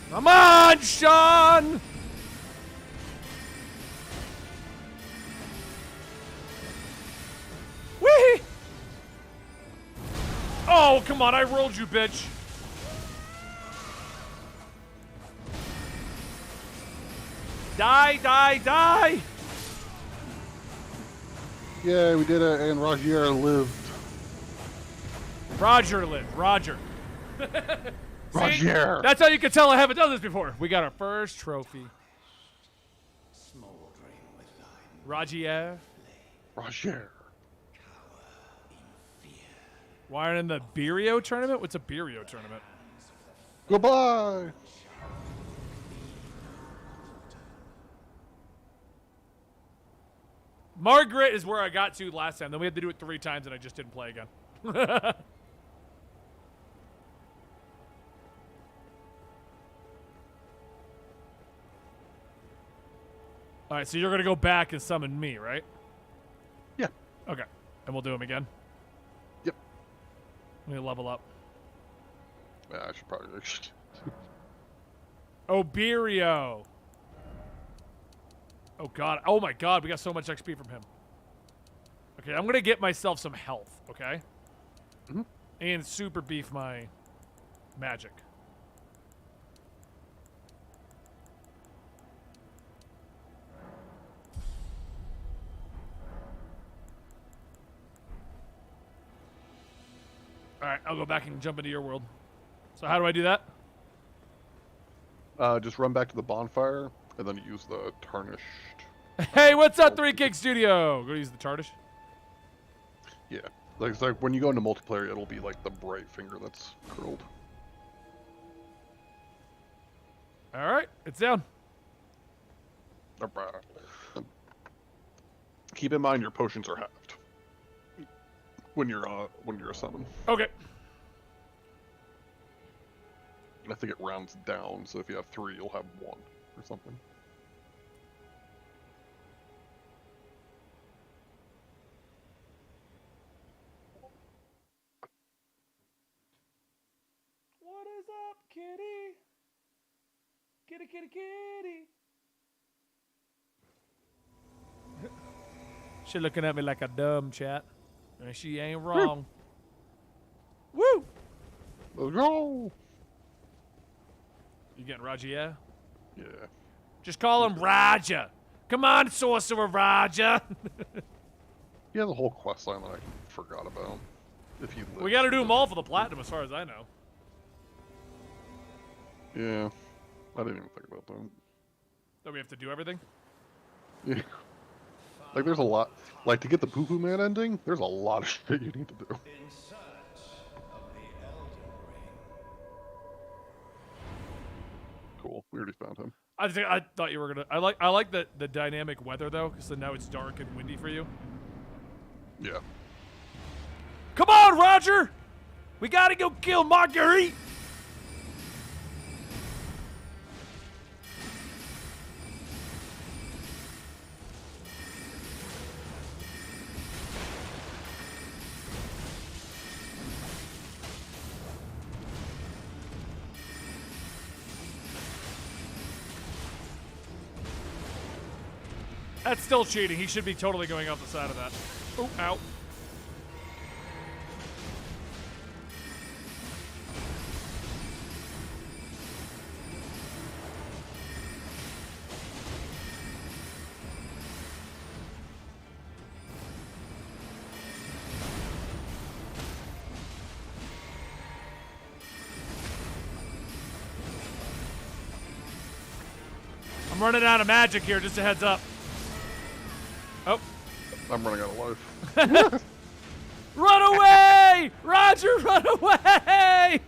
Come on, Sean! Whee! Oh, come on, I rolled you, bitch. Die, die, die! Yeah, we did it, and Rogier lived. Roger lived. Roger. See? Roger! That's how you can tell I haven't done this before. We got our first trophy. Rogier. Roger. Why aren't in the Birio tournament? What's a Birio tournament? Goodbye! Margaret is where I got to last time. Then we had to do it 3 times and I just didn't play again. All right, so you're going to go back and summon me, right? Yeah. Okay. And we'll do them again. Yep. Let me level up. Yeah, I should probably actually. Oberio. Oh, God. Oh, my God. We got so much XP from him. Okay, I'm going to get myself some health, okay? Mm-hmm. And super beef my magic. All right, I'll go back and jump into your world. So how do I do that? Just run back to the bonfire, and then use the tarnished. Hey, what's up, 3 Kick Studio? Go use the tarnish. Yeah. Like, it's like when you go into multiplayer, it'll be like the bright finger that's curled. All right, it's down. Keep in mind your potions are halved when you're a summon. Okay. I think it rounds down, so if you have 3, you'll have 1 or something. kitty. Kitty, kitty, kitty. She looking at me like a dumb chat. And she ain't wrong. Woo! Let's go. You getting Raja, yeah? Yeah. Just call him Raja. Come on, Sorcerer Raja. He has a whole quest line that I forgot about. If he lives. We gotta do them all for the platinum as far as I know. Yeah. I didn't even think about that. Don't we have to do everything? Yeah. Like, there's a lot. Like, to get the Poo Poo Man ending, there's a lot of shit you need to do. In search of the Elden Ring. Cool. We already found him. I thought you were gonna. I like the dynamic weather though, because now it's dark and windy for you. Yeah. Come on, Roger! We gotta go kill Marguerite! That's still cheating. He should be totally going off the side of that. Oh, ow. I'm running out of magic here, just a heads up. Oh. I'm running out of life. Run away! Roger, run away!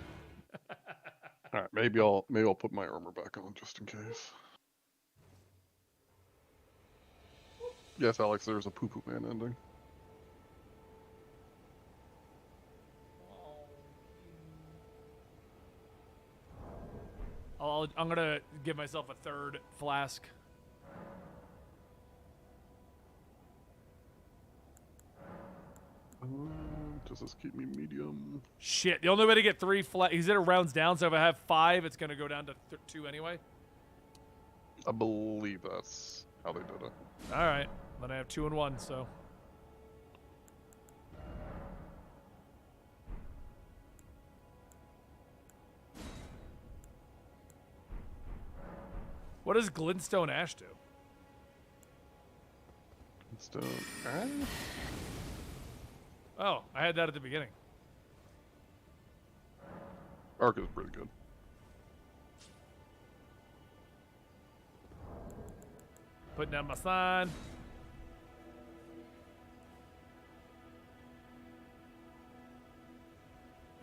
Alright, maybe I'll put my armor back on just in case. Yes, Alex, there's a Poo Poo Man ending. I'm gonna give myself a third flask. Does this keep me medium? Shit, the only way to get 3 flat. He said it rounds down, so if I have 5, it's gonna go down to 2 anyway. I believe that's how they did it. All right, then I have 2 and 1. So. What does Glintstone Ash do? Stone Ash? Oh, I had that at the beginning. Arc is pretty good. Putting down my sign.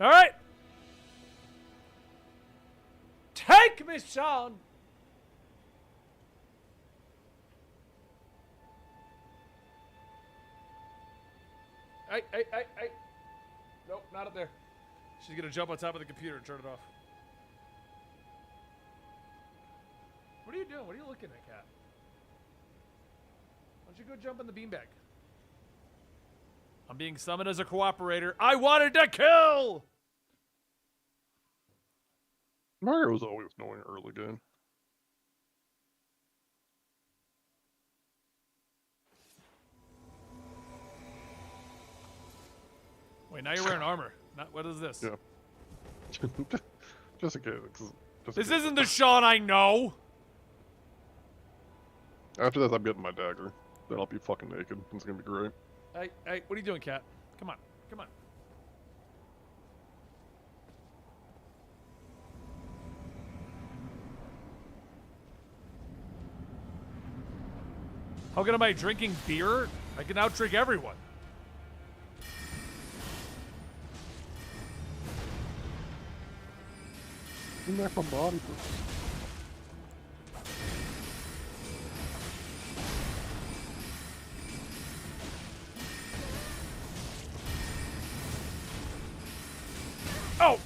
All right. Take me, Sean. Hey. Nope, not up there. She's gonna jump on top of the computer and turn it off. What are you doing? What are you looking at, Cat? Why don't you go jump in the beanbag? I'm being summoned as a cooperator. I wanted to kill! Mario was always knowing early game. Wait, now you're wearing armor. What is this? Yeah. Just in case. This isn't the Sean I know! After this, I'm getting my dagger. Then I'll be fucking naked. It's gonna be great. Hey, what are you doing, Cat? Come on. How good am I drinking beer? I can outdrink everyone. Bring back my body. Oh!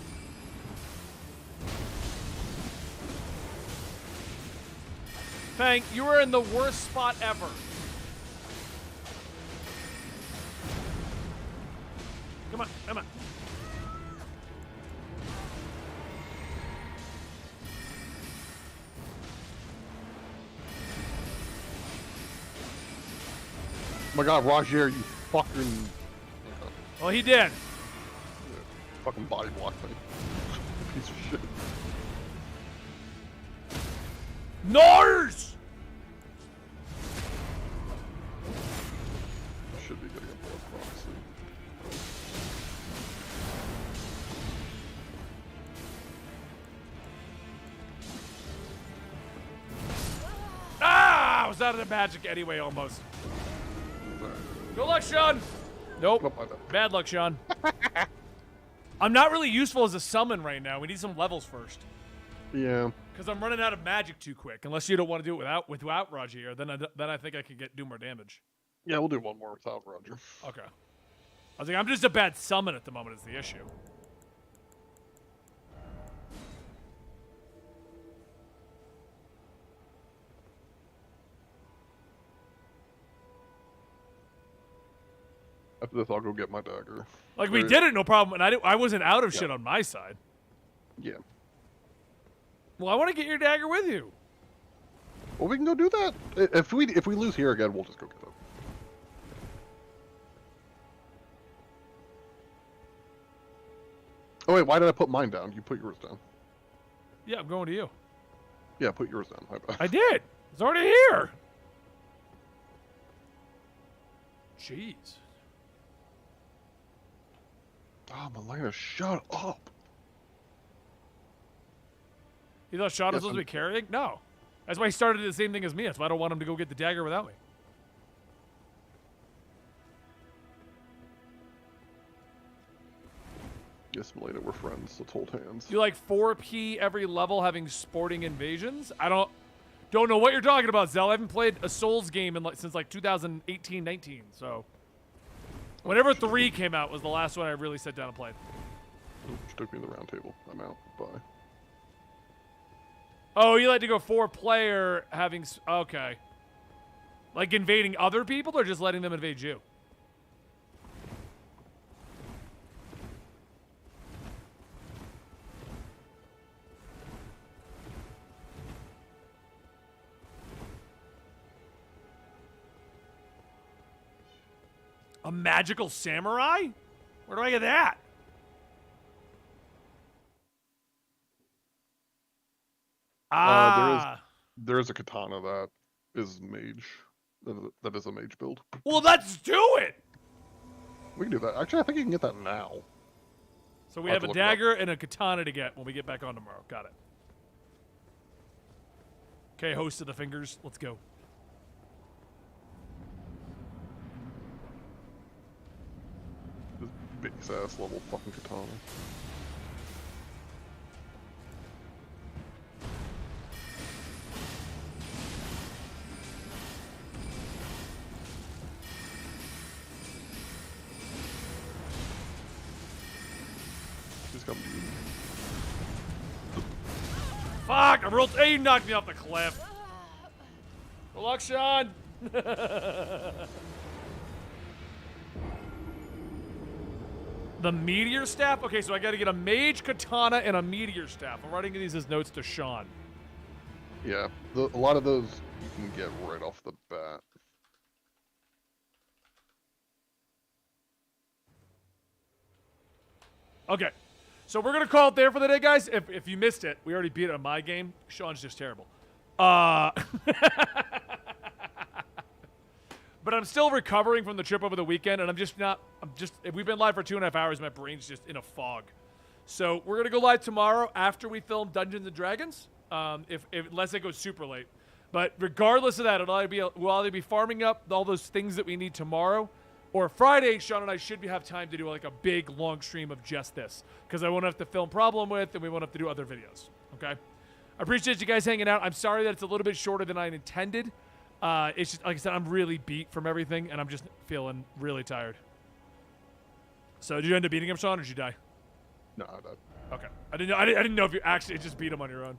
Fang, you were in the worst spot ever. Come on. my god, Roger, you fucking... Well, he did. Fucking body block me. Piece of shit. Nars! Should be getting a blood prophecy. Ah! I was out of the magic anyway, almost. Good luck, Sean. Nope. Nope, I don't. Bad luck, Sean. I'm not really useful as a summon right now. We need some levels first. Yeah. Because I'm running out of magic too quick. Unless you don't want to do it without Roger, then I think I could do more damage. Yeah, we'll do one more without Roger. Okay. I was like, I'm just a bad summon at the moment is the issue. After this, I'll go get my dagger. Like, we did it, no problem. And I wasn't out of shit on my side. Yeah. Well, I want to get your dagger with you. Well, we can go do that. If we lose here again, we'll just go get it. Oh wait, why did I put mine down? You put yours down. Yeah, I'm going to you. Yeah, put yours down. My bad. I did. It's already here. Jeez. Oh, Melina, shut up. You thought Sean was supposed to be carrying? No. That's why he started the same thing as me. That's why I don't want him to go get the dagger without me. Yes, Melina, we're friends. Let's hold hands. You like 4P every level having sporting invasions? I don't know what you're talking about, Zell. I haven't played a Souls game since like 2018-19, so. Whenever 3 came out was the last one I really sat down and played. Just took me to the round table. I'm out. Bye. Oh, you like to go 4-player having... Okay. Like invading other people or just letting them invade you? A magical samurai? Where do I get that? There is a katana that is mage. That is a mage build. Well, let's do it! We can do that. Actually, I think you can get that now. So we I'll have a have to look it up. dagger and a katana to get when we get back on tomorrow. Got it. Okay, host of the fingers. Let's go. This base ass level fucking katana. Just come to you. Fuck! I rolled. Hey, you knocked me off the cliff. Good luck, Sean. The meteor staff? Okay, so I gotta get a mage katana and a meteor staff. I'm writing these as notes to Sean. Yeah, a lot of those you can get right off the bat. Okay. So we're gonna call it there for the day, guys. If you missed it, we already beat it on my game. Sean's just terrible. But I'm still recovering from the trip over the weekend, and we've been live for 2.5 hours, my brain's just in a fog. So we're gonna go live tomorrow after we film Dungeons and Dragons, unless it goes super late. But regardless of that, we'll either be farming up all those things that we need tomorrow, or Friday, Sean and I should have time to do like a big long stream of just this, because I won't have to film Problem With, and we won't have to do other videos. Okay. I appreciate you guys hanging out. I'm sorry that it's a little bit shorter than I intended. It's just, like I said, I'm really beat from everything, and I'm just feeling really tired. So did you end up beating him, Sean, or did you die? No, I died. Okay. I didn't know if you actually just beat him on your own.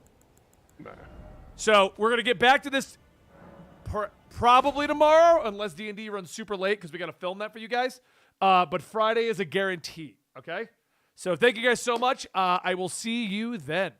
Nah. So we're gonna get back to this probably tomorrow, unless D&D runs super late because we gotta film that for you guys. But Friday is a guarantee. Okay. So thank you guys so much. I will see you then.